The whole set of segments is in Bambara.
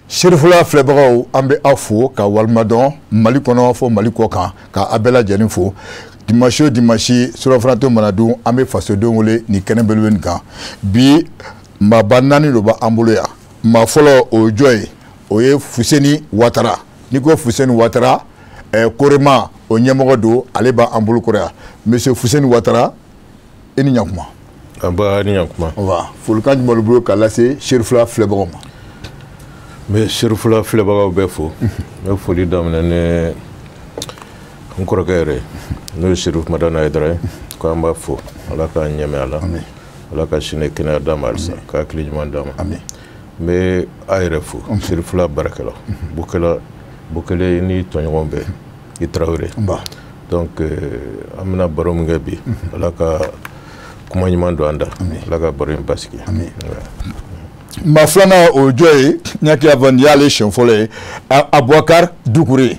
Serifula filɛbagaw an bɛ aw fo ka walimadɔn Mali kɔnɔ fo Mali kɔ kan ka a bɛɛ lajɛlen fo dimanche o dimanche surafanato mana dun an bɛ fasodenw wele ni kɛnɛ belebele nin kan bi maaba 4 de b'an bolo yan maa fɔlɔ o ye jɔn ye o ye Fuseni Watara n'i ko Fuseni Watara Korema o ɲɛmɔgɔ don ale b'an bolo kɔrɔ yan monsieur Fuseni Watara i ni ɲankuma an b'a ni ɲankuma folikan jumɛn b'i bolo k'a lase Serifula filɛbagaw ma. n bɛ Serifula filɛbagaw bɛɛ fo n bɛ foli daminɛ ni n kɔrɔkɛ yɛrɛ n'o ye Serifu Madani Hayidara ye ko an b'a fo Ala k'a ɲɛmɛ a la Ala ka sini kɛnɛya d'a ma halisa k'a hakili ɲuman d'a ma n bɛ a yɛrɛ fo Serifula baarakɛlaw Bukele ni tɔɲɔgɔn bɛɛ i Tarawele donc an bɛna baro min kɛ bi Ala ka kuma ɲuman don an da Ala ka baro in basigi maa filanan o jɔn ye n y'a kɛ avant n'i y'ale siɲɛ fɔlɔ ye Abubakar Dukure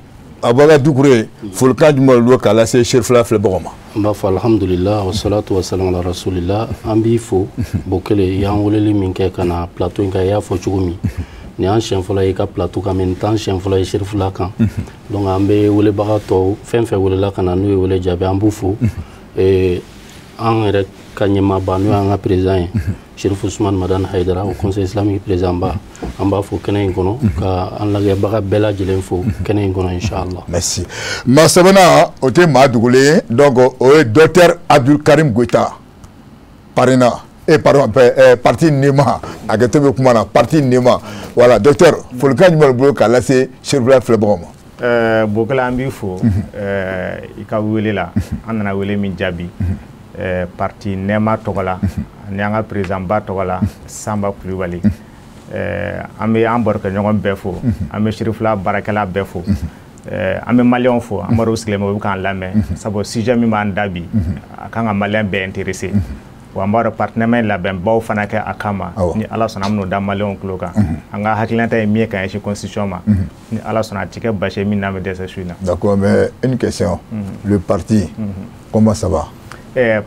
folikan jumɛn b'i bolo k'a lase Serifula filɛbagaw ma. n b'a fɔ alhamdulillah wa salatu wa salam ala rasulillah an b'i fo Bukele i y'an weleli min kɛ ka na plateau in kan i y'a fɔ cogo min ni y'an siɲɛ fɔlɔ ye i ka plateau kan mais nin t'an siɲɛ fɔlɔ ye Serifula kan donc an bɛ welebaga tɔw fɛn fɛn welela ka na n'u ye wele jaabi an b'u fo an yɛrɛ ka ɲɛmaaba n'o y'an ka président ye Serifu Usmane Madani Hayidara au conseil islamique président ba an b'a fo kɛnɛ in kɔnɔ ka an lagɛbaga bɛɛ lajɛlen fo kɛnɛ in kɔnɔ inchallah. Merci. maa sabanan o tɛ maa dogolen ye donc o ye docteur Abdul Karim Goyita parrainant parti NEMA a kɛ to bɛ kuma na parti NEMA voilà docteur folikan jumɛn b'i bolo k'a lase Serifula filɛbagaw ma. Bokala an b'i fo i ka wele la an nana wele min jaabi parti NEMA tɔgɔ la ani an ka président ba tɔgɔ la Sanba Kulibali an bɛ an barokɛɲɔgɔn bɛɛ fo an bɛ Serifula baarakɛla bɛɛ fo an bɛ maliyɛnw fo an b'o sigilen bɛ u bɛ k'an lamɛn sabu sujet min b'an da bi a kan ka maliyɛn bɛɛ intéressé wa an b'a dɔn parti NEMA labɛnbaw fana kɛ a kama ni Ala sɔnna an bɛn'o da maliyɛnw tulo kan an ka hakilinata ye min ye ka ɲɛsin constitution ma ni Ala sɔnna a tɛ kɛ basi ye min n'an bɛ dɛsɛ su in na. D'accord, mais une question le parti comment ça va?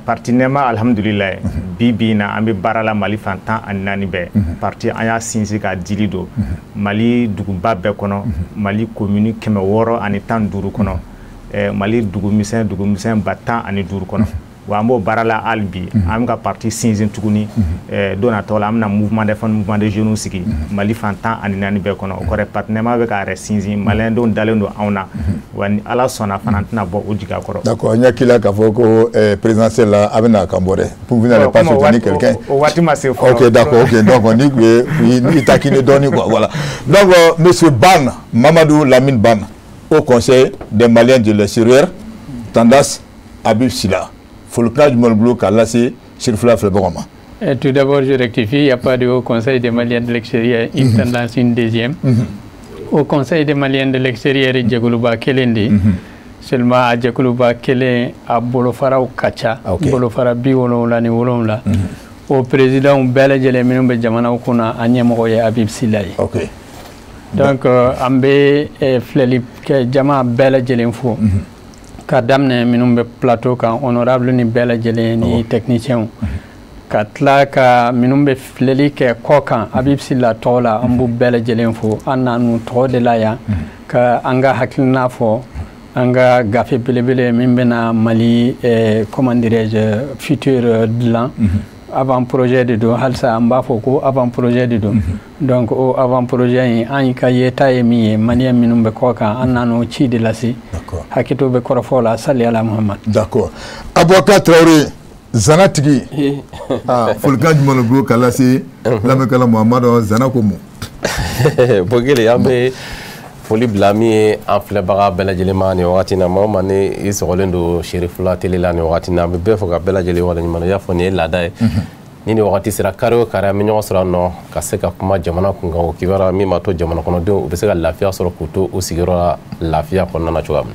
Parti NEMA alhamdulillah bi in na an bɛ baara la Mali fan 14 bɛɛ parti an y'a sinsin ka dili don Mali duguba bɛɛ kɔnɔ Mali commune 615 kɔnɔ Mali dugumisɛn ba 15 kɔnɔ wa an b'o baara la hali bi an bɛ ka parti sinsin tuguni don natɔ la an bɛna mouvement de jeunes sigi Mali fan 14 bɛɛ kɔnɔ o kɔrɔ parti NEMA bɛ k'a yɛrɛ sinsin maliyɛndenw dalen don anw na wa ni Ala sɔnna fana an tɛna bɔ o jigiya kɔrɔ. D'accord, n y'a k'i la k'a fɔ ko présidentielle la a bɛna kan bɔ dɛ pour vous n'allez pas soutenir quelqu'un. O waati ma se fɔlɔ. Ok d'accord ok donc ni taquine dɔɔni quoi voilà donc monsieur Ban Mamadou Lamine Ban au conseil des Maliens de l'extérieur Tandas Habib Sila. Folikan jumɛn b'i bolo k'a lase Serifula filɛbagaw ma. Tout d'abord, je rectifie, il n'y a pas de Haut Conseil des Maliens de l'extérieur, une tendance, une deuxième. Au Conseil des Maliens de l'extérieur, Djekuluba Kelendi, seulement à Djekuluba Kelen, à Bolofara ou Kacha, Bolofara Biwolonla ni Wolonla. Au président Bela Djeleminoube Djamana Okuna, Anyamoroye Habib Silaye. Donc, Ambe Fleli Djama Bela Djelemfo. Ka daminɛ minnu bɛ plateau kan honorable ni bɛɛ lajɛlen ni technicien ka tila ka minnu bɛ filɛli kɛ kɔ kan Habib Sila tɔgɔ la an b'u bɛɛ lajɛlen fo an n'anu tɔgɔ de la yan ka an ka hakilina fɔ an ka gafe belebele min bɛna Mali comment dirais-je futur dilan avant projet de don halisa an b'a fɔ ko avant projet de don donc o avant projet in an ka yeta ye min ye maliyɛn minnu bɛ kɔ kan an n'anu ci de lase hakito bɛ kɔrɔfɔ la sali ala Muhammad. D'accord. Abubakar Traoré Zana tigi folikan jumɛn b'i bolo k'a lase lamɛnnikɛla Muhamadu Zana ko mun. Bokele an bɛ foli bila min ye an filɛbaga bɛɛ lajɛlen ma nin wagati na maa o maa ni i sɔgɔlen don Serifula télé la nin wagati na an bɛ bɛɛ fɔ ka bɛɛ lajɛlen waleɲuman dɔn i y'a fɔ nin ye laada ye ni nin wagati sera kari o kari an bɛ ɲɔgɔn sɔrɔ yan nɔ ka se ka kuma jamana kunkan o kibaruya min b'a to jamana kɔnɔdenw u bɛ se ka lafiya sɔrɔ k'u to u sigiyɔrɔ la lafiya kɔnɔna na cogoya min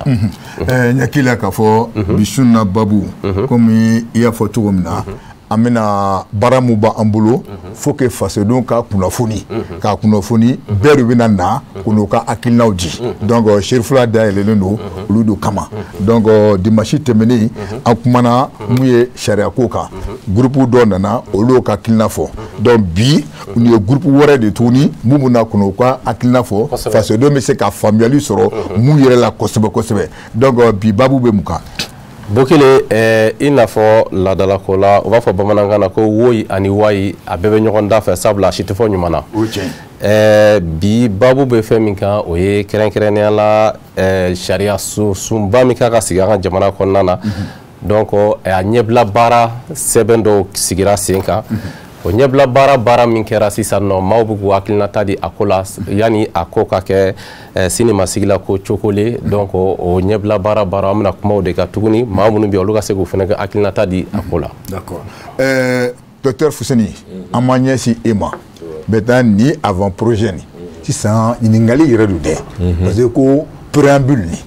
na. N y'a k'i la k'a fɔ bi su in na babu komi i y'a fɔ cogo min na an bɛna baara min b'an bolo faut que fasodenw ka kunnafoni k'a kunnafoni bɛɛ de bɛna na u n'u ka hakilinaw di donc Serifula dayɛlɛlen don olu de kama donc dimanche tɛmɛnen an kumana mun ye sariya ko kan groupe dɔ nana olu ka hakilina fɔ donc bi u ye groupe wɛrɛ de tuguni mun bɛna kɔnɔ u ka hakilina fɔ fasodenw bɛ se ka faamuyali sɔrɔ mun yɛrɛ la kosɛbɛ kosɛbɛ donc bi babu bɛ mun kan. Bokele i n'a fɔ laadalako la u b'a fɔ bamanankan na ko woyi ani wayi a bɛɛ bɛ ɲɔgɔn da fɛ sabula a si tɛ fɔ ɲuman na. Bi babu bɛ fɛn min kan o ye kɛrɛnkɛrɛnnenya la sariya sunba min kan ka sigi an ka jamana kɔnɔna na donc a ɲɛbila baara sɛbɛn dɔw sigira sen kan o ɲɛbila baara min kɛra sisan nɔ maaw bɛ k'u hakilinata di a ko la yanni a ko ka kɛ sini ma sigila ko cokole donc o ɲɛbila baara an bɛna kumaw de kan tuguni maa minnu bɛ yen olu ka se k'u fana kɛ hakilinata di a ko la. D'accord. Docteur Fuseni an ma ɲɛsin e ma maintenant ni avant projet ni sisan ɲininkali yɛrɛ do dɛ parce que ko préambule ni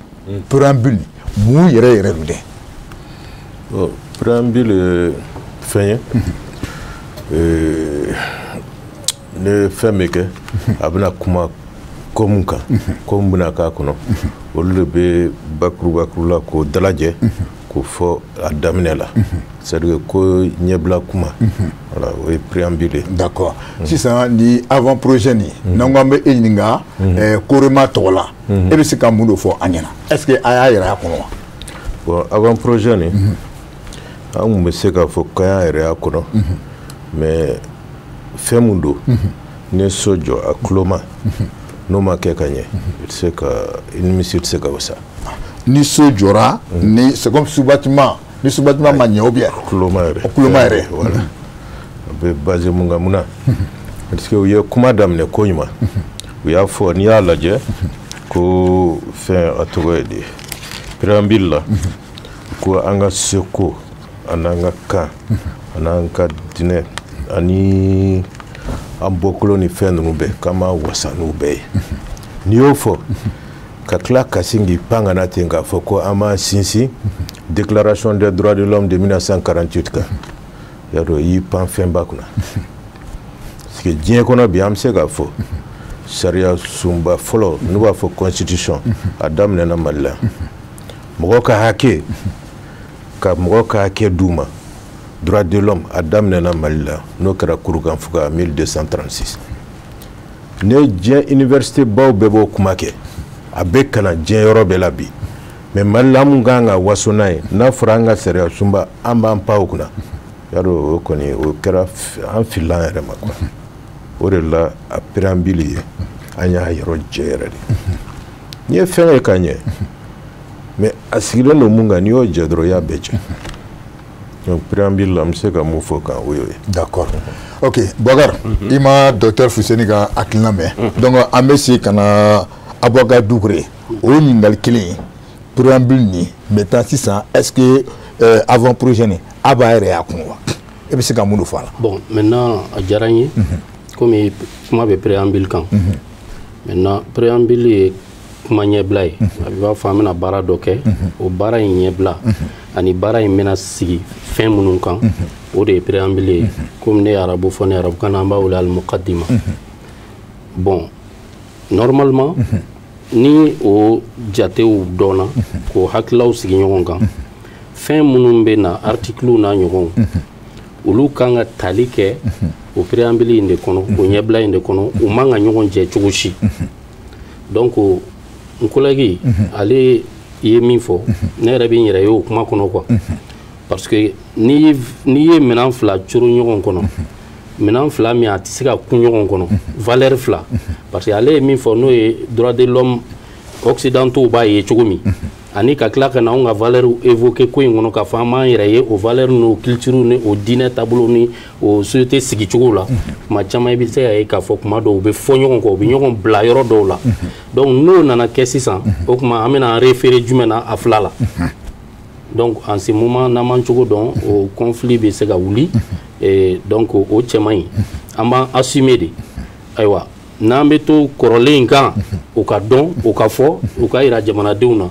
mun yɛrɛ do dɛ. Préambule fɛn ye ne fɛn min kɛ a bɛna kuma ko mun kan ko mun bɛna k'a kɔnɔ olu de bɛ bakuru la k'o dalajɛ k'o fɔ a daminɛ la c'est-à-dire ko ɲɛbila kuma voilà o ye préambule. D'accord. Sisan ni avant projet ni n'an ko an bɛ e ɲininka Korema tɔgɔ la e bɛ se ka mun de fɔ an ɲɛna est-ce que a y'a yɛrɛ a kɔnɔ wa. Bon avant projet ni an kun bɛ se k'a fɔ k'an y'a yɛrɛ a kɔnɔ mais fɛn mun don ni so jɔ a tulo ma n'o ma kɛ ka ɲɛ i nimisi tɛ se ka wasa. Ni so jɔra ni c'est comme sous-bâtiment ni sous-bâtiment ma ɲɛ ou bien kuloma yɛrɛ voilà a bɛ base mun kan mun na parce que u ye kuma daminɛ ko ɲuman u y'a fɔ n'i y'a lajɛ ko fɛn a tɔgɔ ye de préambule la ko an ka seko an'an ka kan an'an ka diinɛ ani an bɔkolo ni fɛn ninnu bɛɛ k'an ma wasa n'u bɛɛ ye n'i y'o fɔ ka tila ka sin k'i pan ka na ten k'a fɔ ko an b'a sinsin déclaration des droits de l'homme de 1948 kan y'a dɔn i y'i pan fɛnba kunna parce que diɲɛ kɔnɔ bi an bɛ se k'a fɔ sariya sunba fɔlɔ n'u b'a fɔ constitution a daminɛna Mali la mɔgɔ ka hakɛ ka mɔgɔ ka hakɛ d'u ma droit de l'homme a daminɛna Mali la n'o kɛra kurukan fuga 1236 ne diɲɛ université baw bɛɛ b'o kuma kɛ a bɛ kana diɲɛ yɔrɔ bɛɛ la bi mais Mali la mun kan ka waso n'a ye n'a fɔra an ka sariya sunba an b'an pan o kunna y'a dɔn o kɔni o kɛra an filila an yɛrɛ ma quoi o de la a préambule ye an y'a yɔrɔ jɛ yɛrɛ de n'i ye fɛn ye ka ɲɛ mais a sigilen don mun kan n'i y'o jɛ dɔrɔn i y'a bɛɛ jɛ donc préambule la n bɛ se ka mun fɔ kan o y'o ye. D'accord. Ok Boubacar i ma docteur Fuseni ka hakilina mɛn donc an bɛ se ka na Aboubacar Doucouré o ye ɲininkali kelen ye préambule ni maintenant sisan est-ce que avant projet ni a b'a yɛrɛ y'a kun wa e bɛ se ka mun de fɔ a la. Bon maintenant a diyara n ye komi kuma bɛ préambule kan maintenant préambule ye kuma ɲɛbila ye a b'a fɔ an bɛna baara dɔ kɛ o baara in ɲɛbila ani baara in bɛna sigi fɛn minnu kan o de ye préambule ye komi ne ye arabu fɔ ne ye arabukan na an b'a wele al-muqaddima bon normalement ni o jatew dɔnna k'o hakilaw sigi ɲɔgɔn kan fɛn minnu bɛ na articles n'a ɲɔgɔnw olu kan ka tali kɛ o préambule in de kɔnɔ o ɲɛbila in de kɔnɔ u man ka ɲɔgɔn jɛ cogo si donc n collègue ale ye min fɔ ne yɛrɛ bɛ n yɛrɛ ye o kuma kɔnɔ quoi parce que n'i ye minɛn fila coro ɲɔgɔn kɔnɔ minɛn fila min a tɛ se ka kun ɲɔgɔn kɔnɔ valeur fila parce que ale ye min fɔ n'o ye droit de l'homme occidentaux b'a ye cogo min ani ka tila ka na anw ka valeur évoquer ko in kɔnɔ k'a fɔ an b'an yɛrɛ ye o valeur n'o culture ni o diinɛ taabolo ni o société sigicogo la tuma caman i bɛ se ka ye k'a fɔ kuma dɔw u bɛ fɔ ɲɔgɔn kɔ u bɛ ɲɔgɔn bila yɔrɔ dɔw la donc n'o nana kɛ sisan o tuma an bɛna référer jumɛn na a fila la donc en ce moment n'an m'an cogo dɔn o conflit bɛ se ka wuli donc o cɛ man ɲi an b'an assumer de ayiwa n'an bɛ to kɔrɔlen in kan o ka dɔn o ka fɔ o ka yira jamanadenw na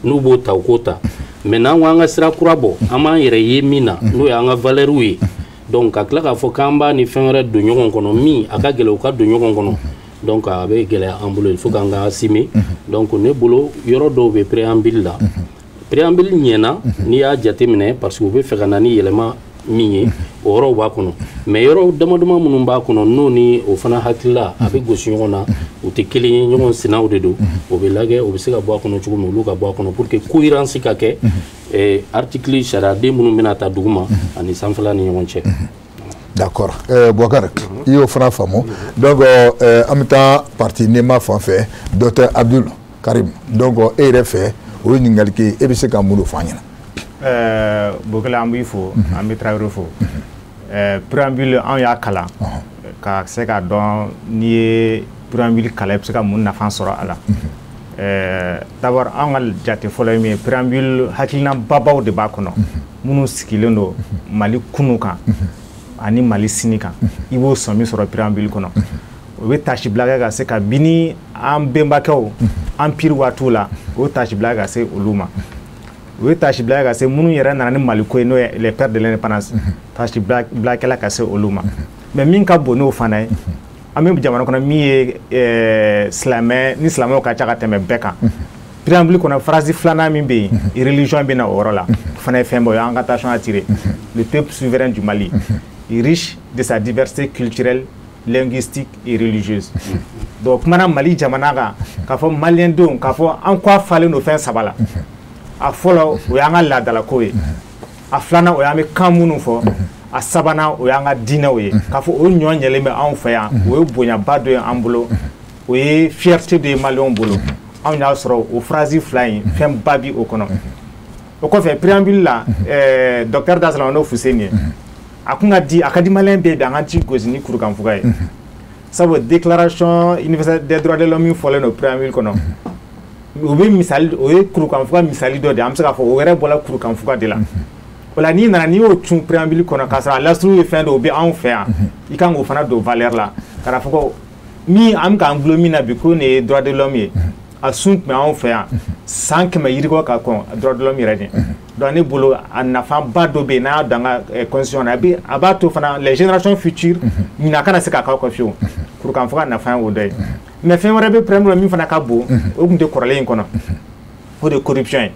n'u b'o ta u k'o ta mais n'an ko an ka sira kura bɔ an b'an yɛrɛ ye min na n'o ye an ka valeur ye donc ka tila k'a fɔ k'an b'a ni fɛn wɛrɛ don ɲɔgɔn kɔnɔ min a ka gɛlɛn o ka don ɲɔgɔn kɔnɔ donc a bɛ gɛlɛya an bolo il faut k'an ka assumer donc ne bolo yɔrɔ dɔw bɛ préambule la préambule ɲɛna n'i y'a jateminɛ parce que u bɛ fɛ ka na ni yɛlɛma min ye o yɔrɔw b'a kɔnɔ mais yɔrɔ dama dama minnu b'a kɔnɔ n'o ni o fana hakilila a bɛ gosi ɲɔgɔn na u tɛ kelen ye ɲɔgɔn sinaw de don o bɛ lajɛ o bɛ se ka bɔ a kɔnɔ cogo min olu ka bɔ a kɔnɔ pour que cohérence ka kɛ article sariyaden minnu bɛna ta duguma ani sanfɛla ni ɲɔgɔn cɛ. D'accord. Boubacar, il y a un fameux. Donc, en même temps, parti Nema Fanfé, Dr Abdul Karim. Donc, il est fait, ou il y a qui est bien comme nous faisons. Boubacar Ambifo, Ambi Traorofo. Préambule en yakala, car c'est qu'à don ni préambule kala, c'est qu'à mon nafan sera à la. D'abord, en al jate follow me préambule hakilina babao de bakono. Munu skileno Mali kunuka. Ani Mali sini kan i b'o sɔmi sɔrɔ préambule kɔnɔ o bɛ tâche bila kɛ ka se ka bini an bɛnbakɛw empire waatiw la o tâche bila ka se olu ma o bɛ tâche bila ka se minnu yɛrɛ nana ni Mali ko ye n'o ye les pères de l'indépendance tâche bila kɛla ka se olu ma mais min ka bon n'o fana ye an bɛ jamana kɔnɔ min ye silamɛ ni silamɛw ka ca ka tɛmɛ bɛɛ kan préambule kɔnɔ phrase filanan min bɛ yen religion bɛ na o yɔrɔ la fana ye fɛn bɔ an ka attention à tirer le peuple souverain du Mali riche de sa diversité culturelle, linguistique et religieuse. Donc, maintenant, Mali Jamanaga, k'a fɔ Malien don, k'a fɔ en quoi fallait nos fins sabala. A fɔlɔ o y'an ka laadalako ye, a filanan o y'an bɛ kan minnu fɔ, a sabanan o y'an ka diinɛw ye. K'a fɔ o ɲɔgɔn ɲɛlen bɛ anw fɛ yan, o ye bonyaba dɔ ye an bolo, o ye fierté dɔ ye Maliyɛnw bolo. Anw y'a sɔrɔ o phrase fila in fɛnba bi o kɔnɔ. O kɔfɛ préambule la, docteur Dasalamane Fuseni ye. A kun ka di a ka di Maliyɛn bɛɛ bi an ka ci gosi ni kurukanfuga ye sabu déclaration universelle des droits de l'homme min fɔlen don préambule kɔnɔ o bɛ misali o ye kurukanfuga misali dɔ de an bɛ se k'a fɔ o yɛrɛ bɔra kurukanfuga de la o la n'i nana n'i y'o cun préambule kɔnɔ k'a sɔrɔ a lasuru ye fɛn dɔ o bɛ anw fɛ yan i kan k'o fana don valeur la k'a fɔ ko min an bɛ k'an gulo min na bi ko nin ye droit de l'homme ye a sun tun bɛ anw fɛ yan san 100 yirikɔ ka kɔn droit de l'homme yɛrɛ de donc ne bolo a nafaba dɔ bɛ yen n'a y'a dan ka constitution na a b'a to fana les générations futures ɲinan kana se k'a k'aw kɔ fiyewu kurukanfuga nafa ye o dɔ ye mais fɛn wɛrɛ bɛ préambule min fana ka bon o tun tɛ kɔrɔlen in kɔnɔ o de corruption ye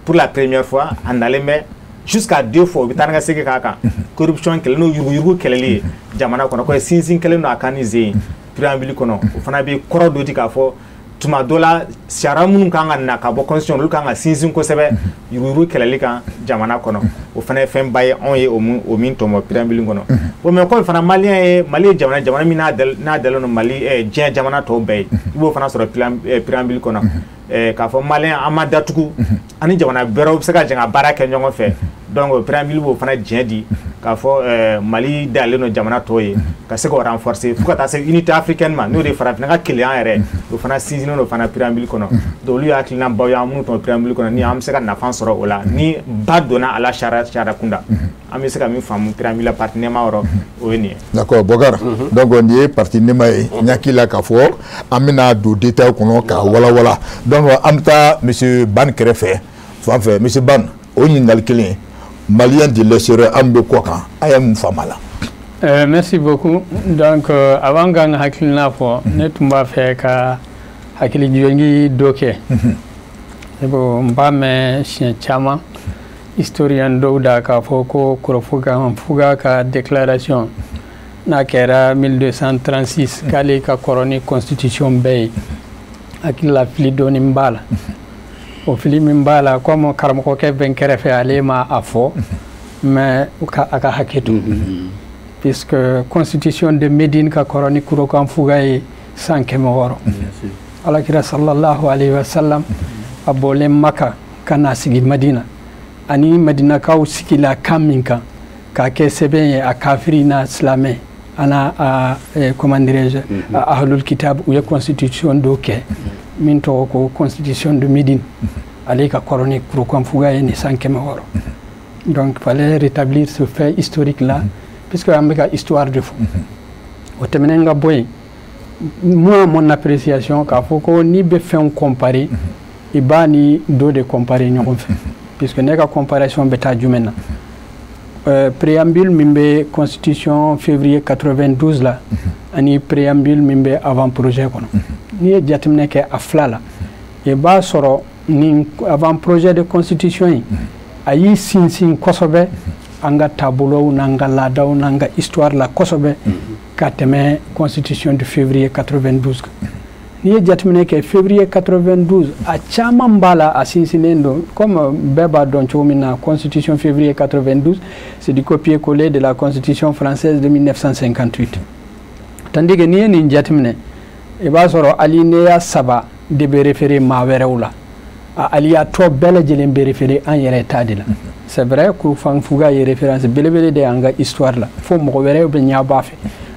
pour la première fois a nalen bɛ jusqu'à 2 fois o bɛ taa ni ka segin k'a kan corruption kɛlɛ n'o yuruguyurugu kɛlɛli ye jamana kɔnɔ ko sinsin kɛlen don a kan ni zen préambule kɔnɔ o fana bɛ kɔrɔ dɔ di k'a fɔ tuma dɔ la sariya minnu kan ka na ka bɔ constitution olu kan ka sinsin kosɛbɛ yuruguyurugu kɛlɛli kan jamana kɔnɔ o fana ye fɛnba ye anw ye o min tɔmɔ préambule kɔnɔ bon mais kɔmi fana Maliyɛn ye Mali ye jamana min n'a dalen don Mali diɲɛ jamana tɔw bɛɛ ye i b'o fana sɔrɔ préambule kɔnɔ k'a fɔ Maliyɛn an ma datugu ani jamana wɛrɛw bɛ se ka jɛn ka baara kɛ ɲɔgɔn fɛ donc préambule b'o fana diɲɛ di k'a fɔ Mali dalen don jamana tɔw ye ka se k'o renforcer fo ka taa se unité africaine ma n'o de ye farafinna ka kelenya yɛrɛ o fana sinsinnen don fana préambule kɔnɔ donc olu ye hakilinabaw ye an minnu tɔmɔ préambule kɔnɔ ni an bɛ se ka nafa sɔrɔ o la ni ba donna a la sariya kunda an bɛ se ka min faamu préambule la partie nɛma yɔrɔ o ye nin ye. D'accord Boubacar donc nin ye partie nɛma ye n hakili la k'a fɔ an bɛna don détail kɔnɔ k'a walawala donc an bɛ taa monsieur Ban kɛrɛfɛ fan fɛ monsieur Ban o ɲininkali kelen Maliyɛn de l'extérieur an bɛ kɔ kan a ye mun faamu a la. Merci beaucoup donc avant k'an ka hakilina fɔ ne tun b'a fɛ ka hakili jigin dɔ kɛ n b'a mɛn siɲɛ caman historien dɔw da k'a fɔ ko Kurukanfuga ka déclaration n'a kɛra 1236 k'ale ka kɔrɔ ni constitution bɛɛ ye hakili la fili dɔɔni b'a la o fili min b'a la comme karamɔgɔkɛ bɛ n kɛrɛfɛ ale ma a fɔ mais a ka hakɛ to puisque constitution de Médine ka kɔrɔ ni Kurukanfuga ye 100 alakira sallallahu alaihi wasallam a bɔlen Maka ka na sigi Madina ani Madinakaw sigila kan min kan k'a kɛ sɛbɛn ye a kafiri n'a silamɛ ana comment dirais-je ahlul kitab u ye constitution dɔ kɛ min tɔgɔ ko constitution de Médine ale ka kɔrɔ ni Kurukanfuga ye ni 100 donc fallait rétablir ce fait historique là puisque an bɛ ka histoire de fɔ o tɛmɛnen ka bɔ yen moi mon appréciation k'a fɔ ko n'i bɛ fɛnw comparer i b'a ni dɔ de comparer ɲɔgɔn fɛ puisque ne ka comparaison bɛ taa jumɛn na préambule min bɛ constitution février 92 la ani préambule min bɛ avant projet kɔnɔ n'i ye jateminɛ kɛ a fila la i b'a sɔrɔ ni avant projet de constitution in a y'i sinsin kosɛbɛ anga tabulo nanga ladaw nanga histoire la kosobe ka tɛmɛ constitution de février 92 ni ye jateminɛ kɛ février 92 a caman b'a la a sinsinnen don comme bɛɛ b'a dɔn cogo min na constitution février 92 c'est du copier-coller de la constitution française de 1958 tandis que ni ye nin jateminɛ i b'a sɔrɔ alinéa 3 de bɛ référé maa wɛrɛw la a alinéa tɔ bɛɛ lajɛlen bɛ référé an yɛrɛ ta de la c'est vrai que Fanfuga ye référence belebele de an ka histoire la fo mɔgɔ wɛrɛw bɛ ɲɛ b'a fɛ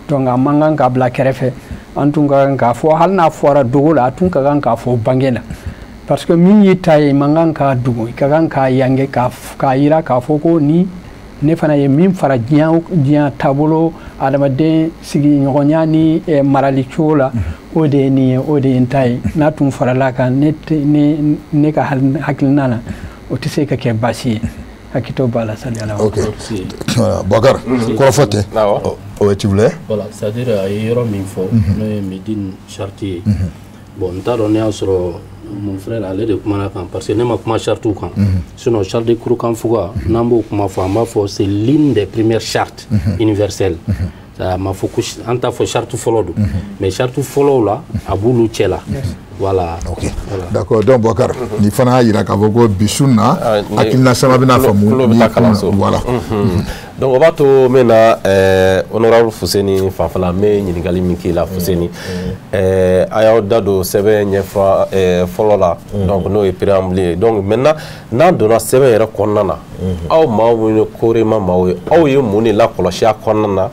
donc a man kan k'a bila kɛrɛfɛ an tun ka kan k'a fɔ hali n'a fɔra dogo la a tun ka kan k'a fɔ bange la parce que min y'i ta ye man kan k'a dogo i ka kan k'a yange k'a yira k'a fɔ ko ni ne fana ye min fara diɲɛ taabolo adamaden sigiɲɔgɔnya ni marali cogo la o de ye nin ye o de ye n ta ye n'a tun farala kan ne ka hakilina na o tɛ se ka kɛ baasi ye hakito b'a la sali ala ok voilà Bakar kɔrɔfɔ tɛ o tu voulais voilà c'est-à-dire a ye yɔrɔ min fɔ n'o ye Médine charte ye bon n t'a dɔn ne y'a sɔrɔ mon frère ale de kumana kan parce que ne ma kuma chartes kan sinon charte de Kurukanfuga n'an b'o kuma fɔ an b'a fɔ c'est l'une des premières chartes universelles ma fɔ ko an t'a fɔ charte fɔlɔ don mais charte fɔlɔw la a b'olu cɛ la voilà ok d'accord donc Bakar ni fana y'a jira k'a fɔ ko bi su in na hakilina sama bɛna faamu voilà donc o b'a to n bɛ na honorable Fuseni fanfɛla n bɛ ɲininkali min k'i la Fuseni a y'aw da don sɛbɛn ɲɛfa fɔlɔ la donc n'o ye préambule ye donc maintenant n'an donna sɛbɛn yɛrɛ kɔnɔna na aw maa minnu korema maaw ye aw ye mun de lakɔlɔsi a kɔnɔna na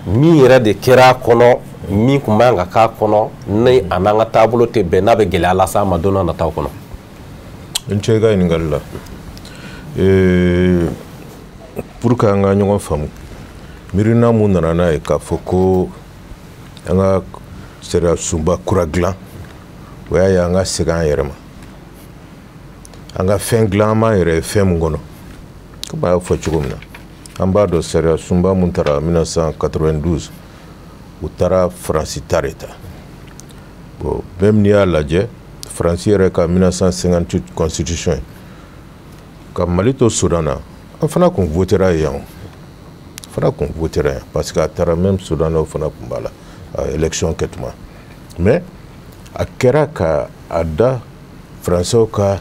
min yɛrɛ de kɛra a kɔnɔ min tun b'an ka k'a kɔnɔ ni a n'an ka taabolo tɛ bɛn n'a bɛ gɛlɛya lase an ma don n'a nataw kɔnɔ. n cɛ ka ɲininkali la pour que an ka ɲɔgɔn faamu miirina mun nana n'a ye k'a fɔ ko an ka sariya sunba kura dilan o y'a ye an ka segin an yɛrɛ ma an ka fɛn dilan an b'an yɛrɛ ye fɛn mun kɔnɔ komi a y'a fɔ cogo min na an b'a dɔn sariya sunba mun taara 1992 u taara Faransi ta de ta bon même n'i y'a lajɛ Faransi yɛrɛ ka 1958 constitution ka Mali to Sudan na an fana kun votera yan fana kun votera yan parce que a taara même Sudan na o fana kun b'a la élection kɛ tuma mais a kɛra ka a da Faransɛw ka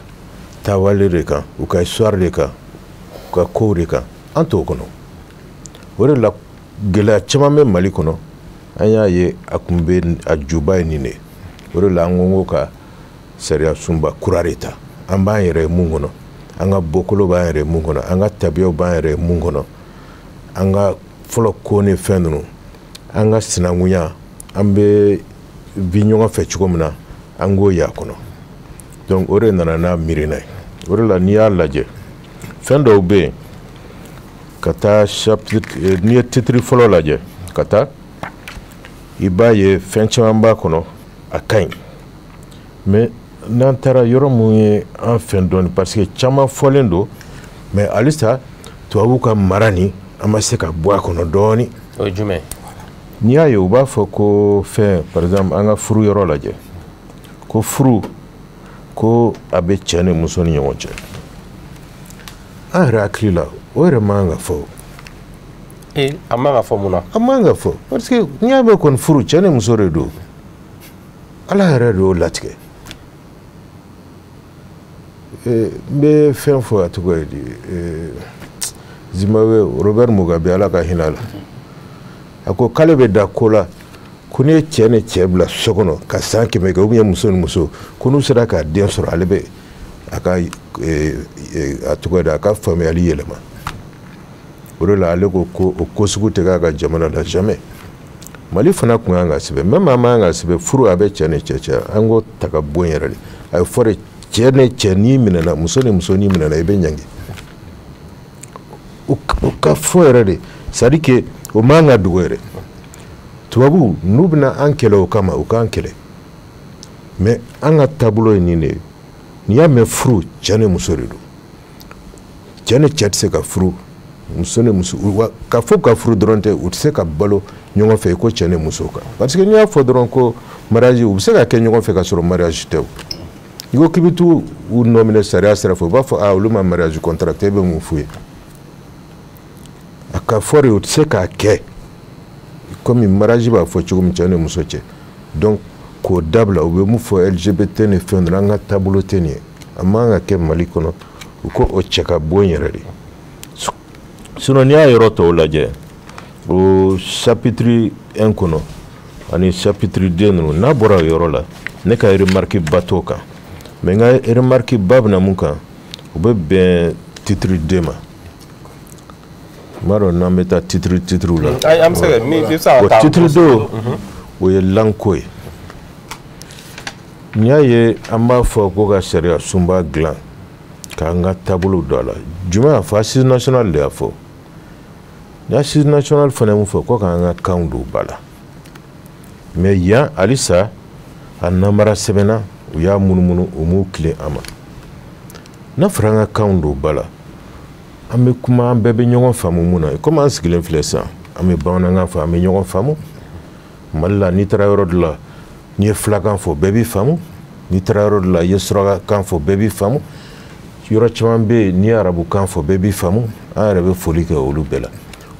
taawale de kan u ka histoire de kan u ka kow de kan an t'o kɔnɔ o de la gɛlɛya caman bɛ Mali kɔnɔ an y'a ye a kun bɛ a juba ye nin de o de la an ko ka sariya sunba kura de ta an b'an yɛrɛ ye mun kɔnɔ an ka bɔkolo b'an yɛrɛ ye mun kɔnɔ an ka tabiyaw b'an yɛrɛ ye mun kɔnɔ an ka fɔlɔ ko ni fɛn ninnu an ka sinankunya an bɛ bi ɲɔgɔn fɛ cogo min na an k'o y'a kɔnɔ donc o de nana n'a miirina ye o de la n'i y'a lajɛ fɛn dɔw bɛ yen ka taa chapitre n'i ye titiri fɔlɔ lajɛ ka taa i b'a ye fɛn caman b'a kɔnɔ a ka ɲi mais n'an taara yɔrɔ mun ye an fɛn dɔɔni parce que caman fɔlen don mais halisa tubabuw ka mara nin an ma se ka bɔ a kɔnɔ dɔɔni o ye jumɛn n'i y'a ye u b'a fɔ ko fɛn par exemple an ka furu yɔrɔ lajɛ ko furu ko a bɛ cɛ ni muso ni ɲɔgɔn cɛ an yɛrɛ hakili la o yɛrɛ man kan ka fɔ a man ka fɔ mun na a man ka fɔ parce que n'i y'a mɛn kɔni furu cɛ ni muso de don ala yɛrɛ de y'o latigɛ n bɛ fɛn fɔ a tɔgɔ ye di Zimbabwe Robert Mugabe ala ka hinɛ a la a ko k'ale bɛ da ko la ko n'i ye cɛ ni cɛ bila so kɔnɔ ka san 100 kɛ ou bien muso ni muso ko n'u sera ka den sɔrɔ ale bɛ a ka a tɔgɔ ye di a ka faamuyali yɛlɛma o de la ale ko o ko sugu tɛ k'a ka jamana la jamais Mali fana kun kan ka sɛbɛn même an man ka sɛbɛn furu a bɛ cɛ ni cɛ cɛ an k'o ta ka bɔ yen yɛrɛ de a ye fɔ de cɛ ni cɛ n'i minɛna muso ni muso n'i minɛna i bɛ ɲangi o ka fɔ yɛrɛ de c'est à dire que o man ka dogo yɛrɛ tubabu n'u bɛna an kɛlɛ o kama u k'an kɛlɛ mais an ka taabolo ye nin de ye n'i y'a mɛn furu cɛ ni muso de don cɛ ni cɛ tɛ se ka furu muso ni muso ka fɔ ka furu dɔrɔn tɛ u tɛ se ka balo ɲɔgɔn fɛ ko cɛ ni muso kan parce que n'i y'a fɔ dɔrɔn ko mariage u bɛ se ka kɛ ɲɔgɔn fɛ ka sɔrɔ mariage tɛ o i ko k'i bɛ t'u nɔ minɛ sariya sira fɛ u b'a fɔ olu ma mariage contracté e bɛ mun f'u ye ka fɔre o tɛ se k'a kɛ komi mariage b'a fɔ cogo min cɛ ni muso cɛ donc k'o dabila u bɛ mun fɔ LGBT ni fɛn dɔrɔn an ka taabolo tɛ nin ye a man ka kɛ Mali kɔnɔ u ko o cɛ ka bɔ yɛrɛ de sinon n'i y'a yɔrɔ tɔw lajɛ o chapitre 1 kɔnɔ ani chapitre 2 ninnu n'a bɔra o yɔrɔ la ne ka remarque ba t'o kan mais n ka remarque ba bɛna mun kan u bɛ bɛn titre 2 ma n b'a dɔn n'an bɛ taa titre la o titre 2 o ye lanko ye n'i y'a ye an b'a fɔ ko ka sariya sunba dilan k'an ka taabolo don a la jumɛn y'a fɔ assise nationale de y'a fɔ ni assise nationale fana mun fɔ ko k'an ka kanw don ba la mais yan halisa a namara sɛbɛnna u y'a munumunu u m'u tilen an ma n'a fɔra an ka kanw don ba la an bɛ kuma an bɛɛ bɛ ɲɔgɔn faamu mun na komi an sigilen filɛ sisan an bɛ bamanankan fɔ an bɛ ɲɔgɔn faamu Mali la n'i taara yɔrɔ dɔ la n'i ye filakan fɔ bɛɛ b'i faamu n'i taara yɔrɔ dɔ la i ye surakakan fɔ bɛɛ b'i faamu yɔrɔ caman bɛ yen n'i ye arabukan fɔ bɛɛ b'i faamu an yɛrɛ bɛ foli kɛ olu bɛɛ la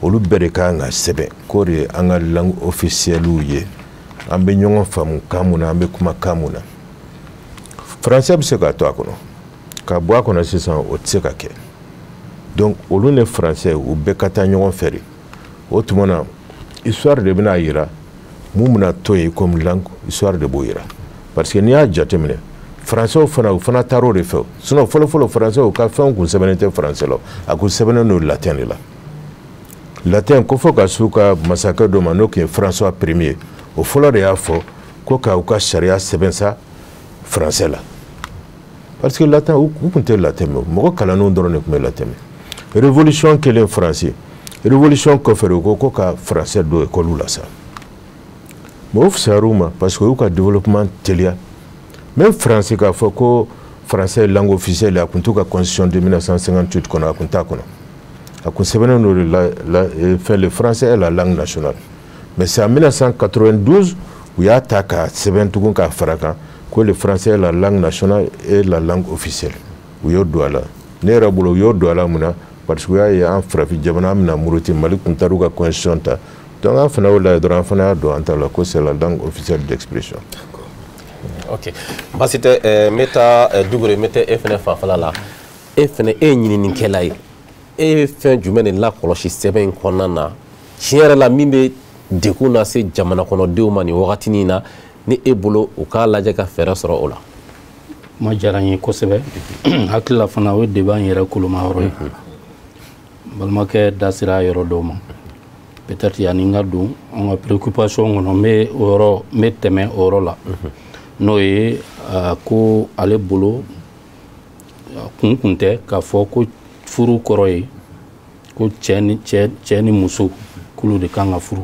olu bɛɛ de kan ka sɛbɛn k'o de ye an ka langue officielle ye an bɛ ɲɔgɔn faamu kan mun na an bɛ kuma kan mun na français bɛ se k'a to a kɔnɔ ka bɔ a kɔnɔ sisan o tɛ se ka kɛ donc olu ni français u bɛɛ ka taa ɲɔgɔn fɛ de o tuma na histoire de bɛna yira mun bɛna to yen comme langue histoire de b'o yira parce que n'i y'a jateminɛ français u fana taar'o de fɛ sinon fɔlɔfɔlɔ français u ka fɛnw kun sɛbɛnnen tɛ français la a kun sɛbɛnnen don latin de la latin ko fɔ ka s'u ka masakɛ dɔ ma n'o tun ye François premier o fɔlɔ de y'a fɔ ko k'u ka sariya sɛbɛn sa français la parce que latin u tun tɛ latin mɛn mɔgɔ kalannenw dɔrɔn de tun bɛ latin mɛn révolution kɛlen français révolution kɔfɛ de ko ka français don école la sa mais o fisayar'u ma parce que u y'u ka développement teliya même français k'a fɔ ko français ye langue officielle a tun t'u ka constitution de 1958 kɔnɔ a tun t'a kɔnɔ a kun sɛbɛnnen don de le français est la langue nationale mais c'est en 1992 u y'a ta ka sɛbɛn tugun k'a fara kan ko le français est la langue nationale et la langue officielle u y'o don a la ne yɛrɛ bolo u y'o don a la mun na parce que u y'a ye an farafin jamana an bɛna muruti Mali kun taar'u ka constitution ta donc an fana y'o lajɛ dɔrɔn an fana y'a don an ta la ko c'est la langue officielle d'expression. Ok baasi tɛ n bɛ taa Dugure n bɛ taa e fana fanfɛla la e fana e ye ɲininikɛla ye e bɛ fɛn jumɛn de lakɔlɔsi sɛbɛn in kɔnɔna na tiɲɛ yɛrɛ la min bɛ degun lase jamana kɔnɔdenw ma nin wagatinin na ni e bolo u k'a lajɛ ka fɛɛrɛ sɔrɔ o la. ma diyara n ye kosɛbɛ hakili la fana o ye debat in yɛrɛ koloma yɔrɔ ye balimakɛ da sera yɔrɔ dɔw ma peut-être yani n ka don an ka préoccupation kɔnɔ n bɛ tɛmɛ o yɔrɔ la n'o ye ko ale bolo kun tɛ k'a fɔ ko furu kɔrɔ ye ko cɛ ni muso k'olu de kan ka furu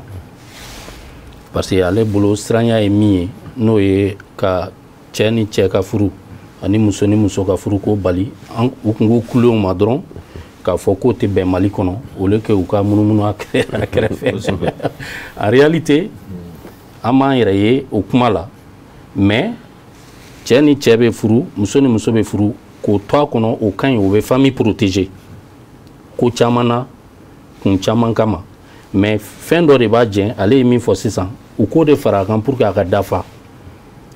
parce que ale bolo siranya ye min ye n'o ye ka cɛ ni cɛ ka furu ani muso ni muso ka furu ko bali u kun ko kulenw ma dɔrɔn k'a fɔ k'o tɛ bɛn Mali kɔnɔ au lieu que u ka munumunu a kɛrɛfɛ en réalité an b'an yɛrɛ ye o kuma la mais cɛ ni cɛ bɛ furu muso ni muso bɛ furu k'o to a kɔnɔ o ka ɲi o bɛ famille protéger ko caman na kun caman kama mais fɛn dɔ de b'a jɛn ale ye min fɔ sisan u k'o de fara a kan pour que a ka dafa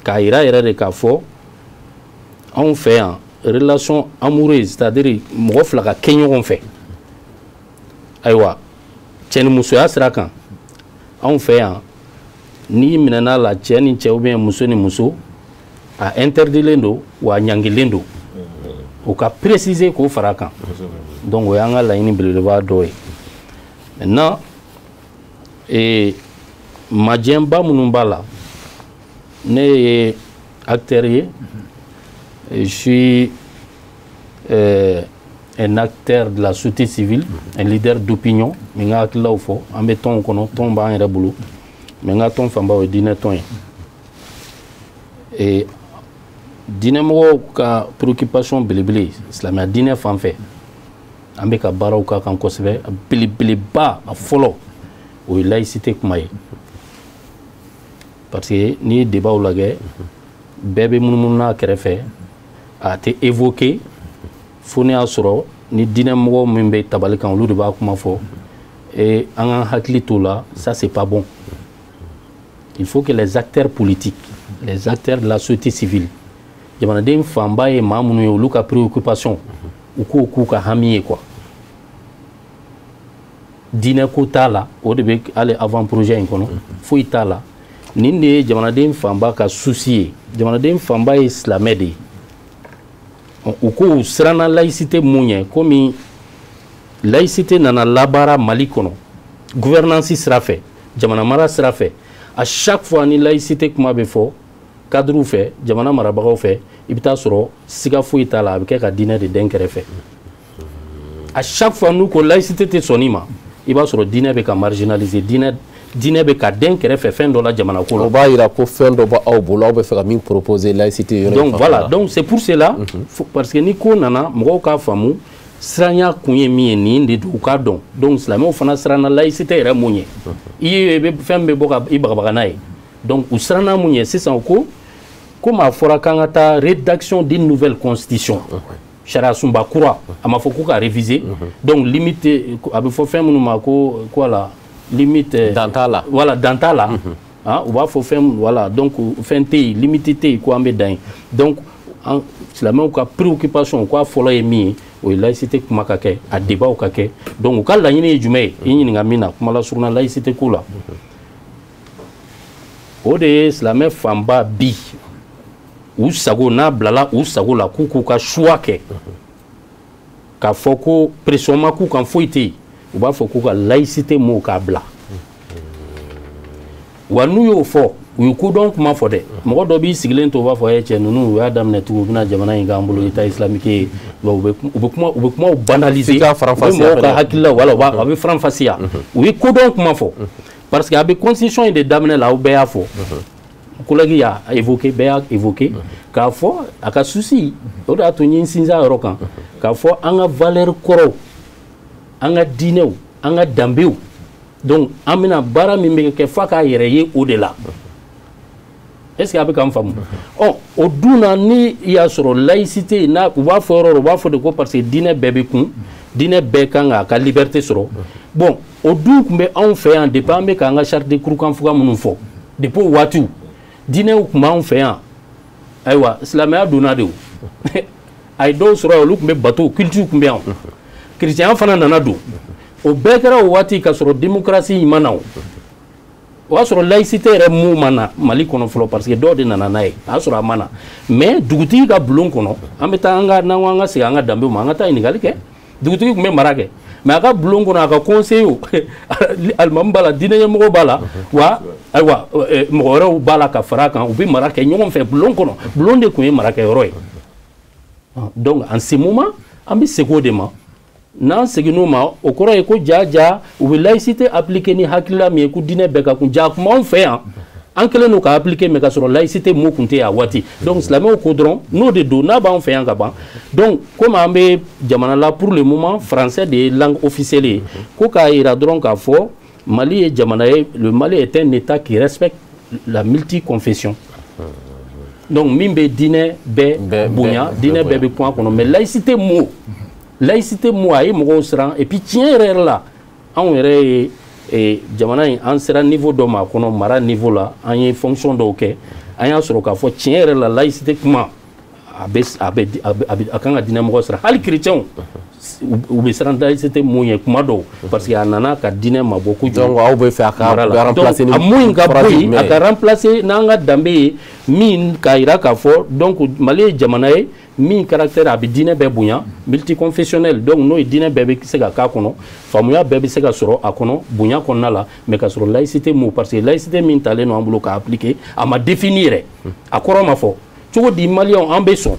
k'a yira yɛrɛ de k'a fɔ anw fɛ yan relation amoureuse c'est-à-dire mɔgɔ fila ka kɛ ɲɔgɔn fɛ ayiwa cɛ ni musoya sira kan anw fɛ yan n'i minɛna la cɛ ni cɛ ou bien muso ni muso a interdilen don wa a ɲangilen don o ka préciser k'o fara a kan donc o y'an ka laɲini belebeleba dɔ ye maintenant majɛnba minnu b'a la ne ye acteur ye je suis un acteur de la société civile un leader d'opinion min ka hakilaw fɔ an bɛ tɔnw kɔnɔ tɔn b'an yɛrɛ bolo mais n ka tɔn fanba o ye diinɛ tɔn ye diinɛmɔgɔw ka préoccupation belebele silamɛya diinɛ fan fɛ an bɛ ka baaraw k'a kan kosɛbɛ a belebeleba a fɔlɔ o ye laïcité kuma ye parce que n'i ye débatw lajɛ bɛɛ bɛ munumunu n'a kɛrɛfɛ a tɛ évoqué fo ne y'a sɔrɔ ni diinɛmɔgɔ min bɛ tabali kan olu de b'a kuma fɔ et en hakili to la, ça c'est pas bon. Il faut que les acteurs politiques, les acteurs de la société civile, jamanaden fanba ye maa minnu ye olu ka préoccupation u k'u ka hami ye quoi. Diinɛ ko t'a la o de bɛ hali avant projet in kɔnɔ foyi t'a la nin de ye jamanaden fanba ka souci ye jamanaden fanba ye silamɛ de ye u ko u siranna laïcité mun ɲɛ komi laïcité nana labaara Mali kɔnɔ gouvernance sira fɛ jamana mara sira fɛ à chaque fois ni laïcité kuma bɛ fɔ cadre fɛ jamana marabagaw fɛ i bɛ taa sɔrɔ siga foyi t'a la a bɛ kɛ ka diinɛ de den kɛrɛfɛ à chaque fois n'u ko laïcité tɛ sɔn i ma i b'a sɔrɔ diinɛ bɛ ka marginaliser diinɛ bɛ ka den kɛrɛfɛ fɛn dɔ la jamana ko la. O b'a yira ko fɛn dɔ b'aw bolo aw bɛ fɛ ka min proposer laïcité yɔrɔ in fanfɛla la. Donc voilà, donc c'est pour cela parce que ni ko nana mɔgɔw k'a faamu siranya kun ye min ye nin de don u k'a dɔn donc silamɛw fana siranna laïcité yɛrɛ mun ye i ye fɛn bɛ bɔ ka i bagabaga n'a ye donc u siranna mun ye sisan ko komi a fɔra k'an ka taa rédaction d'une nouvelle constitution. Charia sunba kura a ma fɔ ko ka réviser donc limite a bɛ fɔ fɛn minnu ma ko quoi la limite dan t'a la voilà dan t'a la u b'a fɔ fɛn voilà donc fɛn tɛ yen limite tɛ yen ko an bɛ dan ye donc silamɛw ka préoccupation k'a fɔlɔ ye min ye o ye laïcité kuma ka kɛ a débat ka kɛ donc u ka laɲini ye jumɛn ye i ɲininka min na kuma lasurunna laïcité ko la o de ye silamɛ fanba bi u sago n'a bilala u sago la k'u ka choix kɛ k'a fɔ ko pression ma k'u kan foyi tɛ yen u b'a fɔ k'u ka laïcité mot k'a bila wa n'u y'o fɔ u ye kodɔn kuma fɔ dɛ mɔgɔ dɔ b'i sigilen to u b'a fɔ cɛ ninnu u y'a daminɛ tugun u bɛna jamana in k'an bolo état islamique ye u bɛ kumaw banaliser u bɛ mɔgɔw ka hakili la wala a bɛ faranfasiya u ye kodɔn kuma fɔ parce que a bɛ constitution in de daminɛ la aw bɛɛ y'a fɔ. Collègue y'a évoqué, bɛɛ y'a évoqué k'a fɔ a ka souci o de y'a to n ye n sinsin a yɔrɔ kan k'a fɔ an ka valeur kɔrɔw an ka diinɛw an ka danbew donc an bɛna baara min bɛ kɛ f'a k'a yɛrɛ ye o de la est ce que a bɛ k'an faamu o dun na ni i y'a sɔrɔ laïcité n'a u b'a fɔ yɔrɔ o u b'a fɔ de ko parce que diinɛ bɛɛ bɛ kun diinɛ bɛɛ kan k'a ka liberté sɔrɔ bon o dun tun bɛ anw fɛ yan depuis an bɛ k'an ka charte de kurukanfuga minnu fɔ depuis o waatiw diinɛw tun b'anw fɛ yan ayiwa silamɛya donna de o a ye dɔw sɔrɔ olu tun bɛ bateau culture tun bɛ yan chrétien fana nana don o bɛɛ kɛra o waati ka sɔrɔ démocratie in ma na o y'a sɔrɔ laïcité yɛrɛ mun ma na Mali kɔnɔ fɔlɔ parce que dɔw de nana n'a ye a y'a sɔrɔ a ma na mais dugutigi ka bulon kɔnɔ an bɛ taa n'an ka segin an ka danbew ma an ka taa ɲininkali kɛ dugutigi tun bɛ mara kɛ mais a ka bulon kɔnɔ a ka conseiller alimamu b'a la diinɛ ɲɛmɔgɔ b'a la wa ayiwa mɔgɔ wɛrɛw b'a la ka fara a kan u bɛ mara kɛ ɲɔgɔn fɛ bulon kɔnɔ bulon de tun ye marakɛyɔrɔ ye donc en ce moment an bɛ segin o de ma n'an seginn'o ma o kɔrɔ ye ko ja u bɛ laïcité appliquer ni hakilila min ye ko diinɛ bɛɛ ka kun ja kuma anw fɛ yan an kɛlen don ka appliquer mais ka sɔrɔ laïcité mot tun tɛ yen a waati donc silamɛw ko dɔrɔn n'o de don n'a b'an fɛ yan ka ban donc comme an bɛ jamana la pour le moment français de ye langue officielle ye ko k'a yira dɔrɔn k'a fɔ Mali ye jamana ye le Mali est un état qui respecte la multiconfession donc min bɛ diinɛ bɛɛ bonya diinɛ bɛɛ bɛ kun a kɔnɔ mais laïcité mot a ye mɔgɔw siran et puis tiɲɛ yɛrɛ la anw yɛrɛ ye jamana in an sera niveau dɔ ma kɔnɔ mara niveau la an ye fonction dɔw kɛ an y'a sɔrɔ k'a fɔ tiɲɛ yɛrɛ la laïcité kuma a kan ka diinɛ mɔgɔ siran hali chrétienw u bɛ siran laïcité mun ye kuma dɔw parce que a nana ka diinɛ mabɔ kojugu donc aw bɛ fɛ a ka remplacer a mun ka bɔ yen a ka remplacer n'an ka danbe ye min k'a yira k'a fɔ donc Mali ye jamana ye min caractère a bɛ diinɛ bɛɛ bonya multiconfessionnel donc n'o ye diinɛ bɛɛ bɛ se ka k'a kɔnɔ faamuya bɛɛ bɛ se ka sɔrɔ a kɔnɔ bonya kɔnɔna la mais ka sɔrɔ laïcité mun parce que laïcité min talen don an bolo k'a appliquer a ma définir yɛrɛ a kɔrɔ ma fɔ cogo di maliyɛnw an bɛ sɔn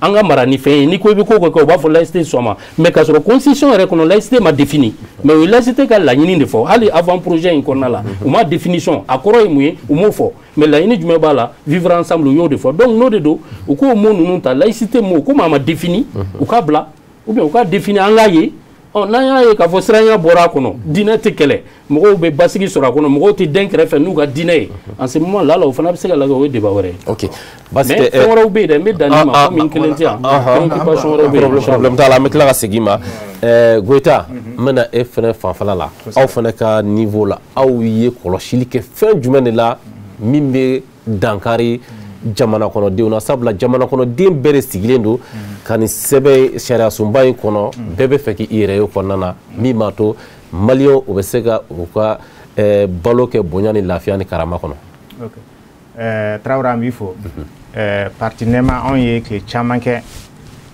an ka mara ni fɛn ye ni ko i bɛ ko kɛ u b'a fɔ laïcité sɔn ma mais ka sɔrɔ constitution yɛrɛ kɔnɔ laïcité ma défini mais o ye laïcité ka laɲini de fɔ hali avant projet in kɔnɔna la u ma définition a kɔrɔ ye mun ye u m'o fɔ mais laɲini jumɛn b'a la vivre ensemble u y'o de fɔ donc n'o de don u k'o mot ninnu ta laïcité mot komi a ma défini u k'a bila ou bien u k'a défini an k'a ye n'an y'a ye k'a fɔ siranya bɔra a kɔnɔ diinɛ tɛ kɛlɛ mɔgɔw bɛ basigi sɔrɔ a kɔnɔ mɔgɔw tɛ den kɛrɛfɛ n'u ka diinɛ ye en ce moment là o fana bɛ se ka lajɛ o ye débat wɛrɛ ye. ok mais fɛn wɛrɛw bɛ yen dɛ n bɛ dan nin ma komi n kelen tɛ yan préoccupation wɛrɛw bɛ yen. problème t'a la an bɛ tila ka segin ma Goyita n bɛna e fana fanfɛla la aw fana ka niveau la aw ye kɔlɔsili kɛ fɛn jumɛn de la min bɛ dankari jamana kɔnɔdenw na sabula jamana kɔnɔden bɛɛ de sigilen don ka nin sɛbɛn sariya sunba in kɔnɔ bɛɛ bɛ fɛ k'i yɛrɛ ye o kɔnɔna na min b'a to maliyɛnw u bɛ se ka u ka balo kɛ bonya ni lafiya ni karama kɔnɔ. Tarawele an b'i fo parti nɛma anw ye tile caman kɛ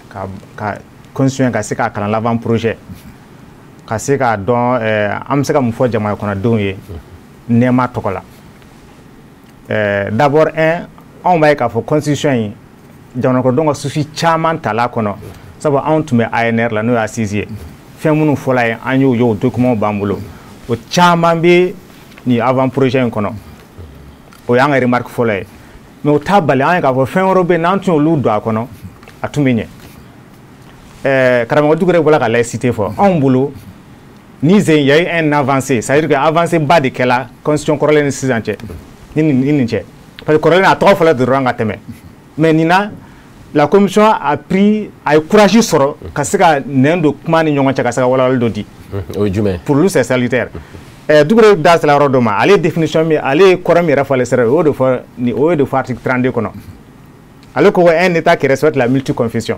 ka constitution ka se k'a kalan laban projet ka se k'a dɔn an bɛ se ka mun fɔ jamana kɔnɔdenw ye nɛma tɔgɔ la d'abord anw b'a ye k'a fɔ constitution in jamana kɔnɔdenw ka souci caman tala kɔnɔ sabu anw tun bɛ ANR la n'o ye assise ye fɛn minnu fɔla ye an y'o document b'an bolo o caman bɛ nin avant projet in kɔnɔ o y'an ka remarque fɔlɔ ye mais o t'a bali an ye k'a fɔ fɛn wɛrɛw bɛ yen n'an tun y'olu don a kɔnɔ a tun bɛ ɲɛ karamɔgɔ Dukure bɔra ka laïcité fɔ anw bolo ni il y a eu un avancé c'est à dire que avancé ba de kɛla constitution kɔrɔlen ni sisan cɛ ni nin cɛ parce que kɔrɔlen a tɔgɔ fɔlɔ dɔrɔn ka tɛmɛ mais nin na la commission a pris a ye courage sɔrɔ ka se ka nɛn don kuma ni ɲɔgɔn cɛ ka se ka walawali dɔ di o ye jumɛn pour lui c'est salutaire Dukure da sera yɔrɔ dɔ ma ale définition min ale ye kɔrɔ min yɛrɛ fɔ ale sera o ye de fɔ article 32 kɔnɔ ale ko un état qui respecte la multiconfession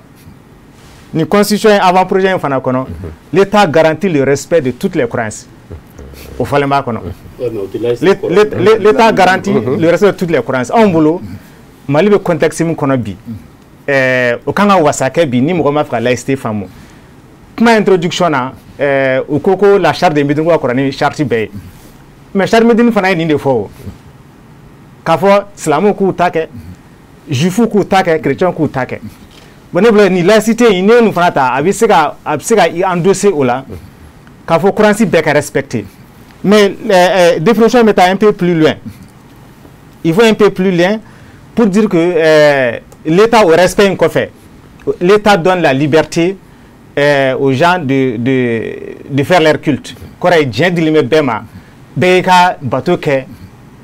ni constitution avant projet in fana kɔnɔ l'état garantit le respect de toutes les croyances o falen b'a kɔnɔ l'état garantit le respect de toutes les croyances anw bolo Mali bɛ contexte min kɔnɔ bi o kan ka wasa kɛ bi ni mɔgɔ ma fɛ ka laïcité faamu kuma introduction na u ko la charte de Médine ko ka kɔrɔ ni charte bɛɛ ye mais charte Médine fana ye nin de fɔ o k'a fɔ silamɛw k'u ta kɛ juifs k'u ta kɛ chrétiens k'u ta kɛ bon ne bolo ni laïcité in ne ye nin fana ta a bɛ se ka i endosser o la k'a fɔ croyance bɛɛ ka respecter mais définition bɛ taa un peu plus loin il faut un peu plus loin pour dire que l'État au respect in kɔfɛ l'État donne la liberté aux gens de faire leur culte kɔrɔ ye diɲɛ dilen bɛ bɛɛ ma bɛɛ y'i ka bato kɛ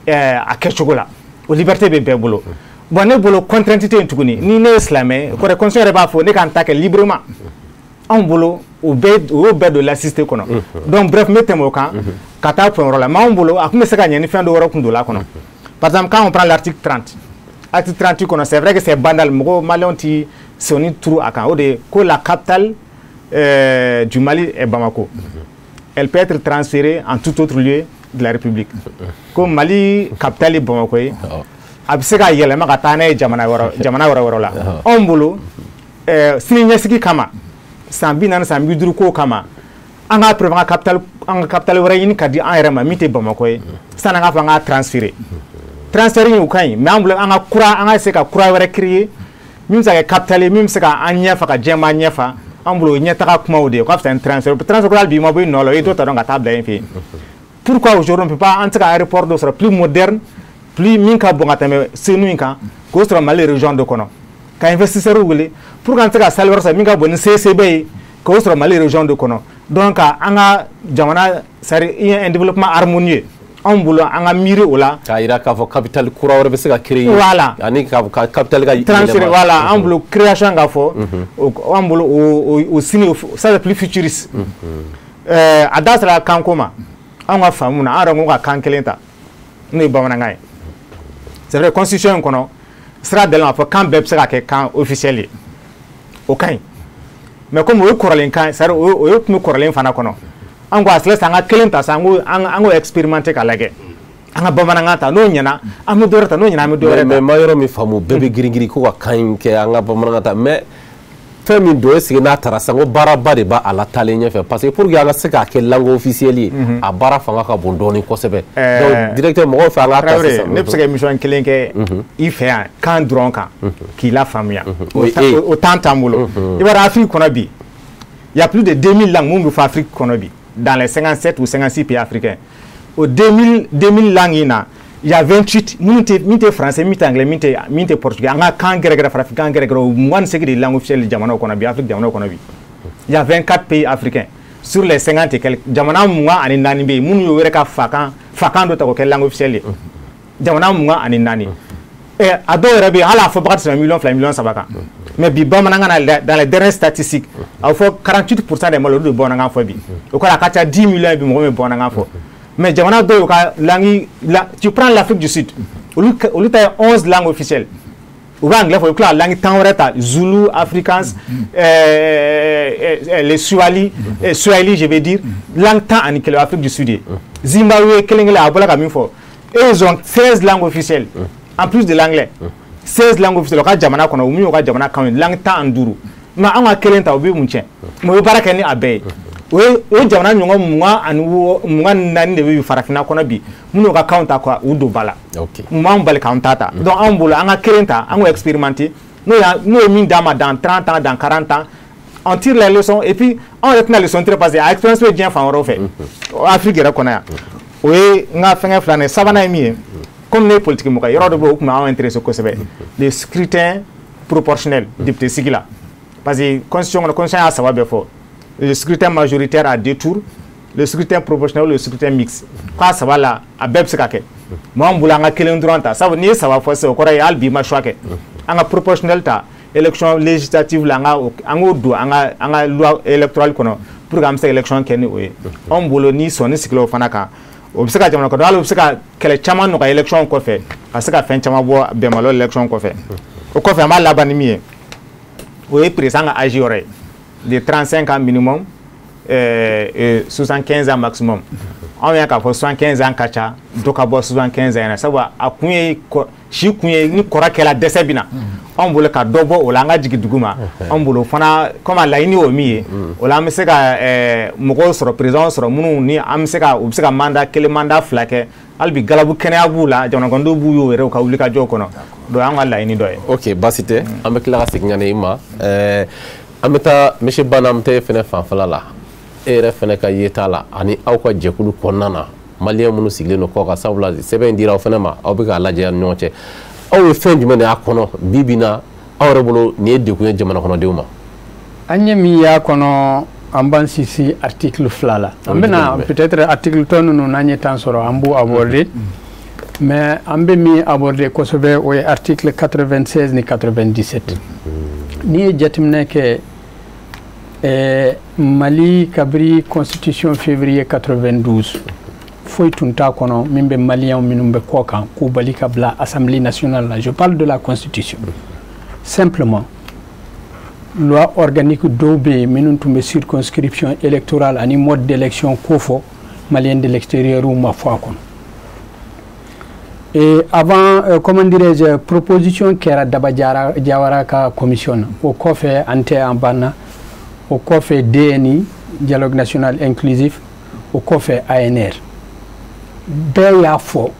a kɛcogo la o liberté bɛ bɛɛ bolo bon ne bolo contrainte tɛ yen tuguni ni ne ye silamɛ kɔrɔ constitution yɛrɛ b'a fɔ ne ka n ta kɛ librement anw bolo o y'o bɛɛ don laïcité kɔnɔ donc bref n bɛ tɛmɛ o kan ka taa fɛn wɛrɛ la mais anw bolo a tun bɛ se ka ɲɛ ni fɛn dɔ wɛrɛ tun donna a kɔnɔ par exemple quand on prend l'article 30 article 38 kɔnɔ c'est vrai que c'est banal mɔgɔw maliyɛnw ti sɔnni turu a kan o de ye ko la capitale du Mali est Bamako elle peut être transférée en tout autre lieu de la République ko Mali capitale ye Bamako ye a bɛ se ka yɛlɛma ka taa n'a ye jamana wɛrɛ la anw bolo sini ɲɛsigi kama san 40 san 50 ko kama an ka préfet an ka capitale wɛrɛ ɲini ka di an yɛrɛ ma min tɛ Bamako ye sanni an k'a fɔ an k'a transférer transfert in o ka ɲi mais an bolo an ka se ka kura wɛrɛ créer min bɛ se ka kɛ capitale ye min bɛ se ka an ɲɛfa ka diɲɛmaa ɲɛfa an bolo ɲɛtaga kumaw de ye k'a fisa ni transfert hali bi ma bɔ i nɔ la o ye dɔ ta dɔn ka taa bila yen fɛ yen pourquoi aujourd'hui on peut pas an tɛ se ka aéroport dɔ sɔrɔ plus moderne plus min ka bon ka tɛmɛ senu in kan k'o sɔrɔ Mali région dɔ kɔnɔ ka investisseur wele pour que an tɛ se ka salle wɛrɛ sɔrɔ min ka bon ni CCB ye k'o sɔrɔ Mali région dɔ kɔnɔ donc an ka jamana c'est-à-dire il y a un développement harmonieux anw bolo an ka miiri o la k'a jira k'a fɔ capitale kura wɛrɛ bɛ se ka créer voilà ani ka capitale ka transférer voilà an bolo création ka fɔ an bolo o sini ça c'est plus futuriste a da sera kanko ma an ka faamu na an yɛrɛ ko ka kan kelen ta n'o ye bamanankan ye c'est vrai constitution in kɔnɔ sira dalen a fɔ kan bɛɛ bɛ se ka kɛ kan officiel ye o ka ɲi mais comme o ye kɔrɔlen kan c'est-à-dire o ye tun bɛ kɔrɔlen fana kɔnɔ an ko a filɛ san an ka kelen ta san an ko expérimenter ka lajɛ an ka bamanankan ta n'o ɲɛna an bɛ dɔ wɛrɛ ta n'o ɲɛna an bɛ dɔ wɛrɛ ta mais ma yɔrɔ min faamu bɛɛ bɛ girin-girin ko ka kan in kɛ an ka bamanankan ta mais fɛn min don est-ce que n'a taara san ko baaraba de b'a a la taalen ɲɛfɛ parce que pour que an ka se k'a kɛ langue officielle ye a baara fanga ka bon dɔɔnin kosɛbɛ donc directeur mɔgɔw fɛ an ka ta sisan ne bɛ se ka émission kelen kɛ i fɛ yan kan dɔrɔn kan k'i la faamuya o temps t'an bolo i b'a dɔn Afrique kɔnɔ bi il y a plus de 2000 langues mun bɛ fɔ Afrique kɔnɔ bi dans les 57 ou 56 pays africains au 2000 langues in na il y a 28 min tɛ français min tɛ anglais min tɛ portugais an ka kan gɛrɛgɛrɛ farafin kan gɛrɛgɛrɛ o 28 de langues officielles jamanaw kɔnɔ bi Afrique jamanaw kɔnɔ bi il y a 24 pays africains sur les 50 et quelques jamana munga ani nani be munu yo were ka fakan do ta ko langue officielle jamana munga ani nani et ado rabi ala fo bakat 1 million sabaka mais bi bamananga dans les dernières statistiques il faut 48% des malheureux de bonanga fo bi o ko la katia 10 millions bi mo me bonanga fo mais jamana do ka langue tu prends l'Afrique du Sud au lieu 11 langues officielles ou anglais faut que la langue tanwereta Zulu, Afrikaans, les Swahili, je vais dire langue tan en Afrique du Sud. Zimbabwe, Kelengela, Abola Kamifo. Et ils ont 16 langues officielles en plus de l'anglais. 16 langues officielles. Au cas jamana kono umi au cas jamana quand langue tan anduru. Mais on a kelenta obi munche. Mais bara keni abe. O jamana nyongo munga nani de farafina kono bi. Muno ka counta kwa udo bala. OK. Munga mbale countata. Donc on bolo anga kelenta, on expérimenter. Nous mis dans 30 ans, dans 40 ans, on tire les leçons et puis on retient les leçons très passées. Expérience bien fait en fait. Afrique est reconnue. Oui, on a fait un flané. Ça va n'aimer. Comme les politiques, il y aura de beaucoup qui intéressé au Kosovo. Les scrutins proportionnels, député Sigila. Parce que la constitution a savoir bien fort. Le scrutin majoritaire à 2 tours, le scrutin proportionnel, le scrutin mixte. Quoi ça va là à Bebsekake. Moi, on voulait en quel endroit ça veut dire ça va forcer au Corée Albi Machoake. En proportionnel ta élection législative là en loi électorale kono pour que élection kenni oui. On voulait ni sonner cycle fanaka. Obseka jamana ko dal obseka kele chama no ka élection ko fait parce que fin chama bo be malo élection ko fait. O ko fait mal la banimi. Oui président a agi aurait de 35 ans minimum et 75 ans maximum. On vient qu'à 75 ans kacha doka bo 75 ans ça va akunye shi kunye ni kora kala desebina on voulait ka dobo o langa jigi duguma on voulait fana comme la ini o mi o la meseka mugo soro président soro munu ni amseka ubseka mandat kele mandat flake albi galabu kene abula jona gondo bu yo re ka ulika jokono do anga la ini doy. OK basite am kila signyane ima ameta monsieur banamte fene fanfala la ere fene ka yetala ani aw ka jekulu konnana malien munu sigle no ko ka sabula sebe ndira fene ma aw be ka laje nyonche aw fen jumene akono bibina aw rebolo ne de ko jamana kono dewma anye mi ya kono amban sisi article flala ambena peut-être article ton no nanye tan soro ambu aborder mais ambe mi aborder ko sobe o article 96 ni 97 ni jetimne ke Mali kabri constitution février 92 foi tunta kono mimbe malien minumbe kokan ku bali kabla assemblée nationale là. Je parle de la constitution simplement loi organique d'obé minuntumbe circonscription électorale ani mode d'élection kofo malien de l'extérieur ou ma foi kono et avant comment dirais-je proposition qui era daba jawara ka commission au kofe ante en bana au COFE DNI, Dialogue National Inclusif, au COFE ANR.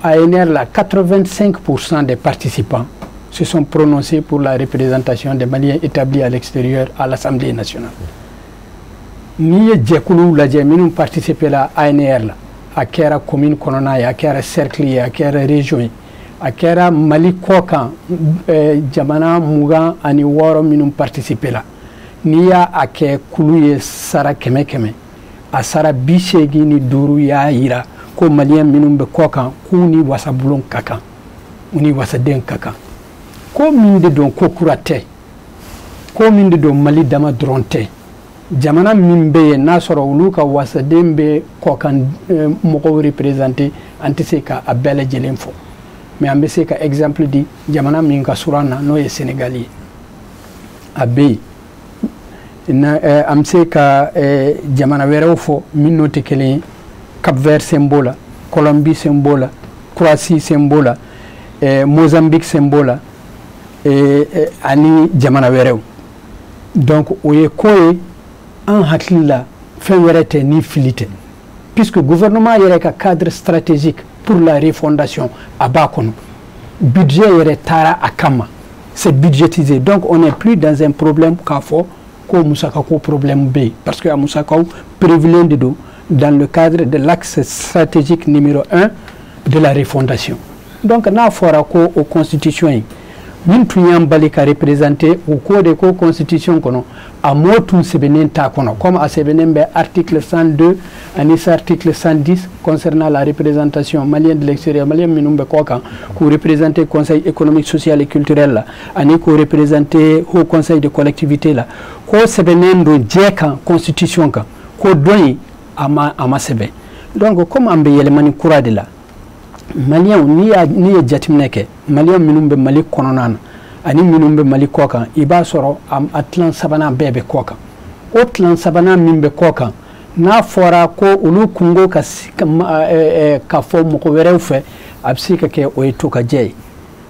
ANR, là, 85% des participants se sont prononcés pour la représentation des Maliens établis à l'extérieur à l'Assemblée nationale. Ni Djekoulou la Djeminoum participé à ANR, à Kera commune Konona, à Kera cercle, à Kera région, à Kera Mali Kokan, Djamana Mougan, Ani Waro Minoum participé là. Niya ake kulu sara keme a sara bisegi ni duru ya ira ko malien minumbe kokan kuni wasa bulon kakan uni wasa den kakan ko minde don ko kurate ko minde don mali dama dronte jamana mimbe na soro uluka wasa dembe kokan moko représenter antise ka abele jelenfo mais ambe se ka exemple di jamana minka surana no ye sénégalais abe amse ka jamana wérew fo minno te kele Cap Vert symbole Colombie symbole Croatie symbole Mozambique symbole ani jamana wérew donc oye koye en hakilla fen wérete ni filité puisque gouvernement yere ka cadre stratégique pour la refondation à Bakono budget yere tara akama c'est budgétisé donc on n'est plus dans un problème qu'a fort ko musaka ko problème B parce que musaka privilégié dans le cadre de l'axe stratégique numéro 1 de la refondation donc na fora ko aux constitutions min tun y'an bali ka représenter au cours de ko constitution kono a mo tun sɛbɛnnen t'a kɔnɔ comme a sɛbɛnnen bɛ article 102 ani article 110 concernant la représentation malien de l'extérieur malien minnu bɛ kɔ kan k'u représenter conseil économique social et culturel la ani k'u représenter haut conseil de collectivité la ko sɛbɛnnen don jɛ kan constitution kan ko dɔn in a ma sɛbɛn donc comme an bɛ yɛlɛmani kura de la malien n'i ye jateminɛ kɛ malien minnu bɛ mali kɔnɔna na ani minnu bɛ mali kɔ kan i b'a sɔrɔ a tilan sabanan bɛɛ bɛ kɔ kan o tilan sabanan min bɛ kɔ kan n'a fɔra ko olu kungo ka fɔ mɔgɔ wɛrɛw fɛ a bɛ se ka kɛ o ye to ka jɛ ye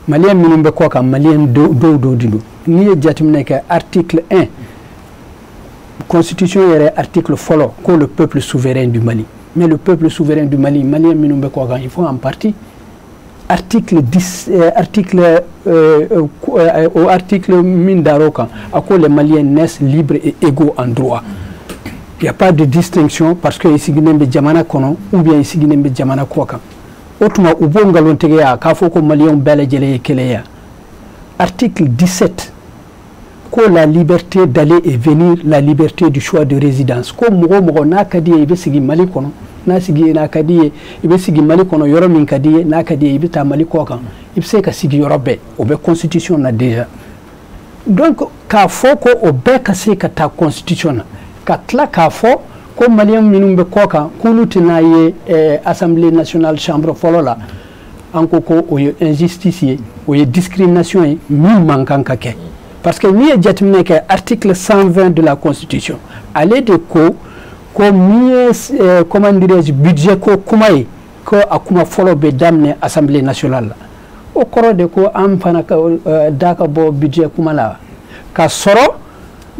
malien minnu bɛ kɔ kan malien dɔw de don n'i ye jateminɛ kɛ article 1 constitution yɛrɛ article fɔlɔ ko le peuple souverain du Mali. Mais le peuple souverain du Mali, malien minnu bɛ kɔ kan il faut en partie article 10 au article min dar'o kan a ko les Maliens naissent libres et égaux en droit. Il n'y a pas de distinction parce que i sigilen bɛ jamana kɔnɔ ou bien i sigilen bɛ jamana kɔ kan. O tuma u b'o nkalontigiya k'a fɔ ko maliyɛnw bɛɛ lajɛlen ye kelen ye. Article 17 ko la liberté d'aller et venir, la liberté du choix de résidence. Ko mɔgɔ mɔgɔ n'a ka di ye i bɛ sigi Mali kɔnɔ n'a sigi n'a ka di ye i bɛ sigi Mali kɔnɔ yɔrɔ min ka di ye n'a ka di ye i bɛ taa Mali kɔ kan i bɛ se ka sigi yɔrɔ bɛɛ o bɛ constitution na déjà. Donc k'a fɔ ko o bɛɛ ka se ka taa constitution na ka tila k'a fɔ ko maliyɛn minnu bɛ kɔ kan k'olu tɛna ye assemblée nationale chambre fɔlɔ la an ko ko o ye injustice ye o ye discrimination ye min man kan ka kɛ. Parce que n'i ye jateminɛ kɛ article 120 de la constitution ale de ko min ye comment dirais-je budget ko kuma ye ko a kuma fɔlɔ bɛ daminɛ assemblée nationale la o kɔrɔ de ko an fana da ka bɔ budget kuma la ka sɔrɔ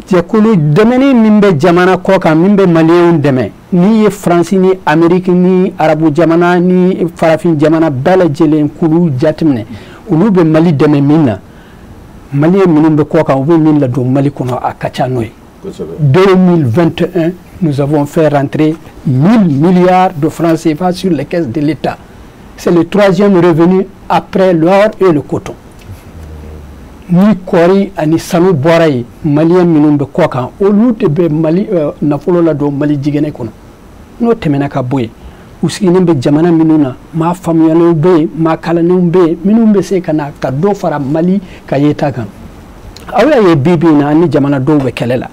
jɛkulu dɛmɛni min bɛ jamana kɔ kan min bɛ maliyɛnw dɛmɛ n'i ye faransi ni amérique ni arabu jamana ni farafin jamana bɛɛ lajɛlen k'olu jateminɛ olu bɛ mali dɛmɛ min na maliyɛn minnu bɛ kɔ kan u bɛ min ladon mali kɔnɔ a ka ca n'o ye 2021 nous avons fait rentrer 1000 milliards de francs CFA sur les caisses de l'État. C'est le troisième revenu après l'or et le coton. Ni kɔri ani sanu bɔra ye maliyɛn minnu bɛ kɔ kan olu de bɛ mali nafolo ladon mali jigɛnɛ kɔnɔ n'o tɛmɛna ka bɔ yen u sigilen bɛ jamana minnu na maa faamuyalenw bɛ yen maa kalannenw bɛ yen minnu bɛ se ka na ka dɔ fara mali ka yeta kan aw y'a ye bi bi in na ani jamana dɔw bɛ kɛlɛ la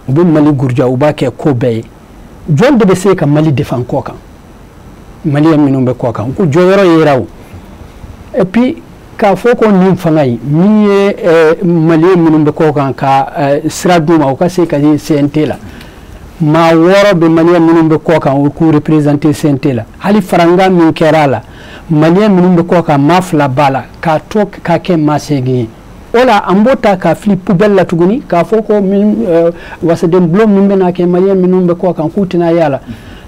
u bɛ mali gurja u b'a kɛ ko bɛɛ ye jɔn de bɛ se ka mali défend kɔ kan maliyɛn minnu bɛ kɔ kan ko jɔyɔrɔ yera o et puis k'a fɔ ko nin fanga ye min ye maliyɛn minnu bɛ kɔ kan ka sira d'u ma u ka se ka ye CNT la maa 6 bɛ maliyɛn minnu bɛ kɔ kan u k'u représenter CNT la hali faranga min kɛra a la maliyɛn minnu bɛ kɔ kan maa 2 b'a la k'a to k'a kɛ maa 8 ye o la an b'o ta k'a fili poubelle la tuguni k'a fɔ ko wasaden bulon min bɛna kɛ maliyɛn minnu bɛ kɔ kan k'u tɛna y'a la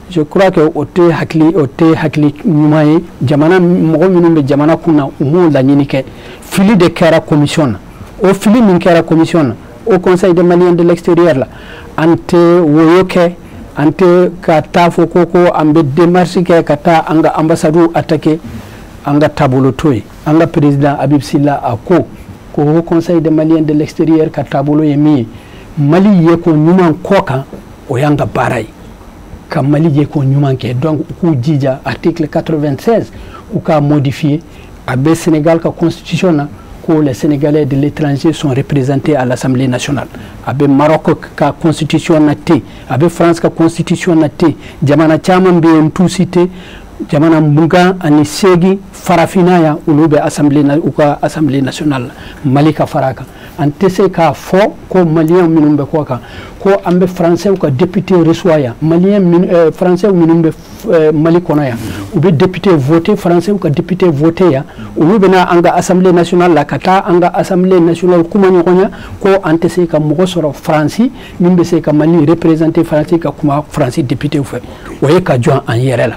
je crois que o tɛ hakili ɲuman ye jamana mɔgɔ minnu bɛ jamana kun na u m'o laɲini kɛ fili de kɛra commission na o fili min kɛra commission na au conseil des maliens de l'extérieur la an tɛ woyo kɛ an tɛ ka taa fɔ ko an bɛ démarche kɛ ka taa an ka ambassade attaquer an ka taabolo to ye an ka président Habib Silla a ko au conseil des maliens de l'extérieur ka taabolo ye min ye mali ye ko ɲuman kɔ kan o y'an ka baara ye ka mali ye ko ɲuman kɛ donc u k'u jija article 96 u k'a modifier a bɛ Sénégal ka constitution na ko les Sénégalais de l'étranger sont représentés à l'Assemblée nationale a bɛ Maroc ka constitution na ten a bɛ France ka constitution na ten jamana caman bɛ yen t'u cité jamana 28 farafina ya olu bɛ assemblée nationale mali ka fara kan an tɛ se k'a fɔ ko maliyɛn minnu bɛ kɔ kan ko an bɛ français ka député reçoit yan français minnu bɛ mali kɔnɔ yan u bɛ député voté français ka député voté yan olu bɛna an ka assemblée nationale la ka taa an ka assemblée nationale kuma ɲɔgɔn ya ko an tɛ se ka mɔgɔ sɔrɔ faransi min bɛ se ka mali représenter faransi ka kuma faransi député fɛ o ye ka jɔn an yɛrɛ la.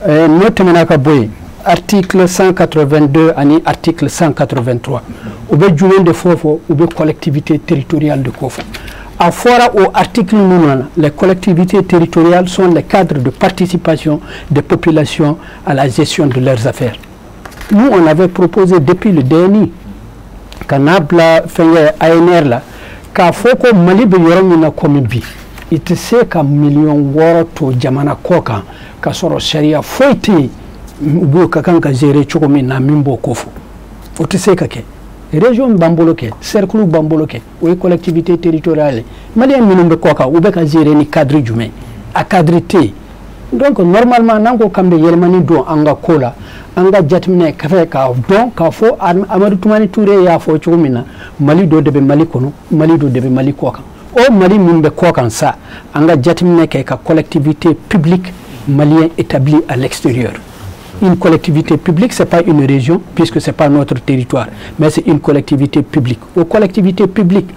N'o tɛmɛna ka bɔ yen article 182 ani article 183 u bɛ jumɛn de fɔ u bɛ collectivité territoriale de ko fɔ a fɔra o article ninnu na les collectivités territoriales sont les cadres de participation des populations à la gestion de leurs affaires. Nous on avait proposé depuis le DNI ka n'a bila fɛnkɛ ANR la k'a fɔ ko Mali bɛ yɔrɔ min na komi bi i tɛ se ka $6,000,000 to jamana kɔ kan ka sɔrɔ sariya foyi tɛ yen u b'o ka kan ka gérer cogo min na min b'o ko fɔ o tɛ se ka kɛ région b'an bolo kɛ cercle b'an bolo kɛ o ye collectivité territoriale maliyɛn minnu bɛ kɔ kan u bɛ ka gérer ni cadre jumɛn a cadre tɛ yen donc normalement n'an ko k'an bɛ yɛlɛmani don an ka ko la an ka jateminɛ k'a dɔn k'a fɔ Amadu Tumani Ture y'a fɔ cogo min na Mali dɔ de bɛ Mali kɔnɔ Mali dɔ de bɛ Mali kɔ kan o Mali minnu bɛ kɔ kan sa an ka jateminɛ kɛ ka collectivité publique malienne établie à l'extérieur. Une collectivité publique, ce n'est pas une région, puisque ce n'est pas notre territoire, mais c'est une collectivité publique. Aux collectivités publiques,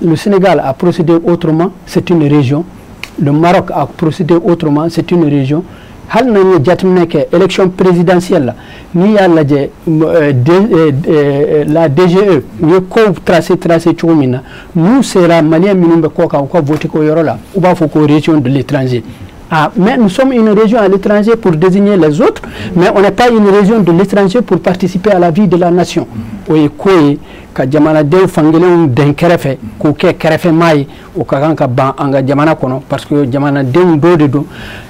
le Sénégal a procédé autrement, c'est une région. Le Maroc a procédé autrement, c'est une région. L'élection présidentielle, la DGE, nous, c'est la manière dont nous voter pour région de l'étranger. Ah, mais nous sommes une région à l'étranger pour désigner les autres, mais on n'est pas une région de l'étranger pour participer à la vie de la nation. Oui, quoi, ka jamana de fangelen den kerefe ko ke kerefe mai o ka kan ka ban anga jamana kono parce que jamana de do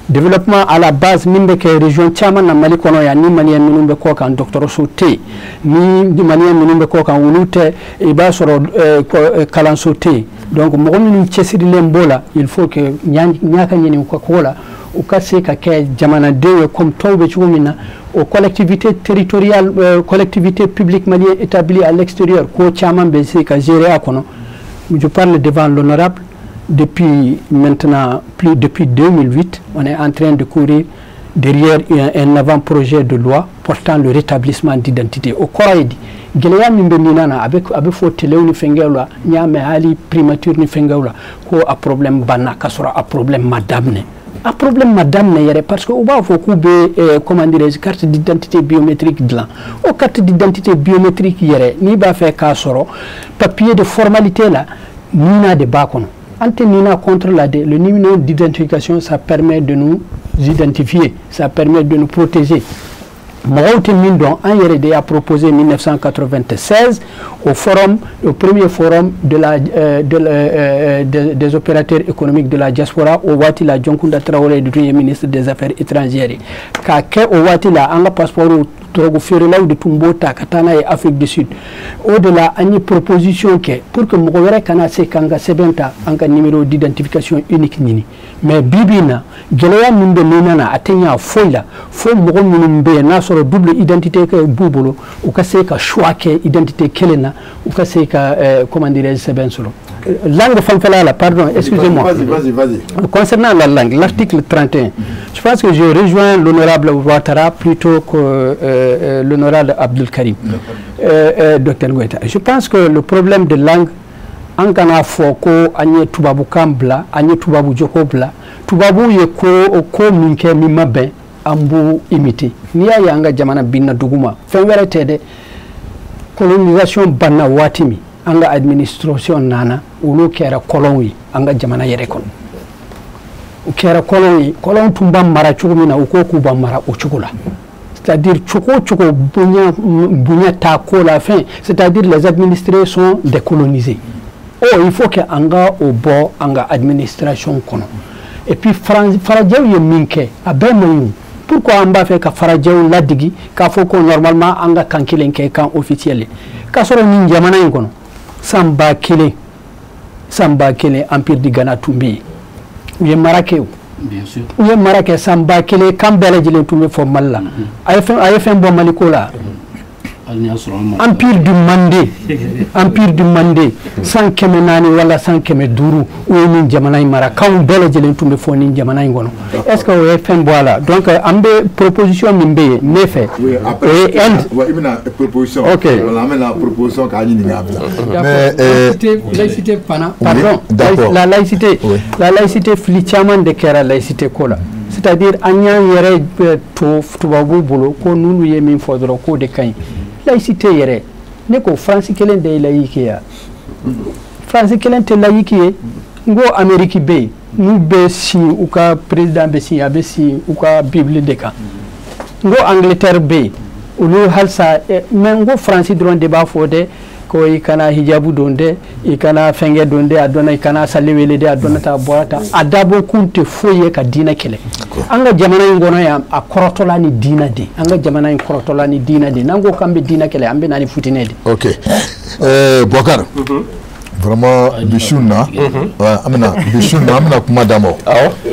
développement à la base nimbe ke région chama na Mali kono ya ni mali minumbe ko kan docteur Soté ni mali minumbe ko kan wulute e ba soro kalan Soté donc mo min cesiri lembola il faut que nyaka nyeni ko kola o ka se ka ke jamana de comme tawbe chumina aux collectivités territoriales, collectivités publiques maliennes établies à l'extérieur, je parle devant l'honorable, depuis maintenant, depuis 2008, on est en train de courir derrière un avant-projet de loi portant le rétablissement d'identité. Au Koraïdi, Gélaya Nimbenina, avec Fotelé ni Fengaula, Niame Ali primature ni Fengaula, ko a problème Bana, Kasora a problème Madame. Un problème madame n'est parce que on va comment dire carte d'identité biométrique de là au carte d'identité biométrique hier ni va faire casoro papier de formalité là nina de bakon antenina contre le numéro d'identification ça permet de nous identifier ça permet de nous protéger. Mawte Mindon a proposé en 1996 au premier forum des opérateurs économiques de la diaspora au Watila Djonkunda Traoré du ministre des Affaires étrangères. Kake au Watila un passeport Togo Ferela de Tumbota Katana et Afrique du Sud. Au-delà, il y a une proposition que pour que Mourouere Kanase Kanga Sebenta un numéro d'identification unique nini. Mais Bibina, Gelea Mumbe Nunana atteignant Foila, Fo Mouro Mumbe, na sur double identité que Boubolo, ou Kaseka Chouake, identité Kelena, ou Kaseka, comment dirais-je, Sebensolo. Langue fanfala, pardon, excusez-moi. Vas-y. Concernant la langue, l'article 31, je pense que je rejoins l'honorable Ouattara plutôt que l'honorable Abdul Karim, Dr Goïta. Je pense que le problème de langue, en Ghana, Foko, Agne Tubabu Kambla, Agne Tubabu Jokobla, Tubabu Yeko, Minke, Mimabe, Ambu imité. Nia Yanga Jamana Bina Duguma, Fengere Tede, colonisation Bana Watimi. Anga administration nana ulu kera kolonwi anga jamana yere kon kera kolonwi kolon tumba mara chugumina uko kuba mara uchugula c'est-à-dire chuko bunya ta ko la fin c'est-à-dire les administrés sont décolonisés oh il faut que anga obo anga administration kono et puis farajaw ye minke abemo pourquoi on va faire ka farajaw ladigi ka foko normalement anga kankilenke kan officiel ka soro ni jamana ngono Samba Kele Empire du Ghana Tumbi ou est Maraké bien sûr ou est Maraké Samba Kele Kambele Jile Tumbi for Malla a fait un bon Malikola Empire du Mandé sans Kemenani wala sans Kemeduru ou une Jamana Mara quand Bele Jile Tumbi for Nin Jamana Ngono est-ce que vous avez fait voilà donc ambe proposition Mimbe ne fait et elle proposition ok on amène la proposition qu'a dit laïcité pardon la laïcité la laïcité flichaman de kera laïcité kola c'est-à-dire anya yere to tubabu bolo ko nunu yemi fodro ko de kan laïcité yere ne ko France kelen de laïque ya France kelen te laïque ngo Amérique be nous be si ou ka président be si abe si ou ka bible de kan ngo Angleterre be olu halsa mais ngo France dron de ba fode ko ikana hijabu donde ikana fenge donde adona ikana salewele de adona ta boata adabo kunte foye ka dina kele anga jamana ngono ya akorotola ni dina de anga jamana en korotola ni dina de nango kambe dina kele ambe nani futinede. OK Bokar vraiment bishuna amena bishuna amena kuma damo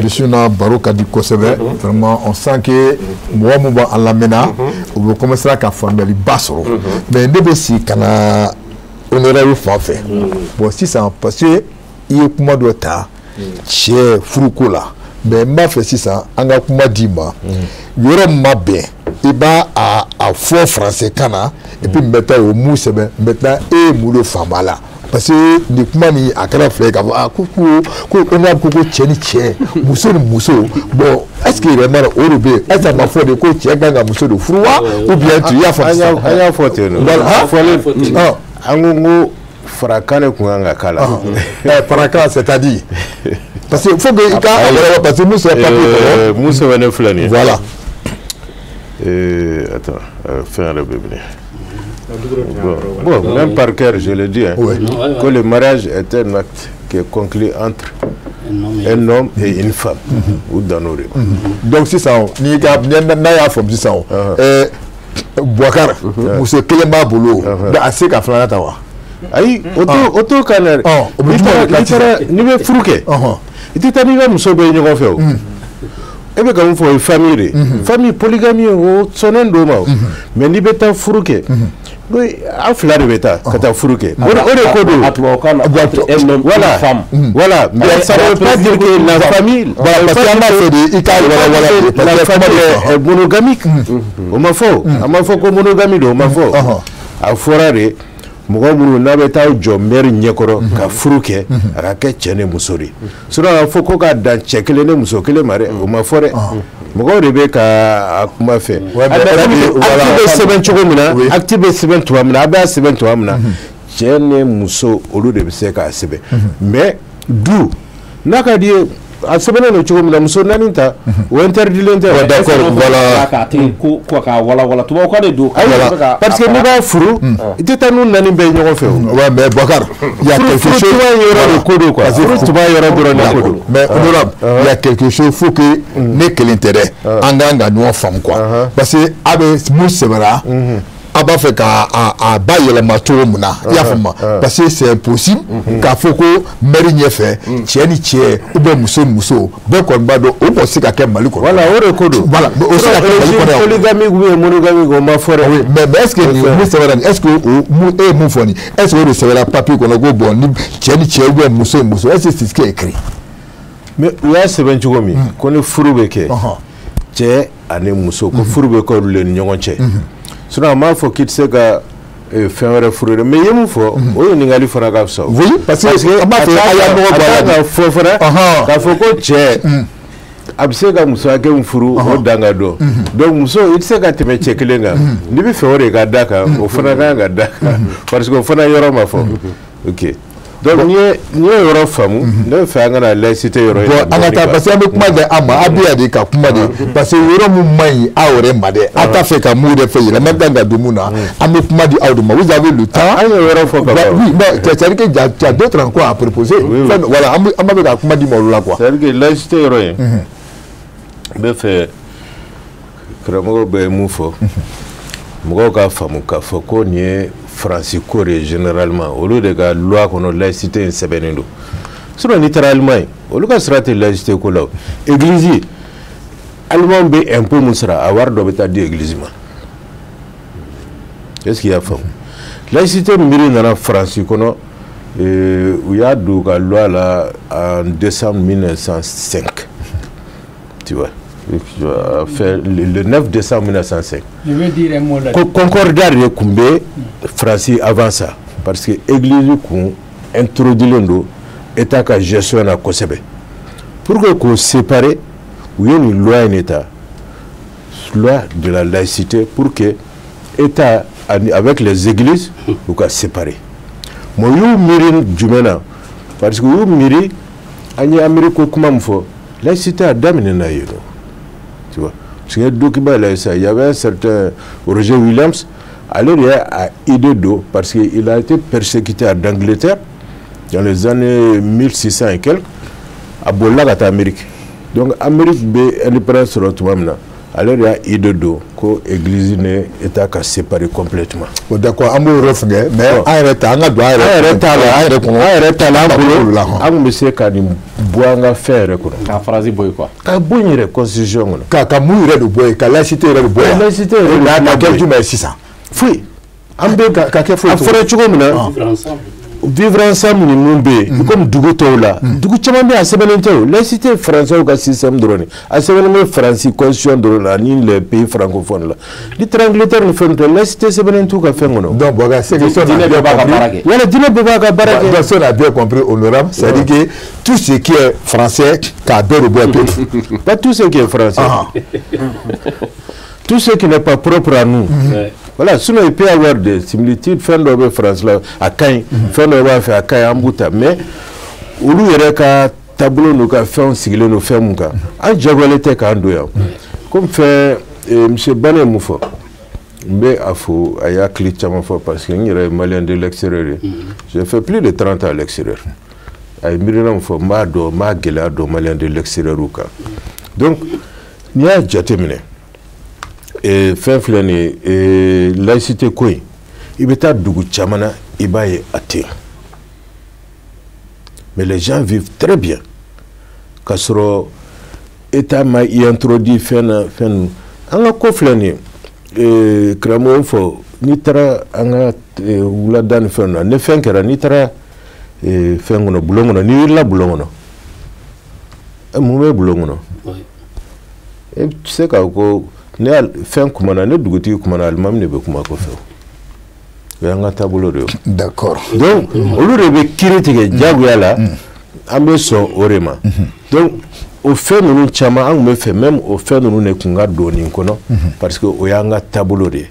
bishuna baro ka di kosebe vraiment on sent que moi mo ba alamena on commencer à former les basoro mais ndebe si kana honorable fanfait bon si ça passé il kuma do ta chez furuko la mais m'a fait si ça anga kuma dima yoro mabe iba a fond français kana et puis mettre au mou sebe maintenant et moulo famala parce que ni kuma ni akara frère ka ko on a beaucoup cheni che muso bon est-ce qu'il est mal au rubé est-ce ma foi de ko che ganga muso de froid ou bien tu y a faute voilà angongo farakane kunga kala faraka c'est-à-dire parce que faut que parce que muso pas muso wane flani voilà attends faire le bébé. Bon, même par cœur, je le dis, hein, que le mariage est un acte qui est conclu entre un homme et une femme, ou dans nos rêves. Donc, c'est ça, ni a femme, c'est ça. Bouakar, ou c'est Kéléma Boulot, assez qu'à Flanatawa. Aïe, auto canard, ni me frouqué. Il était arrivé à me sauver une affaire. Et bien, comme il faut une famille polygamie, son endoma, mais ni bêta frouqué. Oui, un flair de bêta, quand tu frouqué. Voilà, mais ça ne veut pas dire que la famille, la famille est monogamique. On m'a fait comme monogamie, on m'a fait. À Forare, mugomuru nabeta jommer nyekoro ka furuke aka chene musori sura foko ka dan chekele ne musokele mare o ma fore mugo rebe ka akuma fe active seben chogomina active seben tuamina aba seben tuamina chene muso olu de se ka sebe mais du naka di a seben no chogomina muso naninta o interdit l'interdit d'accord voilà ko ka wala tuba ko de do parce que ni ba furu iteta nu nani be ñogo fe ouais mais Bokar il y a quelque chose mais honorable il y a quelque chose faut que ne que l'intérêt anganga no femme quoi parce que abe musebara aba fait ka a baye la matoro muna ya fama parce que c'est impossible ka foko mari ñefe tieni tie ou be muso be ko gbado o ko sika ke maliko voilà o rekodo voilà o sika ke maliko polygamy ou monogamie ko ma forêt oui mais est-ce que nous severa est-ce que mu foni est-ce que le severa papier ko go bon ni tieni tie ou be muso est-ce que c'est ce qui est écrit mais ya seben chugomi ko ne furubeke tie ane muso ko furubeko le ñongonche suna ma fo kit se ka fenwere furure mais yemu fo o ni ngali fara ka so oui parce que ma fait aya mo ba fo fara ka fo ko che abse ka muso ake mfuru o danga do donc muso itse ka teme chekelenga ni bi fenwere ka daka o fana ka daka parce que o fana yoro ma fo OK donc ni yoro famu ne fa ngana laicité yoro anata parce que kuma de ama abia de ka kuma de parce que yoro mu mai awre made ata fe ka mu de fe la madanga de muna ame kuma di awduma vous avez le temps yoro fo oui mais c'est-à-dire que il y a d'autres encore à proposer voilà ama ka kuma di mo la quoi c'est-à-dire que laicité yoro be fe kramo be mu fo mo ka famu ka fo ko ni Francis Corée généralement au lieu de la loi qu'on a laïcité en Sebenindo. Sur littéralement, au lieu de la laïcité qu'on a, l'église, allemand be un peu monstra avoir d'obéta de l'église. Qu'est-ce qu'il y a fait? Laïcité miri dans la France qu'on a, où il y a de la loi là en décembre 1905. Tu vois? Fait le 9 décembre 1905. Je veux dire un mot là. Concordat de Koumbe, Francis avant ça. Parce que l'église a introduit l'État qui a gestion à Kosebe. Pour que qu'on sépare, il y a une loi en État, loi de la laïcité, pour que l'État, avec les églises, vous qu'à séparer. Moi, je miri du maintenant. Parce que je miri, en Amérique, comment il faut, laïcité a dominé. Tu vois, C'est un document là, ça. Il y avait un certain Roger Williams, alors il a idée d'eau, parce qu'il a été persécuté en Angleterre dans les années 1600 et quelques, à Bollagat, Amérique. Donc, Amérique, elle est prête sur le toit maintenant. Alors, il y a idée d'eau, que l'église est séparée complètement. D'accord, on va refaire, mais arrête, on doit arrêter. On sait qu'on doit faire. La phrase est quoi? Quand on a constitution. Quand on a de bois, quand la cité est de bois, la cité est de bois, c'est ça. Oui. On vivre ensemble ni mun be comme dugu tɔw la dugu caman be a sɛbɛnnen tɛ o les cités français ka système dɔrɔn de a sɛbɛnnen bɛ Faransi constitution dɔrɔn la ni les pays francophones la ni taara Angleterre ni fɛn tɛ les cités sɛbɛnnen t'u ka fɛn kɔnɔ. donc bon c'est que diinɛ bɛɛ b'a ka baara kɛ. Voilà, diinɛ bɛɛ b'a ka baara kɛ. donc ça on a bien compris honorable, c'est-à-dire que tout ce qui est français k'a bɛɛ de bɔ pewu. Pas tout ce qui est français. Tout ce qui n'est pas propre à nous. Voilà, sinon il peut y avoir des similitudes, fin de France là, à Caen, fin de à Caen, en Bouta, mais où il y a un tableau, nous avons fait un sigle, nous faisons un cas. En Djavalete, comme fait M. Bané Moufo, mais il y a un clic parce qu'il y a un Malien de l'extérieur. J'ai fait plus de 30 ans à l'extérieur. Il y a un Malien de l'extérieur. Donc, il y a un Djatemine. Et fin flâné et laïcité quoi il peut être dugu chamana ibaye athée mais les gens vivent très bien kasoro état ma y introduit fin anga ko flâné et kramo fo nitra anga wula dan fena ne fenkera nitra e fengono bulongono ni la bulongono e mume bulongono et tu sais ko ne fɛn kumana ne dugutigi kumana alimami de bɛ kuma kɔfɛ o y'an ka taabolo de ye. d'accord donc olu de bɛ kiiri tigɛ diyagoya la an bɛ sɔn o de ma donc o fɛn ninnu caman an tun bɛ fɛ même o fɛn ninnu de tun ka don nin kɔnɔ parce que o y'an ka taabolo de ye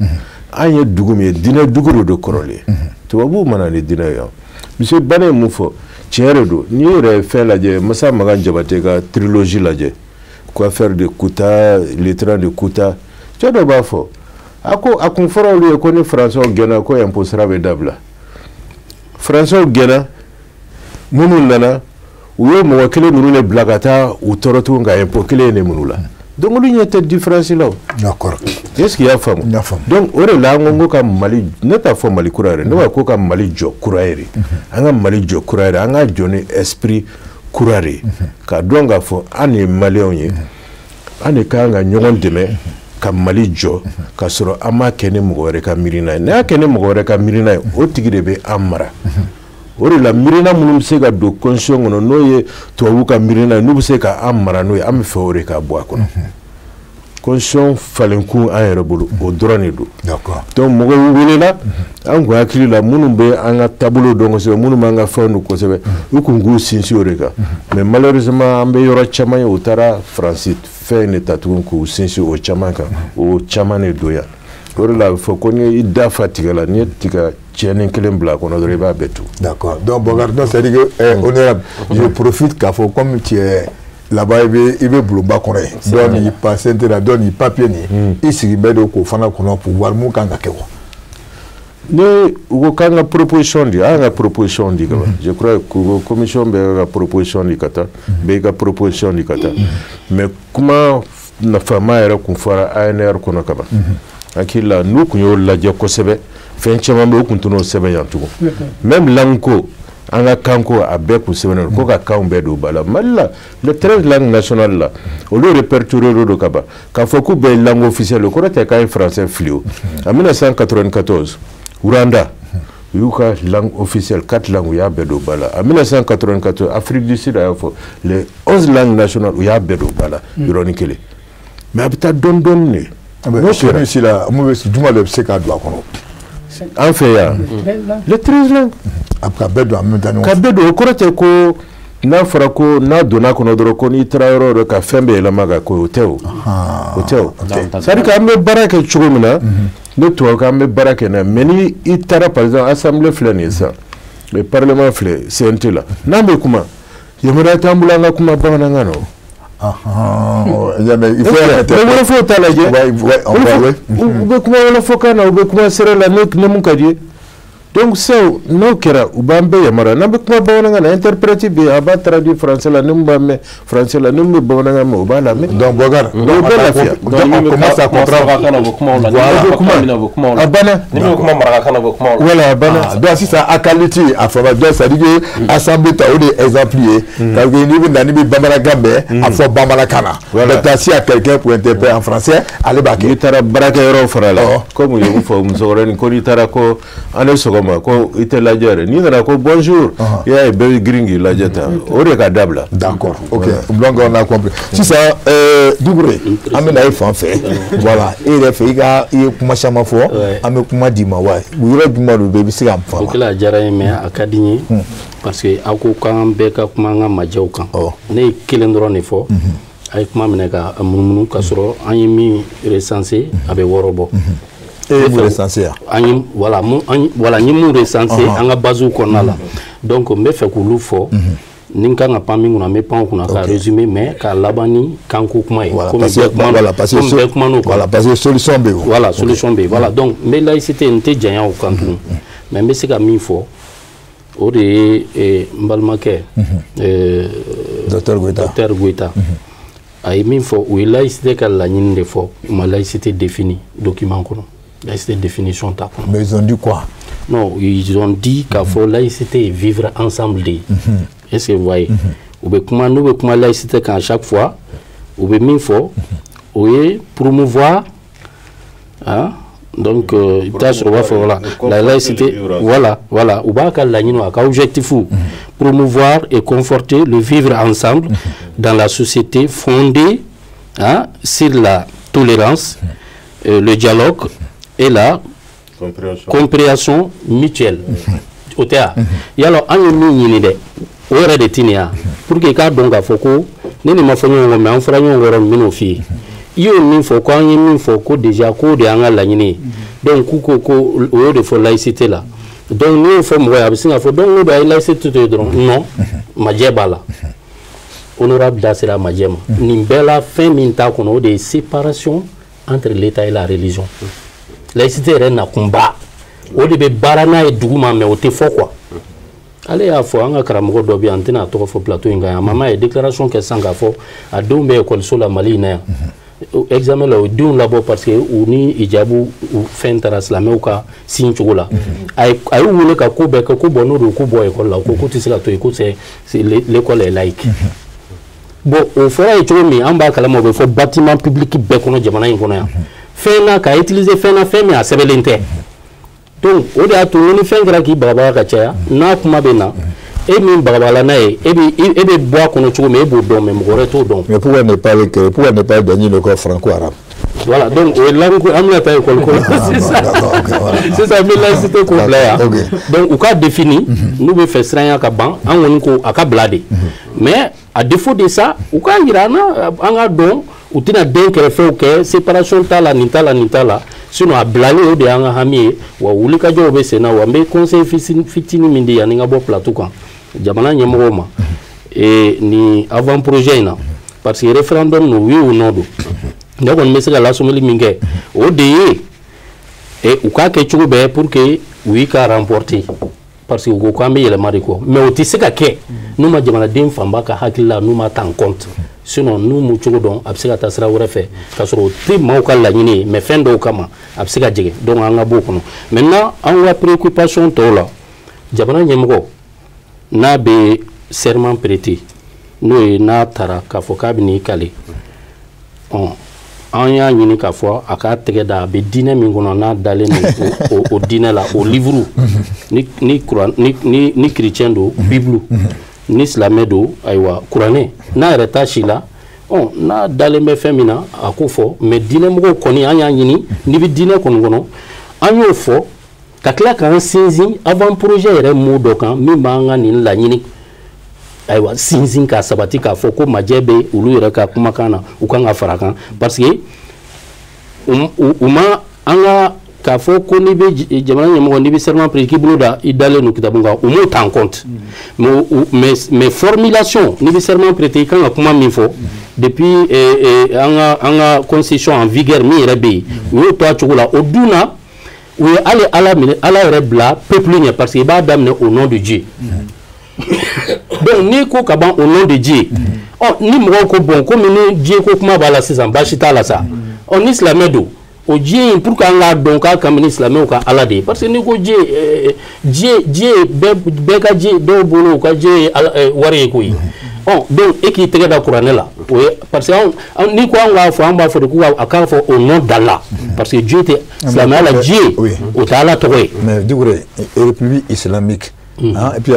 an ye dugu min ye diinɛ dugu de kɔrɔlen ye tubabuw mana ni diinɛ ye monsieur Bané ye mun fɔ tiɲɛ de don n'i yɛrɛ ye fɛn lajɛ Masa Magan Jabate ka trilogie lajɛ. Quoi faire de Kouta, les trains de Kouta. Tu as de bafo. Ako akunfora lui connaît Français au Ghana ko imposera vedable. Français au Ghana munu nana uyo mo wakile nunu ne blagata u torotu nga impokile ne munula. Donc lui y a cette différence là. D'accord. Est-ce qu'il y a femme? Donc ore la ngongo ka Mali neta fo Mali kurare ne wa ko ka Mali jo kurare. Anga Mali jo kurare anga jone esprit kurare ka donga fo ani Maliens ye ani ka nga ɲɔgɔn dɛmɛ ka Mali jɔ ka sɔrɔ an ma kɛ ni mɔgɔ wɛrɛ ka miirina ye n'a y'a kɛ ni mɔgɔ wɛrɛ ka miirina ye o tigi de bɛ an mara o de la miirina minnu bɛ se ka don constitution kɔnɔ n'o ye tubabu ka miirina ye n'u bɛ se ka an mara n'o ye an bɛ fɛ o de ka bɔ a kɔnɔ constitution falenkun an yɛrɛ bolo o dɔrɔn de don donc mɔgɔw welela an kun hakili la minnu bɛ an ka taabolo dɔn kosɛbɛ minnu b'an ka fɛnw dɔn kosɛbɛ u kun k'u sinsin o de kan mais malheureusement an bɛ yɔrɔ caman ye u taara Faransi fɛn de ta tugun k'u sinsin o caman kan o caman de don yan o de la a bɛ fɔ ko ni i da fa tigɛ la n'i ye tiga tiɲɛni kelen bila a kɔnɔ dɔrɔn i b'a bɛɛ tu. D'accord donc Bokar donc c'est-à-dire que honorable je profite k'a fɔ comme tu es là-bas il veut bulonba kɔnɔ ye donc il passe là donc il papier ni i sigi bɛ de k'o fana kɔnɔ pour voir mun kan ka kɛ wa. Ni u ko k'an ka proposition di an ka proposition di ka ban je crois que commission bɛ ka proposition di ka taa bɛɛ ka proposition di ka taa mais kuma nafama yɛrɛ kun fɔra ANR kɔnɔ ka ban hakili la n'u kun y'o lajɛ kosɛbɛ fɛn caman bɛ u kun t'o sɛbɛn yan tugun même langue ko an ka kanko a bɛɛ kun sɛbɛnnen ko ka kanw bɛɛ don ba la Mali la les 13 langues nationales la olu répertorié do ka ban k'a fɔ k'u bɛɛ ye langue officielle o kɔrɔ tɛ k'a ye français fili o en 1994 Rwanda u y'u ka langue officielle 4 langues u y'a bɛɛ don ba la en 1994 Afrique du Sud a y'a fɔ les 11 langues nationales u y'a bɛɛ don ba la yɔrɔnin kelen mais a bɛ taa dɔɔni dɔɔni de. n'o kɛra si la juma de bɛ se k'a don a kɔnɔ. an fɛ yan les 13 langues. a ka bɛɛ don en même temps. ka bɛɛ don o kɔrɔ tɛ ko n'a fɔra ko n'a donna kɔnɔ dɔrɔn ko n'i taara yɔrɔ dɔ ka fɛn bɛɛ yɛlɛma ka ko o tɛ o o tɛ o c'est à dire k'an bɛ baara kɛ cogo min na ne tubabukan an bɛ baara kɛ n'a mais ni i taara par exemple assemblée filɛ nin ye sisan parlement filɛ CNT la n'an bɛ kuma yamaruya t'an bolo an ka kuma bamanankan na o. il faut arrêter. Il faut talaje. Ou be kuma wala fokana ou be kuma sera la nek ne mun kadi. Donc ça no kera ou bambe yamara na be kuma bawanga na interpréter be aba traduire français la numba me français la numba bawanga me ba la me. Donc Bogar, on commence à comprendre. Abana ni kuma maraka kana bo kuma. Voilà abana. Donc si ça a qualité à faire donc ça dit que assemblée ta ou des exempliers quand ni bi bambara gambe a fo bambara kana. Donc si à quelqu'un pour interpréter en français allez ba ki tara baraka yoro farala. Comme il faut mzorani ko tara ko ane ko ite lajere ni ngara ko bonjour ya be gringi lajeta ore ka dabla. D'accord. OK. Donc on a compris. Si ça Dougouré amena ifan fait. Voilà, il est fait il kuma chama fo ame kuma dima wa. Wura dima do be bisi am fa. OK la jara me akadini parce que ako kan be ka kuma nga majew kan. Ne kelen dron ne fo. Ay kuma mena ka mununu ka soro an yimi recensé abe worobo. Et vous recensez voilà ni mu recensé anga bazu konala donc me fait kulu fo ninka nga pami nguna me pan kuna ka résumé mais ka labani kanku kuma comme parce que solution B voilà solution B voilà donc mais là c'était nté janya au kantu mais me c'est ka mi fo o de mbalmake docteur Goita ay min fo ou laïcité ka la nyinde fo ma laïcité définie document kono laïcité définition ta kono. Mais ils ont dit quoi? Non, ils ont dit qu'il faut laïcité vivre ensemble. Est-ce que vous voyez? Ou bien comment nous comment laïcité quand chaque fois ou bien min fo ou promouvoir donc voilà la laïcité voilà ou bien qu'à la nino à objectif promouvoir et conforter le vivre ensemble dans la société fondée sur la tolérance, le dialogue et la compréhension mutuelle. Au théâtre. Et alors, on y mis une de tinia pour que quand donc à Foucault, ne ma fait mais on fera un minofi. Il y a une fois quand il y a une fois que déjà qu'on de anga la nini. Donc coucou au de la laïcité là. Donc nous faut moi absent faut donc nous la laïcité non majebala. Honorable Dassira Majema. Nimbela fin minta kono de séparation entre l'État et la religion. Laïcité est un combat. Au début, barana et douma mais au téfo quoi. Allez à fo anga karamogo dobi antena to fo plateau ngaya mama et déclaration que sanga fo a dombe école sur la malina. Examen là deux labo parce que uni ijabu fin taraslamé ou ka sinchola. Ay wule ka ko be ka ko bono ro ko boy école là ko ko tisila to école c'est l'école est laïque. Bon au fera et chomi amba kala mo be fo bâtiment public be kono jamana ngono ya. Fena ka utiliser fena femi a sebelente. Donc au de atu ni fengra ki baba ka cha na kuma bena et min baba na e be bois kono chomi e bo don me mo reto don. Mais pourquoi ne pas gagner le corps franco-arabe? Voilà, donc langue amna ta école c'est ça. C'est ça mais là c'était complet. Donc au cas défini, nous be faire stranya ka ban an woni ko aka blade. Mais à défaut de ça, au cas irana anga don ou tina den kere fe ok séparation tala nitala sinon a blale de anga hamie wa ulika jo be sena wa me conseil fitini mindi ya ninga bo plateau kan jamana nyemo ma et ni avant projet na parce que référendum no oui ou non do donc on mesega la someli minge o de et ou ka ke chugo be pour que oui ka remporter parce que ko kambe yele mariko mais o tiseka ke nous ma jamana dem famba ka hakilla nous ma tan compte sinon nous mu chugo don absega tasra wora fe ka soro te mauka la nyini mais fin do kama absega jege donc anga bokono maintenant en la préoccupation tola jamana nyemgo na be serment prêté nous na tara ka foka bini kale on ya nyini ka fo aka tege da be dine mi ngono na dale au dine la au livre ni Coran ni chrétien do bible ni islamé do aywa courané na reta shila na dale me femina akufo mais dine mo koni anya nyini ni bi dine kono ngono anyo fo kakla kan sinzi avant projet re mo do kan mi manga ni la nyini aywa sinzin ka sabati ka fo ko majebe ulu yere ka kuma kana ukanga faraka parce que uma anga ka fo ko ni be jamana nyamo ni be serment préki buluda idale no kitabunga umu tan compte mais formulation ni be serment prêté kan kuma mi fo depuis en constitution en vigueur mi rebe yo to chokola oduna oui allez à la rebla peuple parce qu'il va d'amener au nom de Dieu. Donc ni ko kaban au nom de Dieu. Oh ni mo ko bon comme ni Dieu ko kuma bala c'est en bachita la ça. On islamedo o Dieu pour qu'on la donc comme islamé ko ala de parce que ni ko Dieu be Dieu do bolo ka Dieu wari ko yi. Oh donc et qui tege da Coran là. Oui parce que ni ko on va fo de ko aka fo au nom d'Allah parce que Dieu était islamé la Dieu au ta'ala toy. Mais du coup république islamique et puis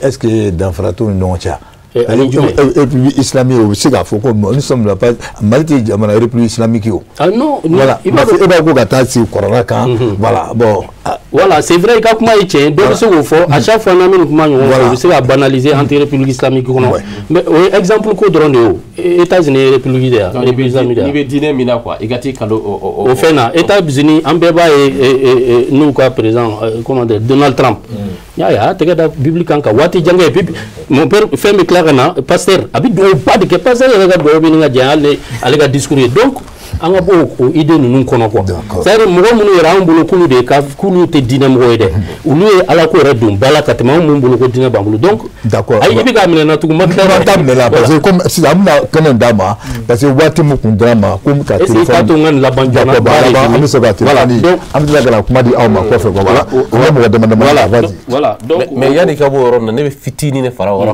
est-ce que dans Frato non tcha république islamique c'est qu'il faut que nous sommes là pas Malti la république islamique ah non voilà il va ko gata si Coran kan voilà bon voilà c'est vrai que comment il donc ce qu'il faut à chaque fois nous comment on c'est à banaliser entre république islamique mais exemple ko drone de États-Unis république islamique ni be dîner mina quoi igati kalo au fait na États-Unis en beba et nous quoi président comment dire Donald Trump ya te gada biblique kan wati jangé puis mon père fait me clair na pasteur abi do pas de que pasteur ga do bi nga jale ale ga discours donc anga bo ko idée nous kono ko c'est mo mo yara on bolo kulu de ka kulu te dina mo ide ulu ala ko redum bala katema mo bolo ko dina bambulu donc d'accord ay ibi ga mena na tu ma clair parce que comme si amna kana dama parce que wati mo kun drama comme ka téléphone c'est to ngan la banjana voilà donc amna ga kuma di awma ko fe voilà on mo demande voilà donc mais yani ka bo ron ne fitini ne fara wara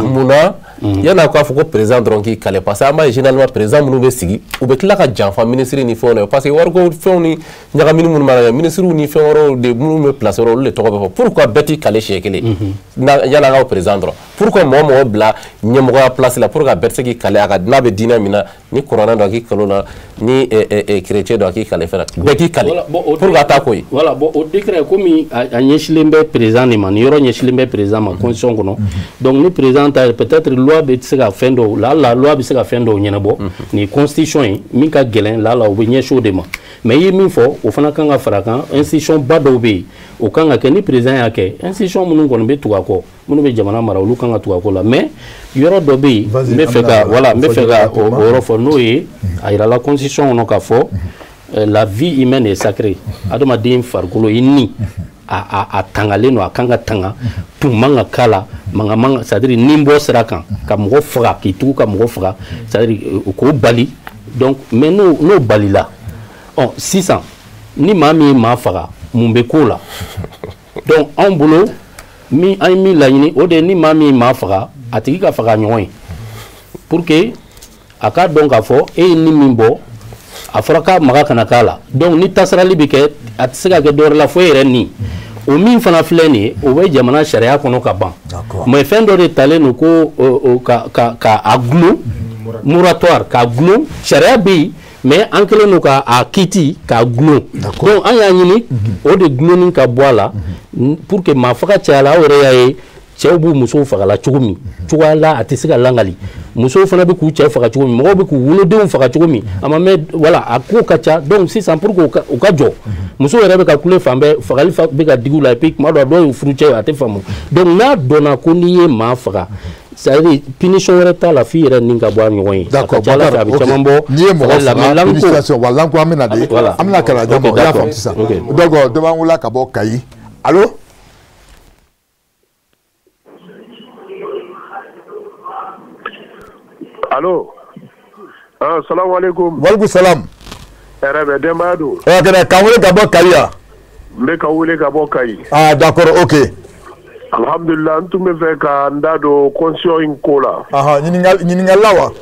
muna yana ko afoko président donc qui calé parce que généralement président mu be sigi ou be kila ka janfa ministre ni fone parce que wargo foni nyaga minu mun mara ministre ni foro de mu me place ro le to ko pourquoi beti calé chekele na yana ga président pourquoi mo bla nyemo ga place la pourquoi beti ki calé aga na be dina mina ni corona do ki kalola ni chrétien do ki calé fera beti calé pourquoi ta koy voilà bon au décret comme a nyeshilembe président ni man yoro nyeshilembe président ma constitution kono donc ni président peut-être loi be tsega fendo la loi be tsega fendo nyena bo ni constitution mi ka gelen la o be nyesho de ma mais yi min fo o fana kan ga farakan institution bado be o kan ga ke ni président ya ke institution munun kono be tuga ko munu be jamana mara olu kan ga tuga ko la mais yoro do be me feka voilà me feka o rofo no yi ayira la constitution ono ka fo la vie humaine est sacrée adama din farkulo inni a tangaleno a kanga tanga tumanga kala manga c'est-à-dire nimbo serakan ka mo fra ki tu ka mo fra c'est-à-dire ko bali donc mais no bali là on 600 ni mami ma fara mumbe kola donc en boulot mi ay mi la ni o de ni mami ma fara atiki ka fara nyoy pour que aka donc a fo e ni mimbo afraka maga kana kala donc ni tasrali bike atsega ke dor la foire ni o min fana fleni o be jamana sharia kono ka ban mais fin do de tale no ko ka aglo moratoire ka aglo sharia bi mais ankele no ka akiti ka aglo donc anya nyini o de glo ni ka boala pour que ma faka chala o re yae chebu muso faka la chugumi chugala atisiga langali muso fana be ku che faka chugumi mo be ku wulo de faka chugumi ama me voilà ako kacha donc si sans pour ko ka jo muso re be ka kule fambe faka li be ka digula epic ma do furu che ate famo donc na dona ko niye ma faka ça veut dire punition reta la fille re ninga bo nyoy d'accord la punition wala ko amena de amna kala donc ya fam ça donc devant wala ka bo kai allô Allô. Salam alaikum. Walaikum salam. Erebe Dembadou. Ok, kawule gabo kaya. Mbe kawule gabo kai. Ah d'accord, ok. Alhamdulillah, ntume fe ka ndado conscience inkola. Aha, nyiningal lawa.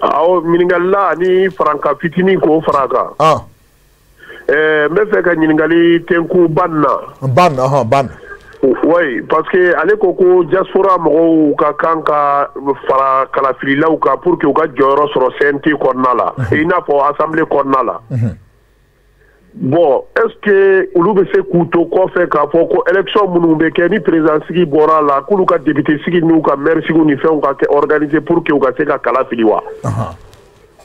Awo miningal la ni franka fitini ko fraka. Ah. Mbe fe ka nyiningali tenku banna. Aha, ban. Oui, parce que ale koko diaspora mo ka kanka fara kala filila ou ka pour que o ka joro soro senti konnala et ina fo assemblée konnala. Bon, est-ce que ulu be se kuto ko fe ka fo ko élection munu be ke ni président sigi bora la kulu ka député sigi nu ka maire sigi ni fe on ka organiser pour que o ka se ka kala filiwa.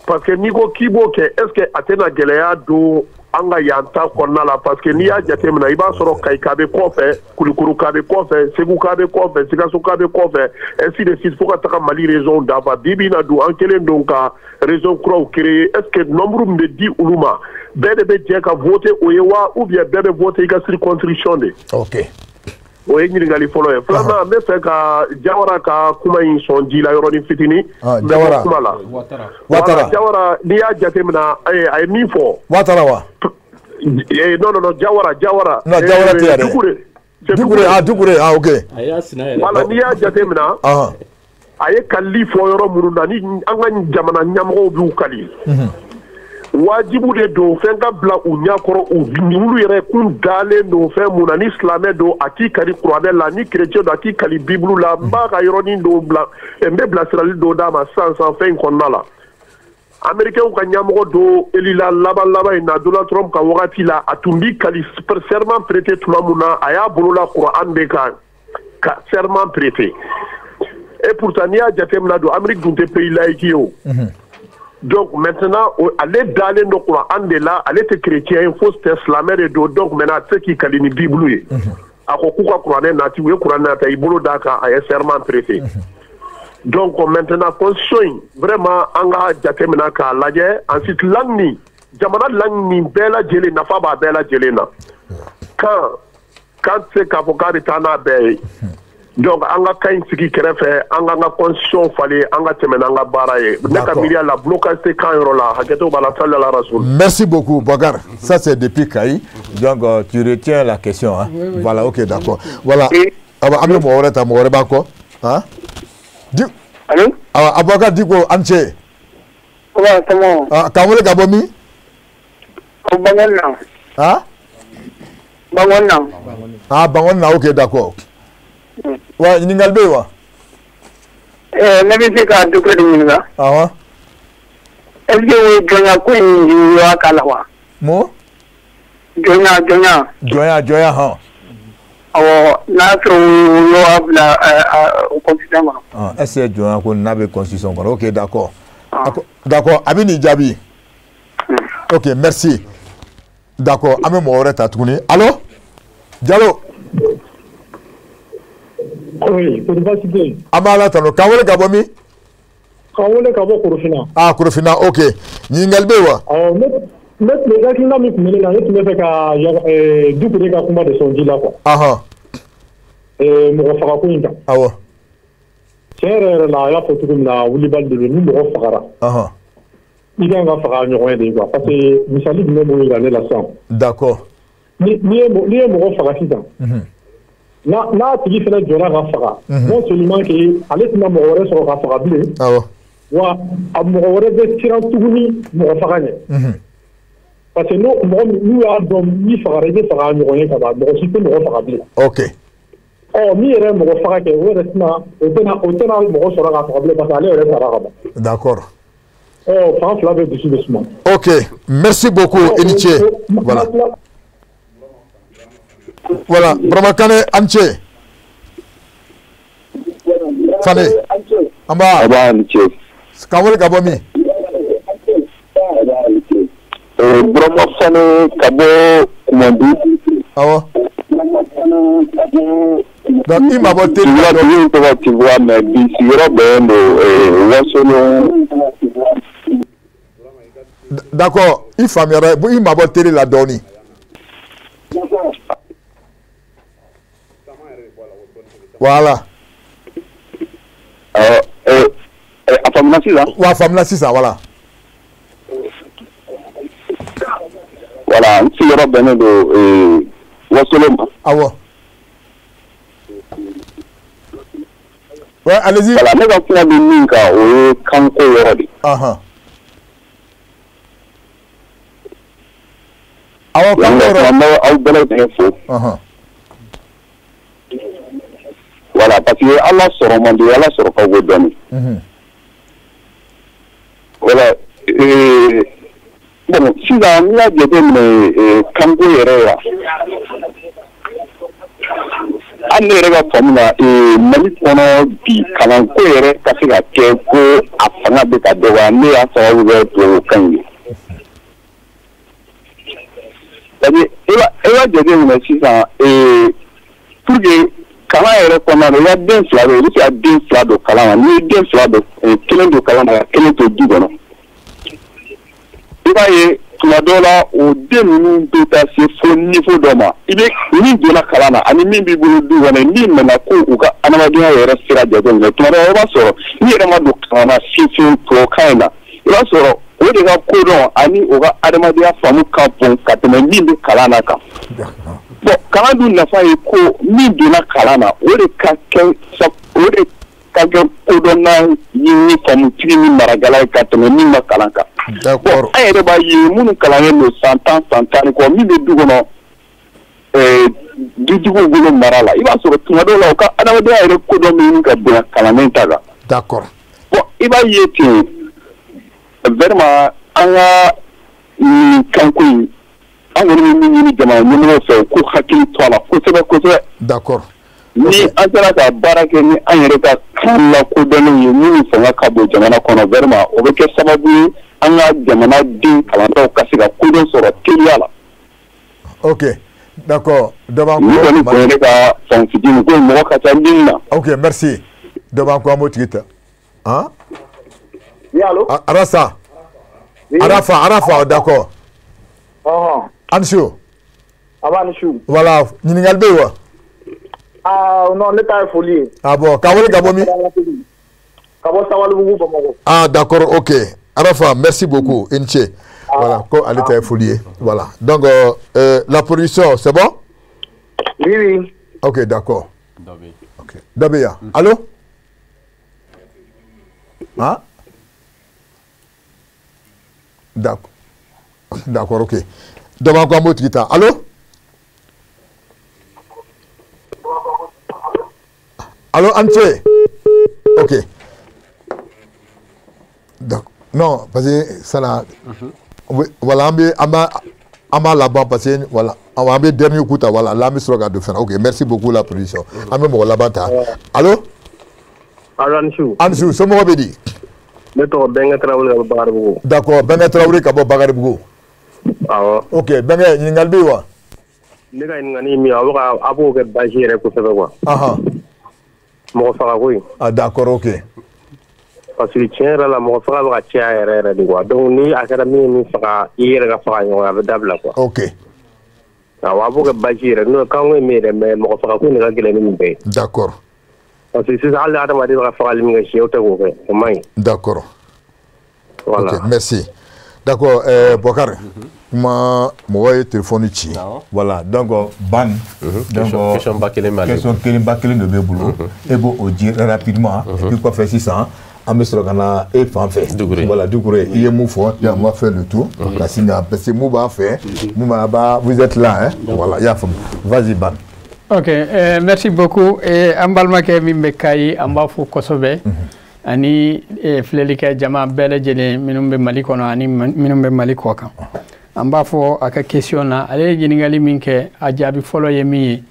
Parce que ni ko kibo ke est-ce que atena geleya do an ka yan ta kɔnɔna la parce que n'i y'a jateminɛ i b'a sɔrɔ Kayika bɛ kɔfɛ Kulukuru ka bɛ kɔfɛ Segu ka bɛ kɔfɛ Sikaso ka bɛ kɔfɛ ainsi de suite fo ka taga Mali région dafa bi bi in na dun an kɛlen don ka région kuraw créer est ce que nombre min bɛ di olu ma bɛɛ de bɛ jɛ ka voter o ye wa ou bien bɛɛ bɛ voter i ka circonscription de. Ok. O ye ɲininkali fɔlɔ ye. Filanan n bɛ fɛ ka Jawara ka kuma in sɔn ji la yɔrɔnin fitinin. Jawara. Kuma la. Watara. Jawara n'i y'a jateminɛ a ye min fɔ. Watara wa? Non, Jawara. Non, Jawara tɛ yan dɛ. Dukure, ok. Voilà, n'i y'a jateminɛ a ye kalili fɔ yɔrɔ minnu na ni an ka jamana ɲɛmɔgɔw b'u kali. Wajibu de don fɛn ka bila u ɲɛkɔrɔ olu yɛrɛ kun dalen don fɛn mun na ni silamɛ don a k'i kali kuranɛ la ni chrétien don a k'i kali bibulu la n b'a ka yɔrɔnin dɔw bila n bɛ bilasirali dɔw d'a ma sisan fɛn in kɔnɔna la américains ka ɲɛmɔgɔ don elila laban in na Donald Trump ka wagati la a tun bi kali serment prêté tuma mun na a y'a bolola kuran de kan ka serment prêté et pourtant n'i y'a jateminɛ don Amérique dun tɛ pays laïque ye o. Donc maintenant, aller d'aller dans le Coran de là, aller te chrétien, il faut se slammer de dos. Donc maintenant, ce qui est la Bible, à quoi Coran nati ou Coran nati, il bolo d'aka a un serment prêté. Donc maintenant, constitution vraiment anga jatemena ka laje. Ensuite langni, jamana langni bela jele na fa ba bela jele na. Quand c'est qu'avocat de tana be. Donc an ka kañ sigi kɛrɛfɛ an ka constitution falen an ka tɛmɛ n'an ka baara ye ne ka miiriya la blocage tɛ kan yɔrɔ la hakɛto b'a la salli ala rasul. Merci beaucoup Bakar, ça c'est depuis Kayi, donc tu retiens la question hein? Oui. Voilà, ok, d'accord, voilà an bɛ mɔgɔ wɛrɛ ta, mɔgɔ wɛrɛ b'a kɔ hein? Allo Abubakar Diko an cɛ k'an wele ka bɔ min? Bangɔni na Bangɔni na, ok, d'accord. Wa ɲininkali bɛ yen wa? Ne bɛ se ka Dukure de ɲininka. Awɔ. Est ce que o ye jɔnya ko in yiriwa k'a la wa? Mun? Jɔnya hɔn. Awɔ, n'a sɔrɔ o y'a bila constitution kɔnɔ. Est ce que jɔnya ko n'a bɛ constitution kɔnɔ? Ok, d'accord. D'accord, a bɛ nin jaabi. Ok, merci. D'accord, an bɛ mɔgɔ wɛrɛ ta tuguni. Allo? Jalo. Oui, c'est facile. Amala tano, k'an wele ka bɔ min? K'an wele ka bɔ Korofina. Korofina, ok. Ɲininkali bɛ yen wa? Ne tun bɛ hakilina min tun bɛ ne la, ne tun bɛ fɛ ka Dukure ka kuma de sɔn ji la quoi. Mɔgɔ faga ko in kan. Awɔ. Tiɲɛ yɛrɛ la a y'a fɔ cogo min na wulibali de don ni mɔgɔ fagara. I kan ka faga ɲɔgɔn ye de quoi parce que misali jumɛn b'o yira ne la sisan. D'accord. N'i ye mɔgɔ faga sisan. N'a tigi fana jɔra ka faga non seulement que ale tɛna mɔgɔ wɛrɛ sɔrɔ ka faga bilen wa a mɔgɔ wɛrɛ bɛ siran tuguni mɔgɔ faga ɲɛ parce que n'u y'a dɔn n'i fagara i bɛ faga ɲɔgɔn ye ka ban mɔgɔ si tɛ mɔgɔ faga bilen. Ok. Min yɛrɛ ye mɔgɔ faga kɛ o tɛna mɔgɔ sɔrɔ ka faga bilen parce que ale yɛrɛ sara ka ban. D'accord. Fan fila bɛ dusu bɛ suma. Ok, merci beaucoup i ni ce. Voilà, Bramakane Anche. Fane. Amba. K'an wele ka bɔ min? Bramakane ka bɔ Kumandi. Awɔ. Donc i mabɔ teli la dɔn. Tugu tɔgɔ ti bɔ mais bi sigiyɔrɔ bɛnnen don Wasolo. D'accord, i faamuyara i mabɔ teli la dɔɔni. Voilà. A faamuna sisan? Wa faamuna sisan, voilà. Voilà, n sigiyɔrɔ bɛnnen don Wasolo ma. Awɔ. Ouais, allez-y. Voilà, ne ka kuma bɛ min kan o ye kanko yɔrɔ de. Awɔ, kanko yɔrɔ. An bɛ aw bɛɛ lajɛlen fo. Voilà, parce que Ala sɔrɔ man di, Ala sɔrɔ ka go dɔɔni. Voilà, bon, sisan n'i y'a jateminɛ kanko yɛrɛ la, hali ne yɛrɛ ka faamu na Mali kɔnɔ bi kalanko yɛrɛ ka se ka kɛ ko a fanga bɛ ka dɔgɔya ne y'a sababu bɛ tubabukan ye. c'est-à-dire e b'a jate minɛ sisan pour que kalan yɛrɛ kɔnɔna na i ka den fila don i bɛ se ka den fila don kalan na n'i ye den fila don kelen don kalan na ka kelen to du kɔnɔ i b'a ye tuma dɔw la o den ninnu bɛ taa se fo niveau dɔ ma i bɛ min donna kalan na ani min b'i bolo du kɔnɔ n'i nana ko u ka adamadenya yɛrɛ sira jateminɛ tuma dɔw la i b'a sɔrɔ n'i yɛrɛ ma don kalan na fiyewu tubabukan in na i b'a sɔrɔ o de ka kodɔn ani o ka adamadenya faamu ka bon ka tɛmɛ min bɛ kalan na kan bon kalan dun nafa ye ko min donna kalan na o de ka kɛ kodɔnna ni faamutigi ni marakala ye ka tɛmɛ min ma kalan kan bon an yɛrɛ b'a ye minnu kalannen don san 10 san 10 kɔ min bɛ du kɔnɔ dutigiw bolo mara la i b'a sɔrɔ tuma dɔw la u ka adamadenya yɛrɛ kodɔn min ka bonya kalannen ta kan d'accord bon i b'a ye ten vraiment an ka kanko in an kɔni bɛ min ɲini jamana ɲɛmɔgɔw fɛ u k'u hakili to a la kosɛbɛ kosɛbɛ d'accord ni an sera ka baara kɛ ni an yɛrɛ ka kan lakodɔnnen ye minnu fanga ka bon jamana kɔnɔ vraiment o bɛ kɛ sababu ye an ka jamana den kalandaw ka se ka kodɔn sɔrɔ teliya la ok d'accord dɔ b'an kɔ ni kɔni ne ka fan fitinin ko mɔgɔ ka ca min na ok merci dɔ b'an kɔ an b'o tigi ta han oui allo Arasa Arafa d'accord Ansu Ansu voilà ɲininkali bɛ yen wa non ne ta ye foli ye bon k'a wele ka bɔ min ka bɔ Sabalibugu Bamakɔ d'accord ok Arafa merci beaucoup i ni ce voilà ko ale ta ye foli ye voilà donc la production c'est bon oui ok d'accord ok dɔ bɛ yan allo hein d'accord ok dɔ b'an ko an b'o tigi ta allo allo an ce ok d'accord non parce que sana voilà an b'a laban parce que voilà an bɛ dernier coup ta voilà là an bɛ sɔrɔ ka don fɛn ok merci beaucoup la production an bɛ mɔgɔ laban ta allo Ansu somɔgɔw bɛ di ne tɔgɔ Bɛnkɛ Tarawele ka bɔ Bakaribugu d'accord Bɛnkɛ Tarawele ka bɔ Bakaribugu awɔ ok Bɛnkɛ ɲininkali bɛ yen wa ne ka ɲininkali ye min ye a b'o kɛ basi yɛrɛ kosɛbɛ quoi mɔgɔ faga ko in d'accord ok parce que tiɲɛ yɛrɛ la mɔgɔ faga bɛ ka caya yɛrɛ yɛrɛ de quoi donc ni a kɛra min ye min faga i yɛrɛ ka faga ɲɔgɔn a bɛ dabila quoi ok awɔ a b'o kɛ basi yɛrɛ n'o kanko ye min yɛrɛ mais mɔgɔ faga ko in de ka gɛlɛn ni nin bɛɛ ye d'accord parce que sisan hali adamaden bɛ ka fagali min kɛ siɲɛw tɛ k'o kɛ o man ɲi d'accord voilà ok merci d'accord Bokar kuma mɔgɔ ye téléphone ci voilà donc ban donc question ba kelen de b'e bolo e b'o o di rapidement et puis kɔfɛ sisan an bɛ sɔrɔ ka na e fan fɛ voilà Doucouré i ye mun fɔ on va faire le tour ka sin ka parce que mun b'a fɛ mun b'a vous êtes là hein voilà i y'a faamu vas-y Ban ok merci beaucoup an balimakɛ min bɛ Kayi an b'a fɔ kosɛbɛ ani filɛlikɛ jama bɛɛ lajɛlen minnu bɛ Mali kɔnɔ ani minnu bɛ Mali kɔ kan an b'a fɔ a ka question na ale ye ɲininkali min kɛ a jaabi fɔlɔ ye min ye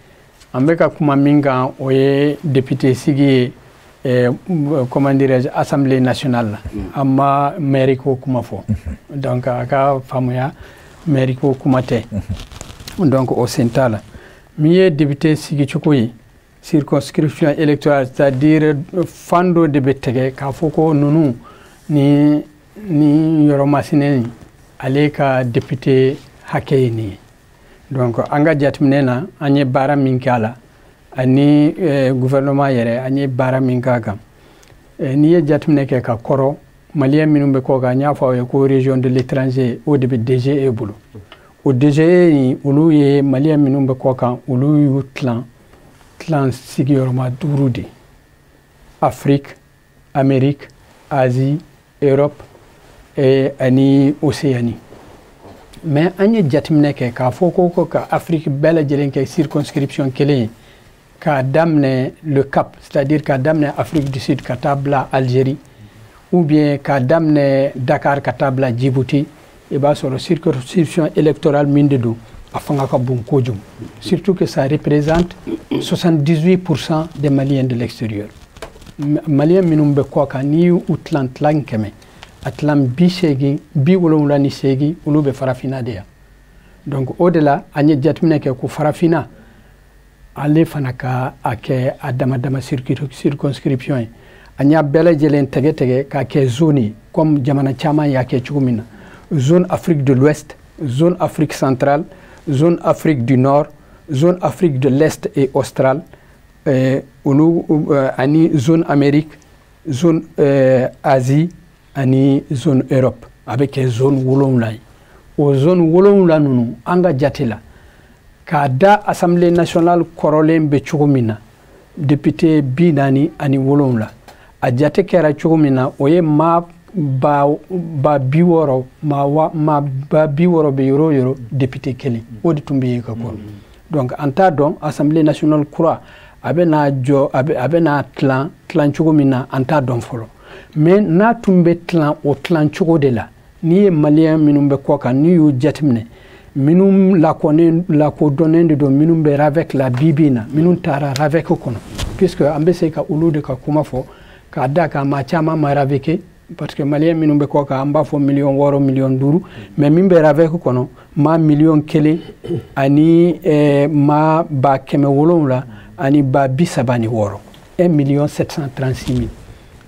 an bɛ ka kuma min kan o ye député sigi ye comment dirais-je assemblée nationale la an ma mairie ko kuma fɔ donc a ka faamuya mairie ko kuma tɛ donc o sen t'a la min ye député sigi cogo ye circonscription électorale c'est-à-dire fan dɔ de bɛ tigɛ k'a fɔ ko ninnu ni yɔrɔ masina ale ka député hakɛ ye nin ye donc an ka jateminɛ na an ye baara min kɛ a la ani gouvernement yɛrɛ an ye baara min k'a kan n'i ye jateminɛ kɛ ka kɔrɔ maliyɛn minnu bɛ kɔ kan n y'a fɔ aw ye ko région de l'étranger o de bɛ DGE bolo o DGE in olu ye maliyɛn minnu bɛ kɔ kan olu y'u tilan sigiyɔrɔma 5 de Afrique Amérique Asie Europe ani Océanie mais an ye jateminɛ kɛ k'a fɔ ko ka Afrique bɛɛ lajɛlen kɛ circonscription kelen ye k'a daminɛ le Cap c'est-à-dire k'a daminɛ Afrique du Sud ka taa bila Algérie ou bien k'a daminɛ Dakar ka taa bila Djibouti i b'a sɔrɔ circonscription électorale min de don a fanga ka bon kojugu surtout que ça représente 78% des Maliens de l'extérieur Maliens minnu bɛ kɔ kan n'i y'u tilan kɛmɛ a tilan 78 olu bɛ farafinna de yan donc o de la an ye jateminɛ kɛ ko farafina ale fana ka a kɛ a dama dama circonscription ye an y'a bɛɛ lajɛlen tɛgɛ k'a kɛ zone ye comme jamana caman y'a kɛ cogo min na zone Afrique de l'Ouest, zone Afrique centrale, zone Afrique du Nord, zone Afrique de l'Est et australe, ani zone Amérique, zone Asie, ani zone Europe, avec zone wolonwula ye. O zone wolonwula ninnu an ka jate la k'a da Assemblée nationale kɔrɔlen bɛ cogo min na député 47 a jate kɛra cogo min na o ye maa ba 60 bɛ yɔrɔ o yɔrɔ député kelen o de tun bɛ yen ka kɔrɔ donc an t'a dɔn Assemblée nationale kura a bɛ n'a jɔ a bɛ n'a tilan cogo min na an t'a dɔn fɔlɔ mais n'a tun bɛ tilan o tilan cogo de la n'i ye maliyɛn minnu bɛ kɔ kan n'i y'u jateminɛ minnu lakodɔnnen de don minnu bɛ RAVEC la bi in na minnu taara RAVEC kɔnɔ puisque an bɛ se ka olu de ka kuma fɔ k'a da kan maa caman ma RAVEC parce que maliyɛn minnu bɛ kɔ kan an b'a fɔ 6 miliyɔn 5 mais min bɛ RAVEC kɔnɔ maa 1,000,000 ani maa 700,000 ani maa 36 1,736,000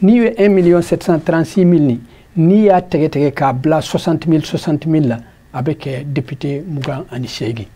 n'i ye 1,736,000 n'i y'a tɛgɛ k'a bila 60,000 la a bɛ kɛ député 28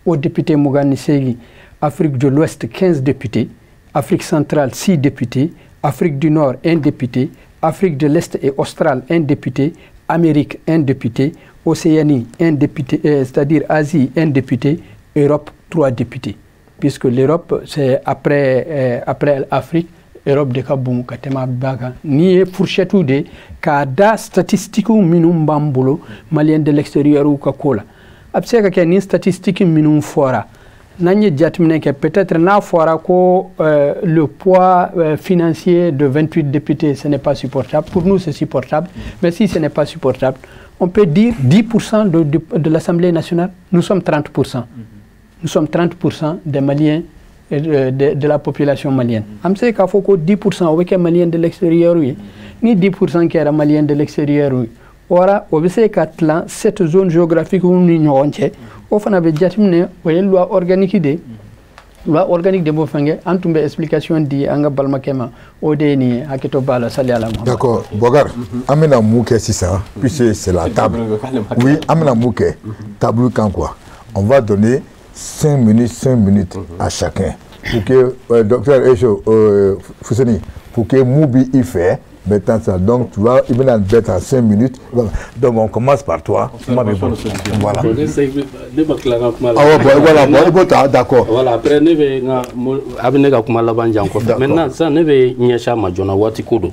o député 28 Afrique de l'Ouest 15 députés, Afrique centrale 6 députés, Afrique du Nord 1 député, Afrique de l'Est et australe 1 député, Amérique 1 député, Océanie 1 député, c'est-à-dire Asie 1 député, Europe 3 députés. Puisque l'Europe, c'est après l'Afrique, Europe de Kaboum, Katema Baga, ni fourchette ou de, kada statistique ou minum bambolo, malien de l'extérieur ou Kakola. Abseka qu'il y a une statistique minum fora. Nanye jatmine que peut-être na fora ko le poids financier de 28 députés, ce n'est pas supportable. Pour nous, c'est supportable. Mais si ce n'est pas supportable, on peut dire 10% de l'Assemblée nationale. Nous sommes 30%. Nous sommes 30% des Maliens. De la population malienne. On sait qu'il faut que 10% avec les Maliens de l'extérieur, ni 10% qui est Maliens de l'extérieur. Ora, on sait que cette zone géographique où nous sommes, on a déjà une loi organique de Bofangé, en tout cas, explication dit Anga Balmakema, Odeni, Aketo Bala, Saliala. D'accord, Bogar, Amena Mouké, c'est ça, puis c'est la table. Oui, Amena Mouké, table quand quoi? On va donner 5 minutes à chacun. Pour que, docteur Echo Fousseni, pour que Moubi y fait, donc tu vois, il va être en 5 minutes. Donc on commence par toi. Voilà. Voilà, d'accord. Voilà, après, nous vais maintenant, ça, nous vais Nyashama, Jona Watikudo.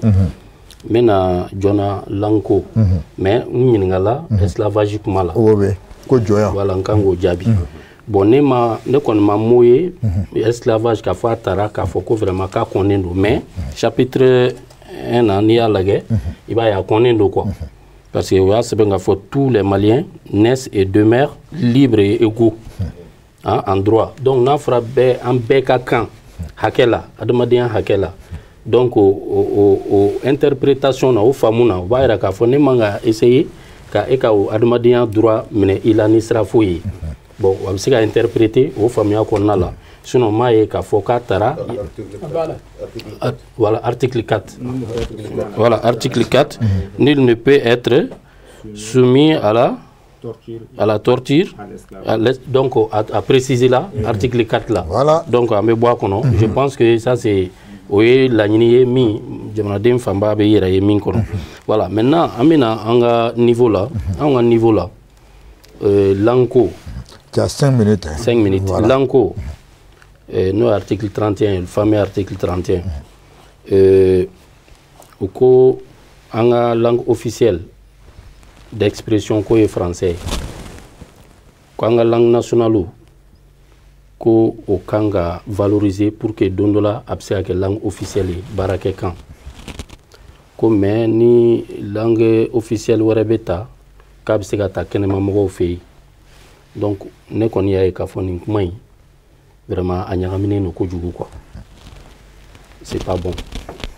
Maintenant, Jona Lanko. Mais, nous n'avons esclavage Kumala. Voilà, Nkango Djabi. Bon, ne kon ma moye esclavage ka fa tara ka foko vraiment ka konendo mais chapitre 1 an ni alage il va ya konendo quoi parce que wa se benga faut tous les Maliens naissent et demeurent libres et égaux en droit donc na frappe en beka kan hakela adamadian hakela donc au interprétation na au famuna va ira ka fo ne manga essayer ka eka au adamadian droit mais il a ni sera fouillé. Bon, on va essayer d'interpréter au famille qu'on a là. Sinon, moi, il y a Tara. Voilà, article 4. Voilà, article 4. Nul ne peut être soumis à la torture. Donc, à préciser là, article 4 là. Voilà. Donc, à me boire qu'on a. Je pense que ça, c'est. Oui, la mi, j'aimerais famba beira et min kono. Voilà, maintenant, amena anga niveau là, Lanko. Tu as 5 minutes. 5 minutes. Voilà. Lanko, nous, article 31, le fameux article 31. Oko, anga langue officielle d'expression ko est français. Ko anga langue nationale ko o kanga valoriser pour que dondola abse que langue officielle barake kan. Ko mais ni langue officielle warebeta kabse gata kenema mo fe. Donc, ne qu'on y a kafoni kumai vraiment a nyagamine no kojugu quoi. C'est pas bon.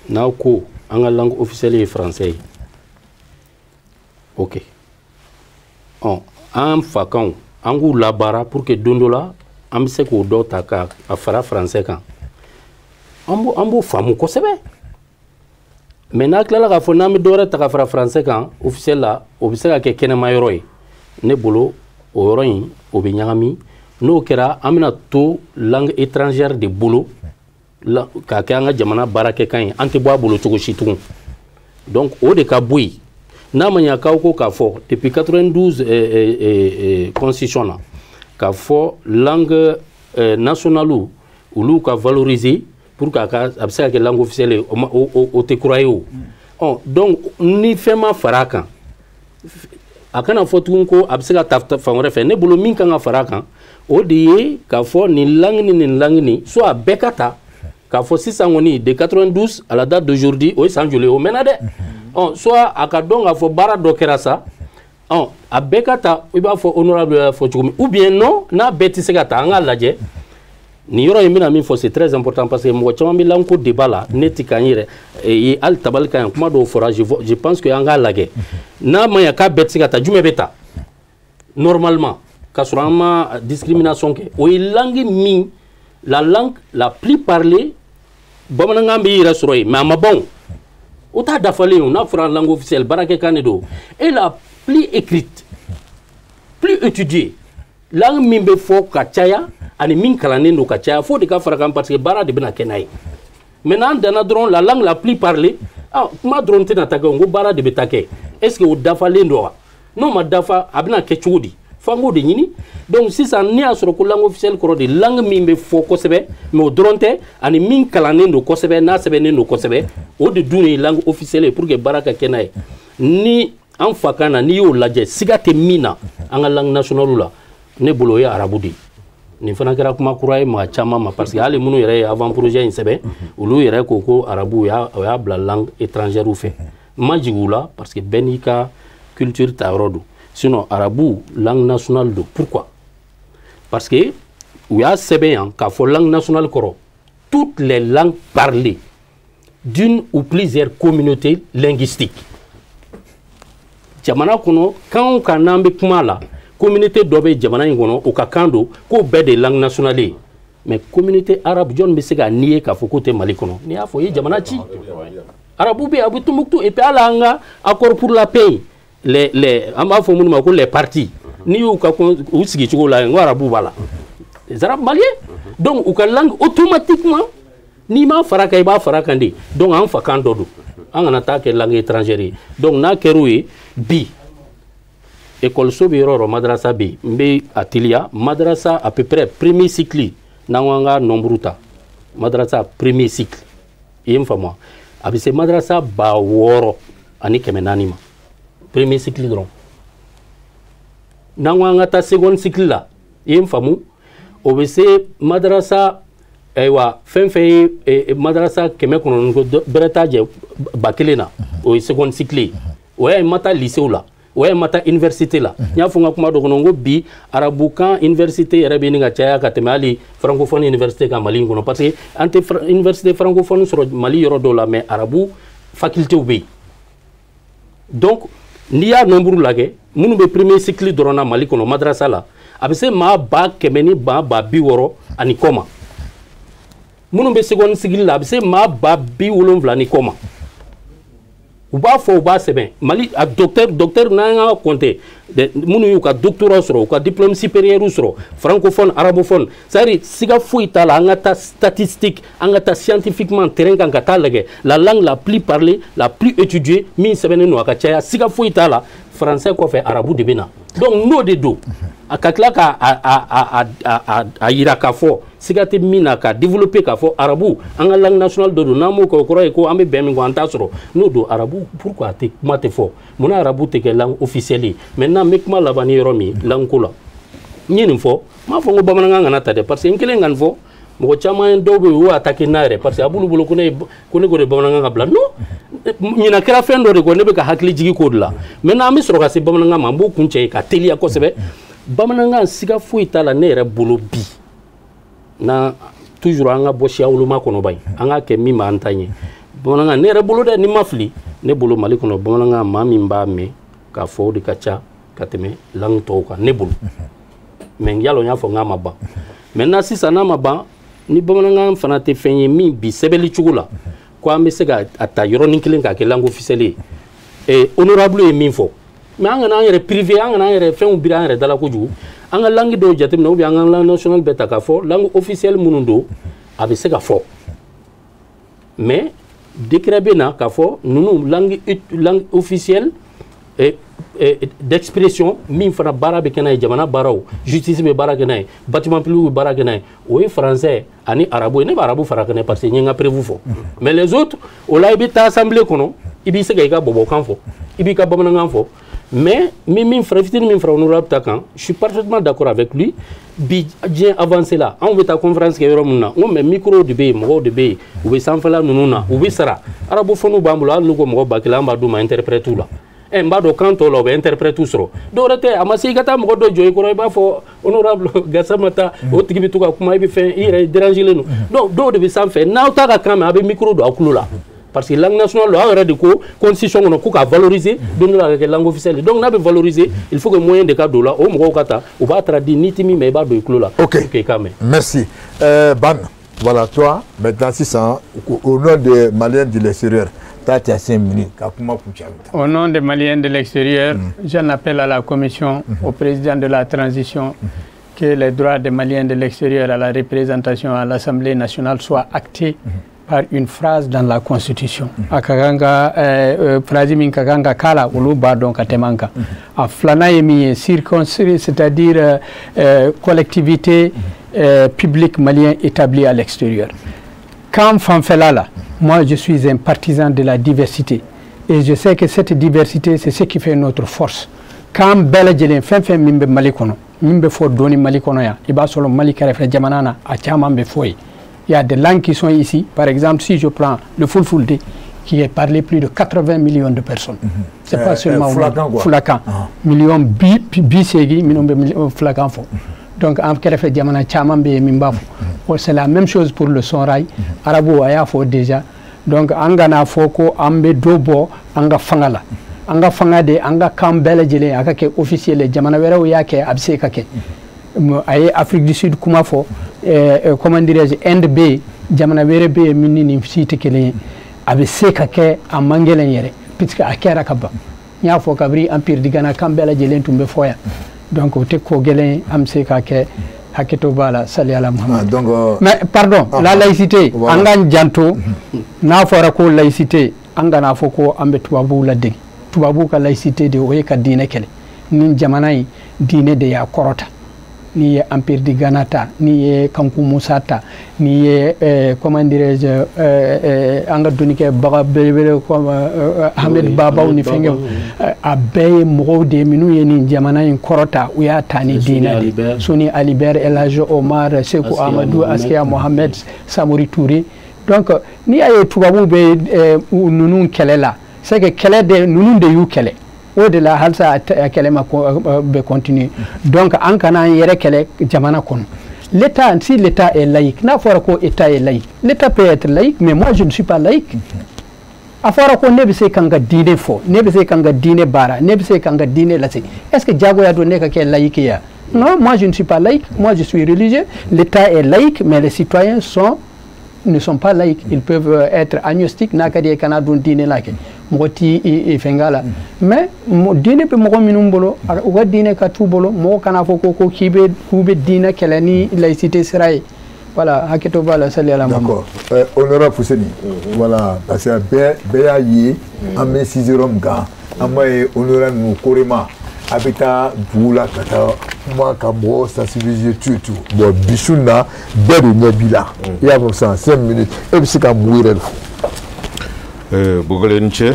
Na ko anga langue officielle est français. OK. En fakan an k'u labaara pour que don dɔ la an bɛ se k'o dɔ ta ka a fara français kan an b'o faamu kosɛbɛ mais n'a tilala k'a fɔ n'an bɛ dɔ wɛrɛ ta ka fara français kan officiel la o bɛ se ka kɛ kɛnɛma yɔrɔ ye ne bolo o yɔrɔ in o bɛ ɲagami n'o kɛra an bɛna to langue étrangère de bolo k'a kɛ an ka jamana baarakɛkan ye an tɛ bɔ a bolo cogo si tugun donc o de ka bɔ yen n'a ma ɲa k'aw ko k'a fɔ depuis 92 constitution na k'a fɔ langue nationale olu ka valoriser pour que a bɛ se ka kɛ langue officielle ye o tɛ kura ye o donc ni fɛn ma fara a kan a kana fɔ tugun ko a bɛ se ka ta fan wɛrɛ fɛ ne bolo min kan ka fara a kan o de ye k'a fɔ nin langue ni nin langue ni soit a bɛɛ ka ta k'a fɔ sisan kɔni de 92 à la date d'aujourd'hui o ye san joli o mɛnna dɛ soit a ka dɔn k'a fɔ baara dɔ kɛra sa a bɛɛ ka ta i b'a fɔ honorable y'a fɔ cogo min ou bien non n'a bɛɛ tɛ se ka ta an k'a lajɛ nin yɔrɔ in bɛna min fɔ c'est très important parce que mɔgɔ caman bɛ langue ko débat la ne tɛ k'an yɛrɛ ye hali tabali kan yan kuma dɔw fɔra je pense que an k'a lajɛ n'a ma ɲa k'a bɛɛ tɛ se ka ta jumɛn bɛ ta normalement k'a sɔrɔ an ma discrimination kɛ o ye langue min la langue la plus parlée bamanankan bɛ yɛrɛ sɔrɔ yen mais a ma ban o t'a dafalen o n'a fɔra langue officielle baarakɛkan de don et la plus écrite plus étudiée langue min bɛ fɔ ka caya ani min kalannen don ka caya fo de ka fara kan parce que baara de bɛna kɛ n'a ye maintenant an danna dɔrɔn la langue la plus parlée kuma dɔrɔn tɛna ta kɛ o ko baara de bɛ ta kɛ est ce que o dafalen don wa n'o ma dafa a bɛna kɛ cogo di fo an k'o de ɲini donc sisan ne y'a sɔrɔ ko langue officielle kɔrɔ de langue min bɛ fɔ kosɛbɛ mais o dɔrɔn tɛ ani min kalannen don kosɛbɛ n'a sɛbɛnnen don kosɛbɛ o de dun ye langue officielle ye pour que baara ka kɛ n'a ye ni an fa kan na n'i y'o lajɛ siga tɛ min na an ka langue nationale la ne bolo o ye arabu de ye nin fana kɛra kuma kura ye maa caman ma parce que hali minnu yɛrɛ ye avant projet in sɛbɛn olu yɛrɛ ko ko arabu o y'a bila langue étrangère fɛ ma jigin u la parce que bɛɛ n'i ka culture ta yɔrɔ don sinon arabu langue nationale don pourquoi parce que u y'a sɛbɛn yan k'a fɔ langue nationale kɔrɔ toutes les langues parlées d'une ou plusieurs communautés linguistiques jamana kɔnɔ kan o kan n'an bɛ kuma la communauté dɔ bɛ jamana in kɔnɔ o ka kan don k'o bɛɛ de langue nationale ye mais communauté arabe jɔn bɛ se ka nier k'a fɔ k'o tɛ mali kɔnɔ n'i y'a fɔ o ye jamana ci arabu bɛ yen a bɛ Tombouctou et puis hali an ka accord pour la paix an b'a fɔ minnu ma ko les partis n'i y'u ka u sigi cogo la n ko arabu b'a la les arabes maliens donc u ka langue automatiquement n'i m'a fara kan i b'a fara kan de donc an fa kan dɔ don an kana taa kɛ langue étrangère ye donc n'a kɛra o ye bi école bɛ yɔrɔ o yɔrɔ madrasa bɛ yen n bɛ a teliya madrasa à peu près premier cycle n'an ko an ka nombre ta madrasa premier cycle i ye n faamu a bɛ se madrasa 6400 ma premier cycle dɔrɔn n'an ko an ka taa second cycle la i ye n faamu o bɛ se madrasa ayiwa fɛn fɛn ye madrasa 900 ko bɛrɛ t'a jɛ 1000 na o ye second cycle ye o y'a ye ma taa lycée la o y'a ye ma taa université la n y'a fɔ n ka kuma dɔ kɔnɔ n ko bi arabukan université yɛrɛ bɛ ɲini ka caya ka tɛmɛ hali francophone université kan mali in kɔnɔ parce que an tɛ université francophone sɔrɔ mali yɔrɔ dɔw la mais arabu facultéw bɛ yen donc n'i y'a nombre lajɛ minnu bɛ premier cycle dɔrɔn na mali kɔnɔ madrasa la a bɛ se maa 100,000 ni 60,000 ani kɔ ma minnu bɛ second cycle la a bɛ se maa 70,000 ni kɔ ma u b'a fɔ u b'a sɛbɛn mali a docteur n'an ka compter minnu y'u ka doctorat sɔrɔ u ka diplôme supérieur sɔrɔ francophone arabophone c'est à dire siga foyi t'a la an ka taa statistique an ka taa scientifiquement terrain kan ka taa lajɛ la langue la plus parlée la plus étudiée min sɛbɛnnen don a ka caya siga foyi t'a la français kɔfɛ arabu de bɛ na donc n'o de don a ka tila ka a yira k'a fɔ siga tɛ min na ka développer k'a fɔ arabu an ka langue nationale dɔ don n'an m'o kɛ o kɔrɔ ye ko an bɛ bɛn min kɔ an t'a sɔrɔ n'o don arabu pourquoi kuma tɛ fɔ munna arabu tɛ kɛ langue officielle ye maintenant n bɛ kuma laban ni yɔrɔ min langue ko la n ye nin fɔ n m'a fɔ n ko bamanankan kana ta dɛ parce que n kelen ka nin fɔ mɔgɔ caman dɔw bɛ yen u y'o attaqué n'a yɛrɛ parce que a b'olu bolo ko ne ko de bamanankan ka bila non ɲinan kɛra fɛn dɔ de kɔ ne bɛ ka hakili jigi k'o de la maintenant an bɛ sɔrɔ ka se bamanankan ma n b'o kun cɛ ka teliya kosɛbɛ bamanankan siga foyi t'a la ne yɛrɛ bolo bi na toujours an ka bɔ siya woloma kɔnɔ ba ye an ka kɛ min b'an ta ɲɛ bamanankan ne yɛrɛ bolo dɛ ni ma fili ne bolo mali kɔnɔ bamanankan maa min b'a mɛn k'a fɔ o de ka ca ka tɛmɛ langue tɔw kan ne bolo mais yalo nya fo ngama ba maintenant si ça n'a ma ba ni bamanangan fana te fenye min bi sebeli chugula ko ambe sega ata yoro ninkelen ka ke langue officielle et honorable e min fo mais angana yere privé angana yere fen bira yere dala ko ju anga langue do jatem no bi anga langue national beta ka fo langue officielle munundo abe sega fo mais décret bena ka fo nunu langue officielle d'expression min fana bara be kenay jamana baraw justice be bara kenay bâtiment public be bara kenay oui français ani arabo ne arabo fara kenay parce que ñinga prévu fo mais les autres o la ibi ta assemblée kono ibi se ga bobo kan fo ibi ka bamana ngam fo mais min fara fitini min fara honorable takan je suis parfaitement d'accord avec lui bi bien avancé là on veut ta conférence ke yoro munna on mais micro de be mo de be ou be sanfala nununa ou be sara arabo fonu bambulo al ko mo bakila mba duma interprète là en bas de canto là interprète tout ça dorete amasi gata mo do joy ko ba fo honorable gasamata o tigi tuka kuma ibi fin ire déranger le nous donc do de sans fait na ta ka kama avec micro do akulu là parce que langue nationale là aurait de ko constitution on ko ka valoriser donner la langue officielle donc na be valoriser il faut que moyen de cadre là o mo kata o ba traduire nitimi mais ba do ikulu là OK merci Ban voilà toi maintenant 600 au nom des Maliens de l'extérieur. Au nom des Maliens de l'extérieur, j'en appelle à la Commission, au président de la transition, que les droits des Maliens de l'extérieur à la représentation à l'Assemblée nationale soient actés par une phrase dans la Constitution. Akaganga phrase min kaganga kala uluba donc atemanka. A flana yemi circonscrit, c'est-à-dire collectivité publique malien établie à l'extérieur. Quand Fanfelala, moi je suis un partisan de la diversité et je sais que cette diversité c'est ce qui fait notre force. Quand Bela Djelen fait mimbe malikono, mimbe fo doni malikono ya, iba solo malikare fe jamanana a chama mbe foy. Il y a des langues qui sont ici, par exemple si je prends le Fulfulde qui est parlé plus de 80 millions de personnes. C'est pas seulement Fulakan, millions bisegi minombe Fulakan fo. Donc en fait jamana chamambe mimbafu c'est la même chose pour le sonrai arabo aya fo déjà donc angana foko ambe dobo anga fangade anga kambele jele akake officiel jamana wera yake abse kake ay Afrique du Sud kuma fo comment dirais-je NB jamana wera be minini site kele abse kake amangelen yere puisque akera kaba nya fo kabri empire digana kambele jele tumbe foya donc o te ko gelen am se ka ke haketo bala sali ala Muhammad donc mais pardon la laïcité angan janto na fora ko laïcité angana foko ambe tubabu la deg tubabu ka laïcité de o ka dine kele nin jamanay dine de ya korota ni ye empire di ganata ni ye kanku musata ni ye comment dirais-je anga dunike baga belebele comme Ahmed Babaw ni fenge a beye mo de minu ye ni jamana in korota u ya tani dina Suni Alibert El Hadj Omar Sekou Amadou Askia Mohamed Samori Touré donc ni ay tubabu be nunun kelela c'est que kele de nunun de yu kele de la halsa kelema be continue donc en kana yere kele jamana kon l'état si l'état est laïque na fora ko état est laïque l'état peut être laïque mais moi je ne suis pas laïque afara ko ne be se kanga dine fo ne be se kanga dine bara ne be se kanga dine lasi est-ce que jago ya do ne ka ke laïque ya non moi je ne suis pas laïque moi je suis religieux l'état est laïque mais les citoyens ne sont pas laïcs ils peuvent être agnostiques nakadi kana don dine lake moti e fengala mais dine pe mo minum bolo o dine ka tu bolo mo kana fo ko kibe kube dine kelani laïcité serai voilà haketo bala sali ala d'accord honorable Fousseni voilà parce que beya yi amé 6 rom ga amay honorable mu korema habita bula kata moi kabo sensibiliser tout bon bisuna beru nyabila il y a comme ça 5 minutes et puis ka mourir Bogolenche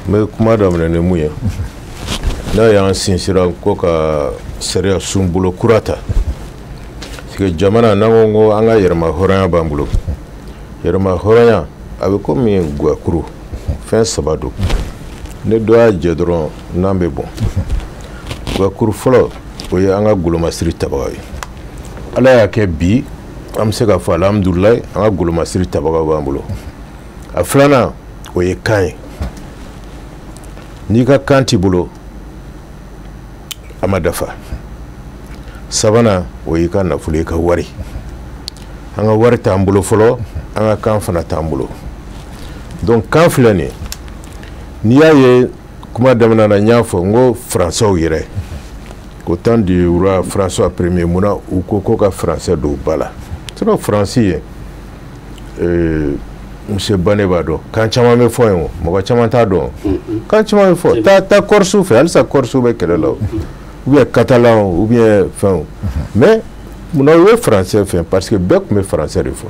mais kuma da mun ne muye na ya sinsira ko ka sariya sumbulo kurata sike jamana nango anga yerma horanya bambulo yerma horanya abe ko mi gwa kuru fin sabado ne doa jedron nambe bon gwa kuru folo o ya anga guloma siri tabawi ala ya ke bi am se ka fa alhamdulillah anga guloma siri tabaga bambulo a filana o ye kan ye n'i ka kan t'i bolo a ma dafa sabanan o y'i ka nafolo i ka wari an ka wari t'an bolo fɔlɔ an ka kan fana t'an bolo donc kan filɛ nin ye n'i y'a ye kuma daminɛ na n y'a fɔ n ko faransɛw yɛrɛ au temps du roi François Ier munna u ko ko ka faransɛ don ba la sinon faransi ye monsieur Bane b'a dɔn kan caman bɛ fɔ yen o mɔgɔ caman t'a dɔn kan caman bɛ fɔ taa kɔrisu fɛ halisa kɔrisu bɛ kɛlɛ la o ou bien catalan ou bien fɛnw mais munna u ye faransɛ fɛn parce que bɛɛ tun bɛ faransɛ de fɔ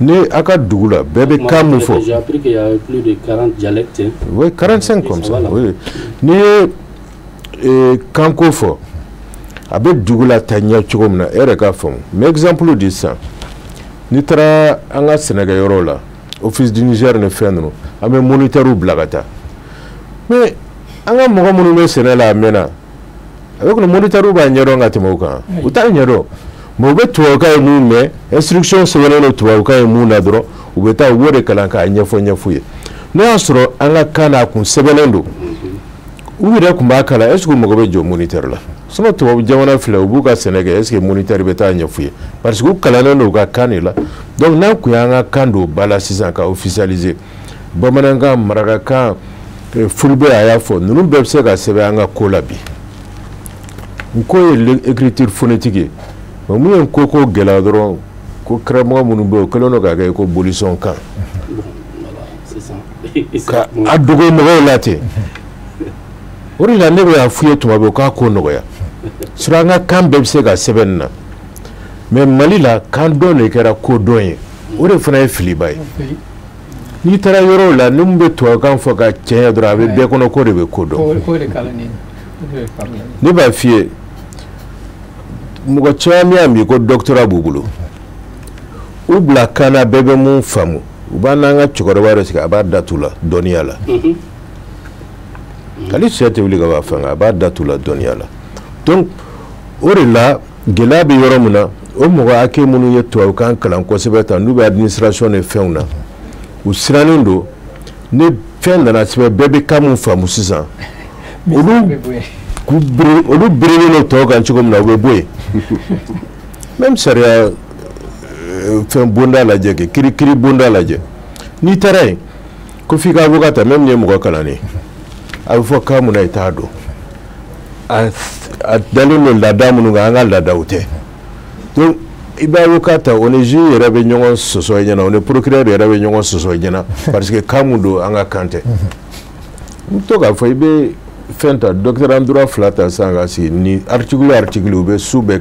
ni a ka dugu la bɛɛ bɛ kan mun fɔ j'ai appris qu'il y a plus de 40 dialectes oui 45 comme ça oui ni ye kanko fɔ a bɛ dugu la ta ɲɛ cogo min na e yɛrɛ k'a faamu mais exemple di sisan n'i taara an ka sɛnɛkɛyɔrɔw la office du Niger ni fɛn ninnu an bɛ moniteurs bila ka taa mais an ka mɔgɔ minnu bɛ sɛnɛ la a mɛnna a bɛ kɔni moniteurs b'a ɲɛdɔn ka tɛmɛ o kan u t'a ɲɛdɔn mais u bɛ tubabukan ye mun mɛn instruction sɛbɛnnen don tubabukan ye mun na dɔrɔn u bɛ taa u b'o de kalan k'a ɲɛfɔ ye n'o y'a sɔrɔ an ka kan n'a kun sɛbɛnnen don u yɛrɛ tun b'a kalan est-ce que u mago bɛ jɔ moniteur la sinon tubabu jamana filɛ u b'u ka sɛnɛ kɛ est-ce que moniteur bɛ taa ɲɛfɔ ye parce que u kalannen don u ka kan de la donc n'an kun y'an ka kan don ba la sisan ka officialiser bamanankan marakakan fulbe a y'a fɔ ninnu bɛɛ bɛ se ka sɛbɛn an ka ko la bi n ko ye écriture phonétique ye mais mun ye ko gɛlɛya dɔrɔn ko karamɔgɔ minnu bɛ yen o kɛlen don k'a kɛ ko bolisɔn kan ka a dogo mɔgɔw la ten o de la ne bɛ y'a f'u ye tuma bɛɛ k'a ko nɔgɔya sur an ka kan bɛɛ bɛ se ka sɛbɛn nin na mais Mali la kan dɔn de kɛra ko dɔn ye o de fana ye filiba ye n'i taara yɔrɔw la ni mun bɛ tubabukan fɔ ka tiɲɛ dɔrɔn a bɛ bɛɛ kɔnɔ ko de bɛ ko dɔn ne b'a f'i ye mɔgɔ caman y'a min ko doctorat b'u bolo u bila kan na bɛɛ bɛ mun faamu u b'a n'an ka cɛkɔrɔba yɛrɛ sigi a b'a da t'u la dɔnniya la ale sɛ tɛ wuli ka b'a fanga a b'a da t'u la dɔnniya la donc o de la gɛlɛya bɛ yɔrɔ min na o mɔgɔ hakɛ minnu ye tubabukan kalan kosɛbɛ tan n'u bɛ administration ni fɛnw na u sirannen don ni fɛn nana sɛbɛn bɛɛ bɛ kan mun faamu sisan olu birilen don tɔw kan cogo min na u bɛ bɔ yen même sariya fɛn bonda lajɛ kɛ kirikiri bonda lajɛ n'i taara yen ko f'i ka avocat ta même ni ye mɔgɔ kalannen a bɛ fɔ kan mun na i t'a dɔn a dalen don laada minnu kan an ka laadaw tɛ donc i bɛ avocat ta o ni juge yɛrɛ bɛ ɲɔgɔn sɔsɔ i ɲɛna o ni procureur yɛrɛ bɛ ɲɔgɔn sɔsɔ i ɲɛna parce que kan mun don an ka kan tɛ n bɛ to k'a fɔ i bɛ fɛn ta docteur en droit fila ta sisan ka sigi ni article u bɛ su bɛɛ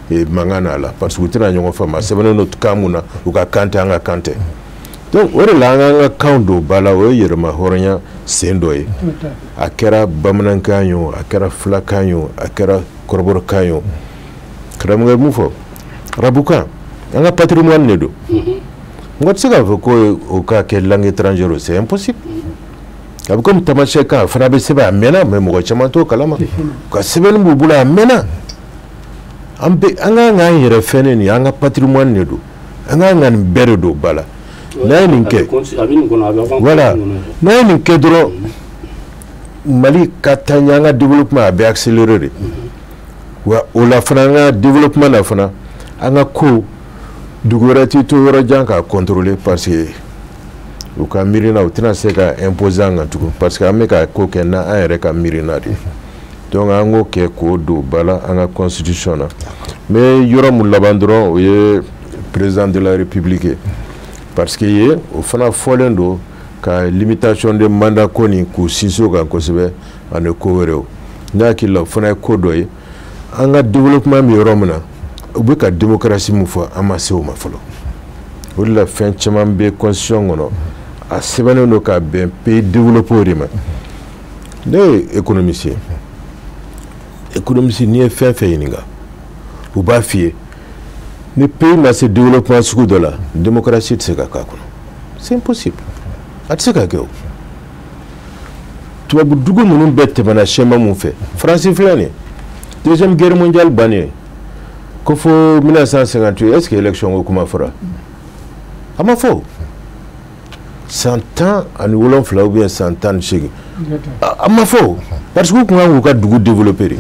kɛ mankan na a la parce que u tɛna ɲɔgɔn faamu a sɛbɛnnen don kan mun na u ka kan tɛ an ka kan tɛ donc o de la an k'an ka kan don ba la o ye yɛrɛma hɔrɔnya sen dɔ ye a kɛra bamanankan ye o a kɛra filakan ye o a kɛra kɔrɔbɔrɔkan ye o karamɔgɔ ye mun fɔ arabukan an ka patrimoine de don mɔgɔ tɛ se k'a fɔ ko o ka kɛ langue étrangère c'est impossible a bɛ komi tamasiyɛn kan a fana bɛ sɛbɛn a mɛnna mais mɔgɔ caman t'o kalama ka sɛbɛnni b'u bolo a mɛnna an k'an k'an yɛrɛ fɛn nin an ka patrimoine de don an k'an ka nin bɛɛ de don ba la n'a ye nin kɛ voilà n'a ye nin kɛ dɔrɔn Mali ka taa ɲɛ an ka développement a bɛ accélérer de wa o la fana an ka développement na fana an ka ko dugu wɛrɛ t'i to yɔrɔ jan k'a contrôler parce que u ka miirina u tɛna se ka imposer an kan tugun parce que an bɛ ka ko kɛ n'an yɛrɛ ka miirina de donc an k'o kɛ k'o don ba la an ka constitution na mais yɔrɔ mun laban dɔrɔn o ye président de la république parce que ye o fana fɔlen don ka limitation de mandat ko nin k'u sinsin o kan kosɛbɛ ani ko wɛrɛw ne hakili la o fana ye ko dɔ ye an ka développement bɛ yɔrɔ min na u bɛ ka démocratie mun fɔ an ma se o ma fɔlɔ o de la fɛn caman bɛ constitution kɔnɔ a sɛbɛnnen don ka bɛn pays développé de ma ne ye économiste ye économiste n'i ye fɛn fɛn ɲininka u b'a f'i ye ni pays ma se développement sugu dɔ la démocratie tɛ se ka k'a kɔnɔ c'est impossible a tɛ se ka kɛ o tubabu dugu ninnu bɛɛ tɛmɛna schéma mun fɛ faransi filɛ nin ye deuxième guerre mondiale bannen ko fo 1958 est-ce que élection ko kuma fɔra a ma fɔ 100 ans ani 7 ou bien 100 ans ni 8 a ma fɔ parce que u kun kan k'u ka dugu développer de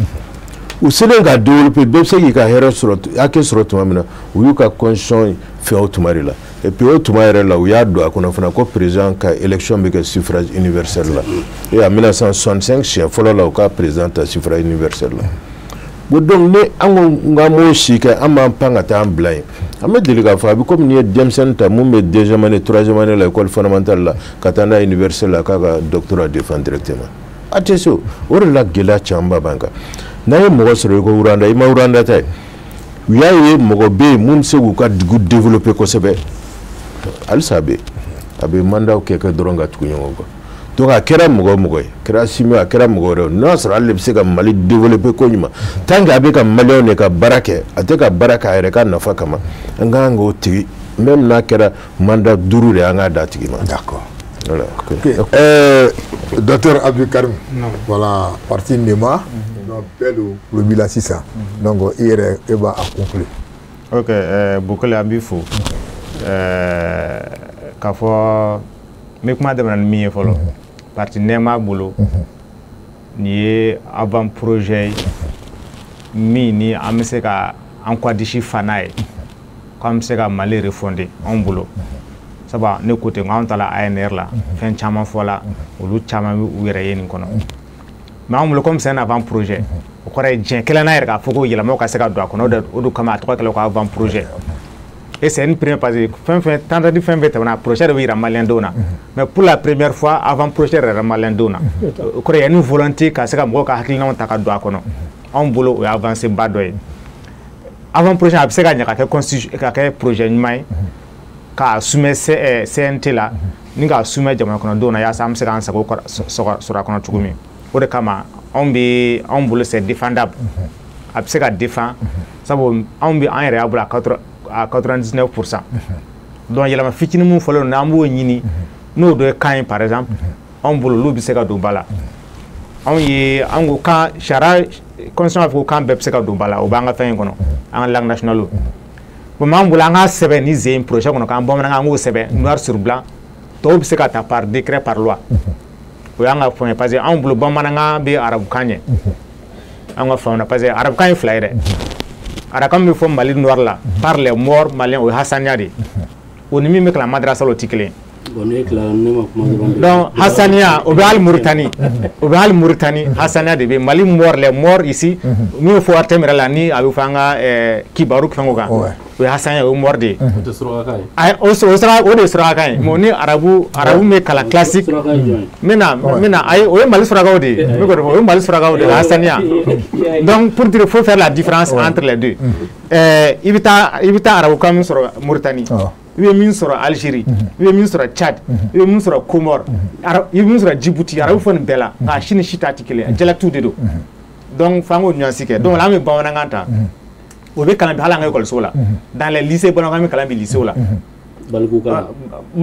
u selen ka développer bɛɛ bɛ se k'i ka hɛrɛ sɔrɔ hakɛ sɔrɔ tuma min na u y'u ka constitution fɛn o tuma de la et puis o tuma yɛrɛ la u y'a don a kɔnɔ fana ko président ka élection bɛ kɛ suffrage universel la et en 1965 siɲɛ fɔlɔ la u ka président ta suffrage universel la bon donc ni an ko k'an b'o si kɛ an b'an pan ka taa an bila yen an bɛ deli k'a fɔ a bɛ komi n'i ye denmisɛnnin ta mun bɛ deuxième année troisième année la école fondamentale la ka taa n'a ye université la k'a ka doctorat défend directement a tɛ se o de la gɛlɛya camanba b'an kan n'a ye mɔgɔ sɔrɔ i ko wuranda i ma wuranda ta ye u y'a ye mɔgɔ bɛ yen mun bɛ se k'u ka dugu développer kosɛbɛ halisa a bɛ mandat kɛ dɔrɔn ka tugu ɲɔgɔn kɔ donc a kɛra mɔgɔ o mɔgɔ ye a kɛra Simi a kɛra mɔgɔ wɛrɛ n'a sɔrɔ ale de bɛ se ka Mali développer ko ɲuman tant que a bɛ ka maliyɛnw de ka baara kɛ a tɛ ka baara kɛ a yɛrɛ ka nafa kama an ka kan k'o tigi même n'a kɛra mandat 5 de an k'a d'a tigi ma. D'accord. Voilà. Docteur Abdou Karim, voilà, parti NEMA, donc le bilan c'est ça. Donc il va conclure. Ok, beaucoup de bifo. K'a fɔ me kuma daminɛ ni min ye fɔlɔ parti NEMA bolo nin ye avant projet min ni an bɛ se ka an kɔdisi fa n'a ye k'an bɛ se ka Mali refonder anw bolo sabu ne ko ten anw taara ANR la fɛn caman fɔla olu caman bɛ u yɛrɛ ye nin kɔnɔ mais anw bolo comme c'est un avant projet o kɔrɔ ye diɲɛ kelen na yɛrɛ k'a fɔ ko yɛlɛmaw ka se ka don a kɔnɔ o de kama a tɔgɔ kɛla ko avant projet. Et c'est une première parce que tentative fin un projet de vivre malindona mais pour la première fois avant projet de malindona il y a une volonté qu'à ce que ka hakilina ta ka do akono on bolo o avancer ba doy avant projet a se ka nya ka constitution ka projet nyumai ka assumer CNT la ni ka assumer jamana kono dona ya sam se ka ansa ko sura kono tukumi o de kama on bolo c'est défendable a se ka défend sabo on bi en réable à 99%. Donc il y a un fitini mun folo na ambo nyini no do kan par exemple on bolo lobi se ka do bala on yi ango kan shara conscience ko kan be se ka do bala o banga fen kono en langue nationale bo mambo la nga sebe ni zé projet kono kan bom nga ngo sebe noir sur blanc to be se ka ta par décret par loi o yanga fon parce que on bolo bom nga be arabu kanye anga fon parce que arabu kanye flaire ara comme il faut Mali noir là par les morts maliens au Hassania de on ni même que la madrasa lo tikle donc Hassania au Mauritanie Hassania de Mali mort les morts ici nous faut attendre la ni avec fanga kibaru fangoga o Hassania au mort de o sera kai moni arabu me kala classique mena ay o Mali sera gaudi me ko o Mali sera gaudi Hassania donc pour dire faut faire la différence entre les deux ibita arabu comme sur Mauritanie il y a sur Algérie, il y a sur Tchad, il y a sur Comores, il y a sur Djibouti, il y a sur Bella, il y a Chine Chita articulé, il y a tout de dos. Donc, fango nuancique. Donc là, on est bon en anganta. On veut quand même aller à l'école sola. Dans les lycées, bon, on va quand même lycée là. Bon,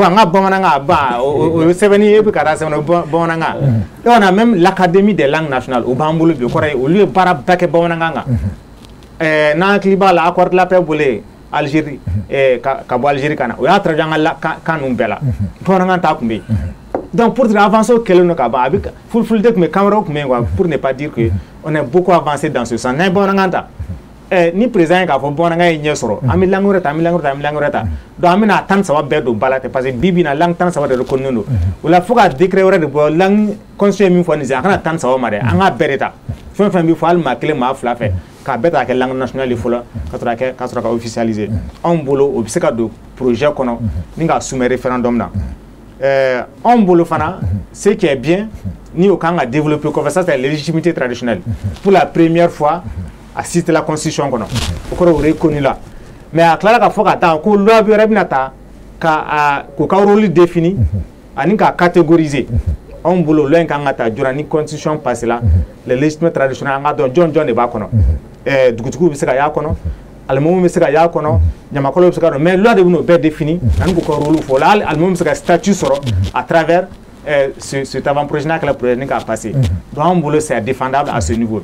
on a bon en angaba. Au 7e et puis 40 bon en angaba. Et on a même l'Académie des langues nationales au Bamboulou, au Corée, au lieu de parabac bon en angaba. Dans le climat, l'accord de la paix voulait. Algérie Cabo Algérie kana o ya trajan la kanum bela ponanga ta kumbe donc pour avancer quel no kaba avec full de me camera pour ne pas dire que on a beaucoup avancé dans ce sens bon nganta ni président ka fo bon nga nyesoro ami langureta do amina tan sawa bedo balate parce que bibi na lang tan sawa de reconnu wala fuka décret wala de lang conseil mi fo ni kana tan sawa mare anga bereta fin bi fo al ma clé ma flafe ka beta ke langue nationale fola ka sura ka officialiser on bolo o biseka do projet kono ninga soumet référendum na on bolo fana ce qui est bien ni au kanga développer comme ça c'est la légitimité traditionnelle pour la première fois assiste la constitution kono ko reconnu là mais à clara ka foka ta ko loi bi rabinata ka ko ka rôle défini ani ka catégoriser on bolo loin kanga ta durani constitution passé là les légitimité traditionnelle nga don John de ba kono dugutugu bi se ka ya kono almomo bi se ka ya kono nyamakolo bi se ka mais loi de no be défini an ko rôle fo la almomo bi se ka statut soro à travers cet avant-projet que le projet a passé. Donc on bolo c'est défendable à ce niveau.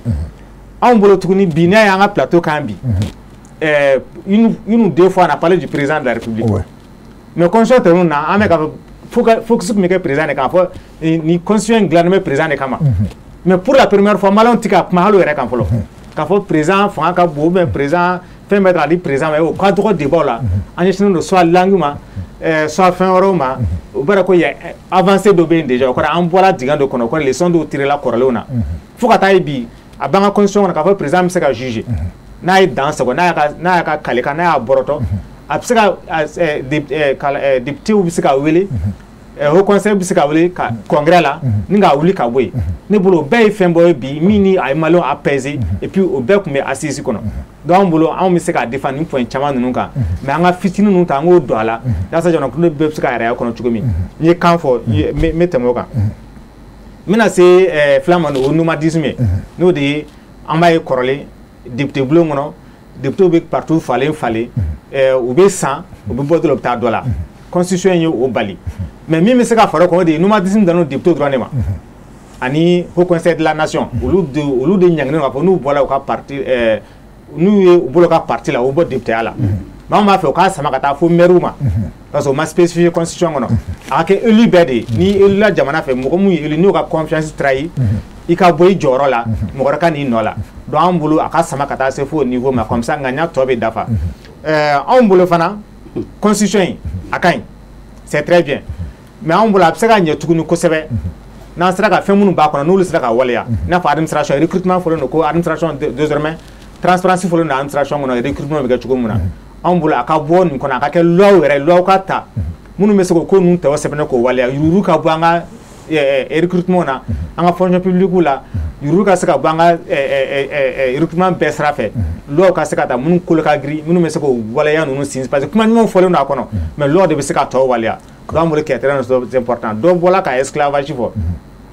On bolo tuguni bina ya nga plateau kambi. Une deux fois on a parlé du président de la République. Mais conscient on na ameka faut que me président ka fo ni conscient glanme président kama. Mais pour la première fois malon tika mahalo era kan folo. k'a fɔ président fanga ka bon mais président fɛn bɛɛ k'a di président ma o ka dɔgɔ débat la an ɲɛsinnen don soit langue ma soit fɛn wɛrɛw ma o bɛɛ ko yɛ avancé dɔ bɛ yen déjà o kɔrɔ an bɔra dingɛ dɔ kɔnɔ o kɔrɔ leçon dɔw tirela kɔrɔlenw na fo ka taa ye bi a b'an ka constitution kɔnɔ k'a fɔ président bɛ se ka juger n'a ye dan sago n'a y'a ka kalekan n'a y'a bɔrɔtɔ a bɛ se ka députéw bɛ se ka wele haut conseil bɛ se ka wele ka congrès la ni k'a wuli ka bɔ yen ne bolo o bɛɛ ye fɛn dɔ ye bi min ni a ye maliyɛnw apaiser et puis o bɛɛ tun bɛ assise kɔnɔ donc an bolo anw bɛ se ka défendre nin point caman ninnu kan mais an ka fitinin ninnu ta an k'o don a la yaasa jamanakuntigi bɛɛ bɛ se ka yɛrɛ kɔnɔ cogo min n ye kan fɔ n bɛ tɛmɛ o kan n bɛna se filan ma o nomadisme ye n'o de ye an b'a ye kɔrɔlen député bulon kɔnɔ député bɛ partout falen u bɛ san u bɛ bɔ dɔ la u bɛ taa dɔ la constitution ye o bali mais min bɛ se ka fara o kan o de ye nomadisme dan député dɔrɔn de ma ani haut conseil de la nation olu de ɲanginen k'a fɔ n'u bɔra u ka parti n'u ye u bolo ka parti la u bɔ député ya la mais an b'a fɛ u k'a sama ka taa fo maire ma parce que o ma spécifié constitution kɔnɔ a ka kɛ élu bɛɛ de ye ni élu la jamana fɛ mɔgɔ mun ye élu n'o ka confiance trahi i ka bɔ i jɔyɔrɔ la mɔgɔ wɛrɛ ka n'i nɔ la donc an bolo a ka sama ka taa se fo niveau ma comme ça ŋaniya tɔ bɛ dafa anw bolo fana constitution in a ka ɲi c'est très bien mais anw bolo a bɛ se ka ɲɛ tuguni kosɛbɛ n'an sera ka fɛn minnu b'a kɔnɔ n'olu sera ka waleya i n'a fɔ administration recrutement fɔlen don ko administration désormais transparence fɔlen don administration kɔnɔ recrutement bɛ kɛ cogo min na anw bolo a ka bɔ nin kɔnɔ a ka kɛ loi yɛrɛ loi ka ta minnu bɛ se k'o ko ninnu tɛgɛ sɛbɛnne k'o waleya yurugu ka bɔ an ka recrutement na an ka fonction publique la yurugu ka se ka bɔ an ka recrutement bɛɛ sira fɛ loi ka se ka ta minnu kolo ka girin minnu bɛ se k'o waleya ninnu sinsin parce que kuma ɲumanw fɔlen don a kɔnɔ mais loi de bɛ se ka tɔw waleya donc an bolo qui est très important dɔ bɔla ka esclavage fɔ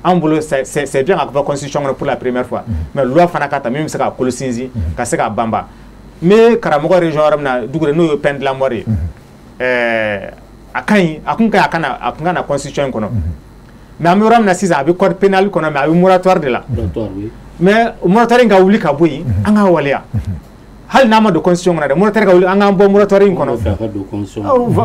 an bolo c'est bien ka fɔ constitution kɔnɔ pour la première fois mais loi fana ka ta min bɛ se ka kolo sinsin ka se ka banba n bɛ karamɔgɔ région yɔrɔ min na Dugure n'o ye peine de la mort ye a ka ɲi a kun ka ɲi a na constitution in kɔnɔ mais an bɛ yɔrɔ min na sisan a bɛ code pénal kɔnɔ mais a bɛ moratoire de la mais moratoire in ka wuli ka bɔ yen an ka waleya hali n'a ma don constitution kɔnɔ dɛ moratoire ka wuli an k'an bɔ moratoire in kɔnɔ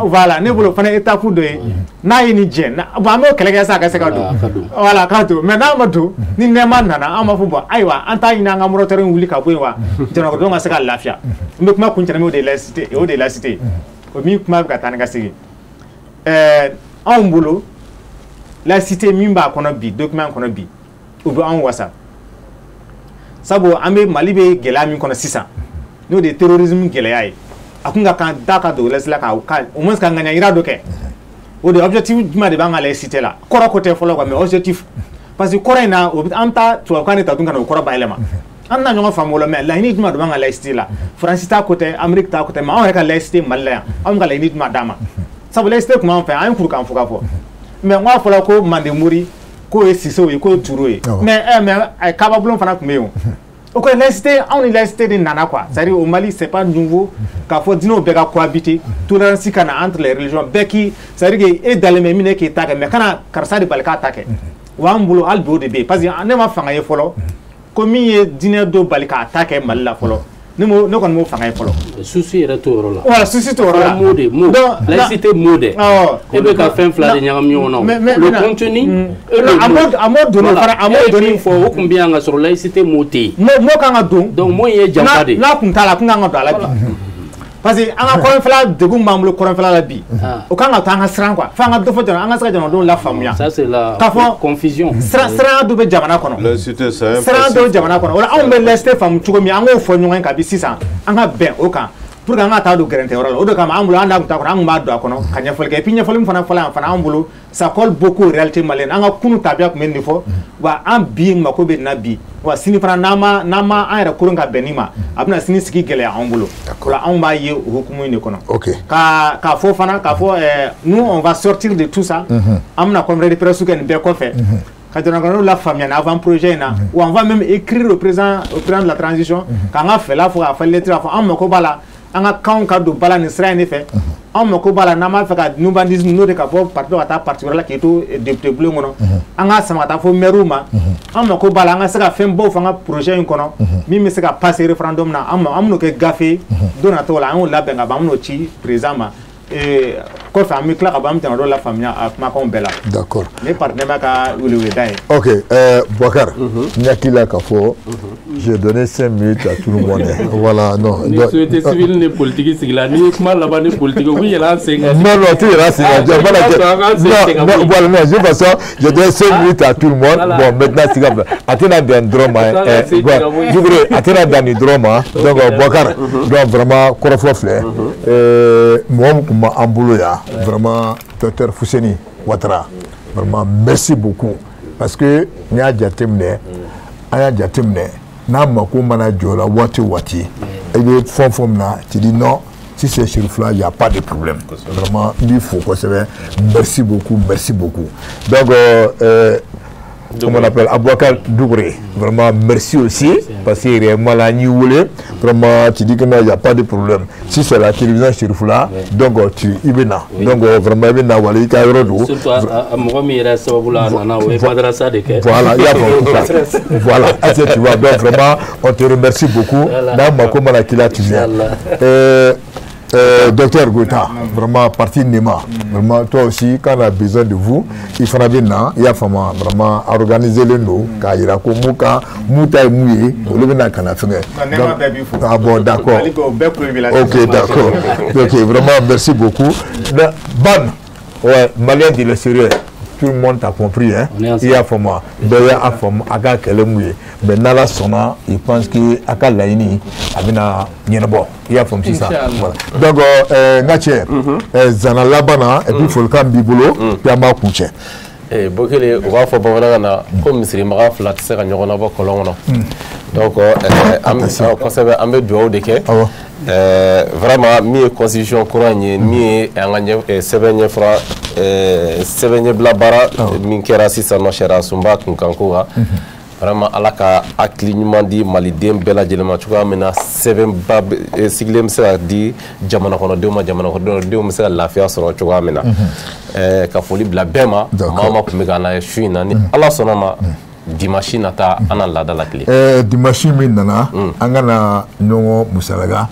voilà ne bolo fana étape dɔ ye n'a ye nin jɛ bon an b'o kɛlɛ kɛ sa a ka se ka don voilà k'a to mais n'a ma don ni nɛɛma nana an b'a fɔ bon ayiwa an t'a ɲini an ka moratoire in wuli ka bɔ yen wa jamanadenw ka se ka lafiya n bɛ kuma kuncɛ min o de ye laïcité o min kuma bɛ ka taa ni ka segin anw bolo laïcité min b'a kɔnɔ bi document kɔnɔ bi o bɛ anw wasa sabu an bɛ Mali bɛ gɛlɛya min kɔnɔ sisan n'o de ye terrorisme gɛlɛya ye a kun ka kan da ka don laïcité la ka au moins ka ŋaniya yira dɔ kɛ o de objectif jumɛn de b'an ka laïcité la kɔrɔ ko tɛ fɔlɔ quoi mais objectif parce que kɔrɔ in na o bɛ an ta tubabukan de ta tun ka na o kɔrɔ bayɛlɛma an na ɲɔgɔn faamu o la mais laɲini jumɛn de b'an ka laïcité la Faransi ta ko tɛ Amérique ta ko tɛ mais anw yɛrɛ ka laïcité Mali la yan anw ka laɲini jumɛn d'a ma sabu laïcité tun b'an fɛ an ye kuru k'an fo ka fɔ mais n k'a fɔla ko Mande Mori k'o ye Sisew ye k'o ye Turo ye mais kababulon fana tun bɛ yen o ko laïcité anw ni laïcité de nana quoi c'est-à-dire au Mali c'est pas nouveau k'a fɔ diinɛw bɛɛ ka cohabiter tolérance ka na entre les religions bɛɛ k'i c'est-à-dire que e dalen bɛ min na e k'i ta kɛ mais kana karisa de bali k'a ta kɛ wa an bolo hali bi o de bɛ yen parce que ne ma fanga ye fɔlɔ ko min ye diinɛ dɔ bali k'a ta kɛ Mali la fɔlɔ ne kɔni m'o fanga ye fɔlɔ souci yɛrɛ t'o yɔrɔ la voilà souci t'o yɔrɔ la mot laïcité mot dɛ e bɛ ka fɛn fila de ɲagami ɲɔgɔn na le contenu a m'o donni fana a m'o donni fɔ o tun bɛ yan ka sɔrɔ laïcité mot tɛ yen mot kan ka don donc mot ye janfa de n'a kun t'a la a kun kan ka don a la bi parce que an ka kɔrɔnfɛla degun b'an bolo kɔrɔnfɛla la bi o kan ka to an ka siran quoi fo an ka dɔ fɔ jamana an ka se ka jamanadenw lafaamuya ça c'est la confusion siran dɔ bɛ jamana kɔnɔ laïcité c'est siran dɔ bɛ jamana kɔnɔ o la anw bɛ laïcité faamu cogo min an k'o fɔ ɲɔgɔn ye kabi sisan an ka bɛn o kan pour que an ka taa don gɛrɛntɛyɔrɔ la o de kama an bolo an da kun t'a kɔnɔ an kun b'a don a kɔnɔ ka ɲɛfɔli kɛ et puis ɲɛfɔli min fana fɔla yan fana an bolo ça colle beaucoup aux réalités maliennes an ka kunu tabiya tun bɛ nin fɔ wa an bi mako bɛ nin na bi wa sini fana n'an ma an yɛrɛ koron ka bɛn nin ma a bɛna sini sigi gɛlɛya anw bolo o la anw b'a ye o hukumu in de kɔnɔ k'a fɔ fana k'a fɔ nous on va sortir de tout ça an bɛna conférence de presse kɛ nin bɛɛ kɔfɛ ka jamanadenw lafaamuya nin avant projet in na ou on va même écrire au président de la transition k'an ka fɛla fɔ k'a fɔ lettre a fɔ an mako b'a la an ka kanw ka don bala nin sira in de fɛ an mako b'a la n'an b'a fɛ ka nomadisme n'o de ka bɔ parti dɔ ka taa parti wɛrɛ la k'i to député bulon kɔnɔ an ka sama ka taa fo maire ma an mako b'a la an ka se ka fɛn baw fɔ an ka projet in kɔnɔ min bɛ se ka passer référendum na an bɛn'o kɛ gafe don nataw la an y'o labɛn ka ban an bɛn'o ci président ma kɔfɛ an bɛ tila ka bɔ an bɛ tɛmɛ dɔ la faamuya a kumakanw bɛɛ la. D'accord. Ne partenaire ka weleweleda ye. Ok, Boubacar, n hakili la k'a fɔ j'ai donné 5 minutes à tout le monde. Voilà, non. Ni société civile ni politique sigila ni ye kuma laban ni politique u bɛ yɛlɛ an sen kan. Non, tu yɛlɛ sen kan. Non, voilà, non, de toute façon, j'ai donné 5 minutes à tout le monde. Bon, maintenant, c'est comme ça. A tɛna dan dɔrɔn ma. Djibouti, a tɛna dan nin dɔrɔn ma. Donc, Boubacar, donc vraiment, kɔrɔfɔ filɛ. Mɔgɔ min tun b'an bolo yan, vraiment, docteur Fuseni Ouattara. Vraiment, merci beaucoup. Parce que nous avons jateminɛ n'a mako mana jɔ la waati o waati i bɛ fɛn fɛn min na tu dis non si c'est Chérif Fula il n'y a pas de problème. Vraiment n b'i fo kosɛbɛ merci beaucoup merci beaucoup. Donc comment on appelle Aboubacar Doucouré, vraiment merci aussi parce que réellement là ni voulez vraiment tu dis que non il n'y a pas de problème si c'est la télévision Chérif Fula donc tu ibena donc vraiment ibena wala i ka yɔrɔ do surtout a mɔgɔ min yɛrɛ sababu la a nana o ye madrasa de kɛ voilà il y a voilà est-ce que tu vois donc vraiment on te remercie beaucoup n'a mako mana k'i la tu viens docteur Gouta, vraiment partie Nema, vraiment toi aussi quand on a besoin de vous, il faut il y a vraiment organiser le nous, car il y a comme Mouka, Mouta et Mouye, le Vena Kanafenge. Ah bon, d'accord. Ok, d'accord. Ok, vraiment merci beaucoup. Ban, ouais, Malien dit le sérieux. Tout le monde a compris, hein. Il y a fait moi. D'ailleurs, à fond, à quoi qu'elle est mouillée. Mais Nala Sona, il pense que à quoi l'aïni, à bina nienabo. Il y a fait ça. Donc, Natché, Zana Labana, et puis il faut le camp bibolo, puis à ma couche. Bokele, on va faire bonheur comme si les marins flat se gagnent on a pas colon. Donc, on met du haut de quai. Vraiment, mi constitution courant mi engagné 7e franc 7e blabara min kera sisan no shera sumba kunkankura vraiment ala ka aklinement di maliden bela jelema chuka mena 7 bab siglem sa di jamana kono dewma jamana kono dewma sa lafiya soro chuka mena ka foli bla bema mama ko megana shuina ni ala sonama dimanche nata ana lada la clé dimanche min nana angana nongo musalaga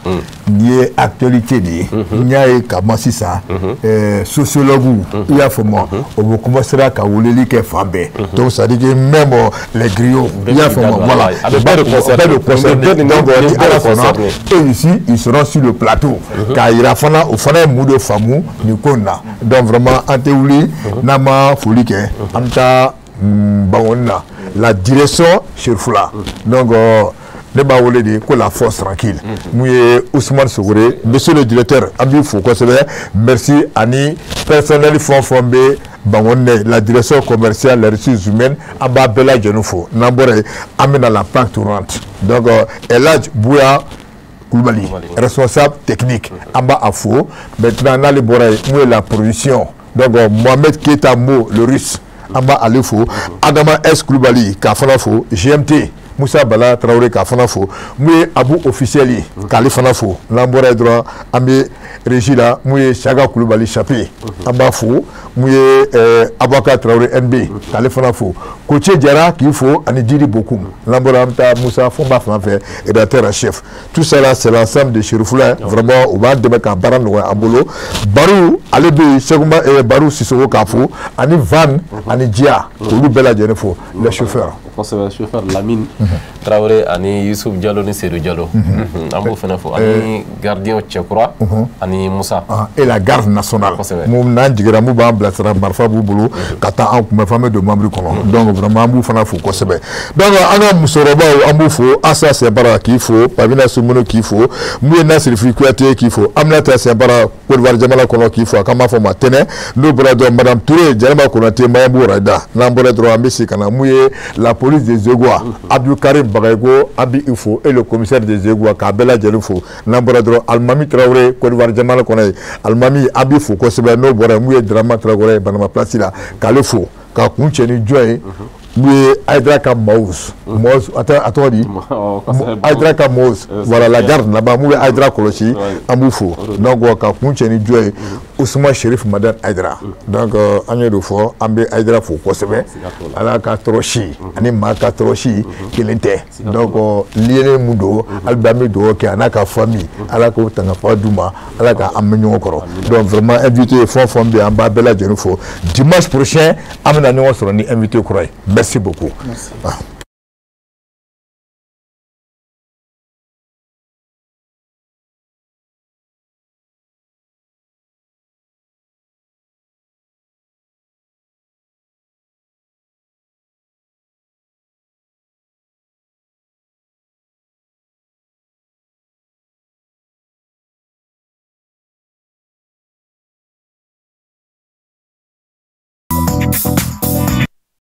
nié actualité di nyaay ka masisa sociologue il y a famo on commencer à wuleli ke fambe donc ça dit que même les griots il y a famo voilà le concert et ici ils seront sur le plateau car il a fana au fana mudo famu ni konna donc vraiment anteuli nama folike anta bawonna la direction Chérif Fula. Donc, ne b'a voulu dire que la force tranquille. Mouye Ousmane Sougouré, monsieur le directeur, Abi Foucault, merci Ani, personnel Fonfombe, Bangonne, la direction commerciale, les ressources humaines, Abba Bella Djenoufo, Nambore, amène la plaque tournante. Donc, Eladj Bouya Koulibaly, responsable technique, Abba Afo, maintenant, dans les Boré, nous la production. Donc, Mohamed Keita Mo, le russe. Amba Alifo, Adama S. Koulibaly, Kafanafo, GMT, Moussa Bala Traoré, Kafanafo, Mouye Abou Officieli, Kalifanafo, Lambora Droit, Amé Régila, Mouye Chaga Koulibaly Chapé, Ambafo, Mouye Abaka Traoré NB, Kalifanafo, Koché Diara, qu'il faut, Anidjiri Bokoum, Lambora Amta, Moussa Fomba Fanfé, rédacteur en chef. Tout cela, c'est l'ensemble de Chérif Fula, vraiment, au bas de Mekan Baran, Ambolo, Barou, Alebe, Seguma et Barou Sissoko Kafo, Ani Van, Ani Dia, Olu Bella Djenefo, les chauffeurs. Le chauffeur Lamine Traoré, Ani Youssouf Diallo, ni Sédou Diallo, Ambo Fenafo, Ani gardien Tchekura, Ani Moussa. Et la garde nationale. Moum Nandjigera Mouba, Blassara, Marfa Bouboulou, Kata Ankou, ma femme de membres Kono. Donc vraiment, Ambo Fenafo, Kosebe. Donc, Ana Moussoroba, Ambo Fo, Assa Sebara qu'il faut, Pavina Soumono qu'il faut, Mouena Sirifi Kouate qu'il faut, Amnata Sebara, Kouedvar Jamala Kono qu'il faut, Kama Foma Tene, nous bradons Madame Touré, Djalma Konate, Mayabou Rada, Lambore Droit Messi Kana Mouye, la police des Egois, Abdou Karim Bagago, Abi Ifo et le commissaire des Egois, Kabela Djelufo, Lambore Droit, Almami Traoré, Kouedvar Jamala Konaï, Almami Abifo, Kosebe, no Bora Mouye Drama Traoré, Banama Placila, Kalefo, Kakuncheni Joy, Mouye Aidraka Maus, Maus, attends, dit, Aidraka Maus, voilà la garde là-bas, Mouye Aidra Kolosi, Amoufo, donc Kakuncheni Joy, Ousmane Chérif Madane Aïdara. Donc, on a deux fois, on a Aïdara faut quoi c'est bien. Alors, Katrochi, on est ma Katrochi qui l'était. Donc, lié Mudo, Albamido, qui a une famille, alors que tu n'as pas d'ouma, alors que tu as encore. Donc, vraiment, invité fort bien en bas de la Dimanche prochain, on a invité au Merci beaucoup. Merci.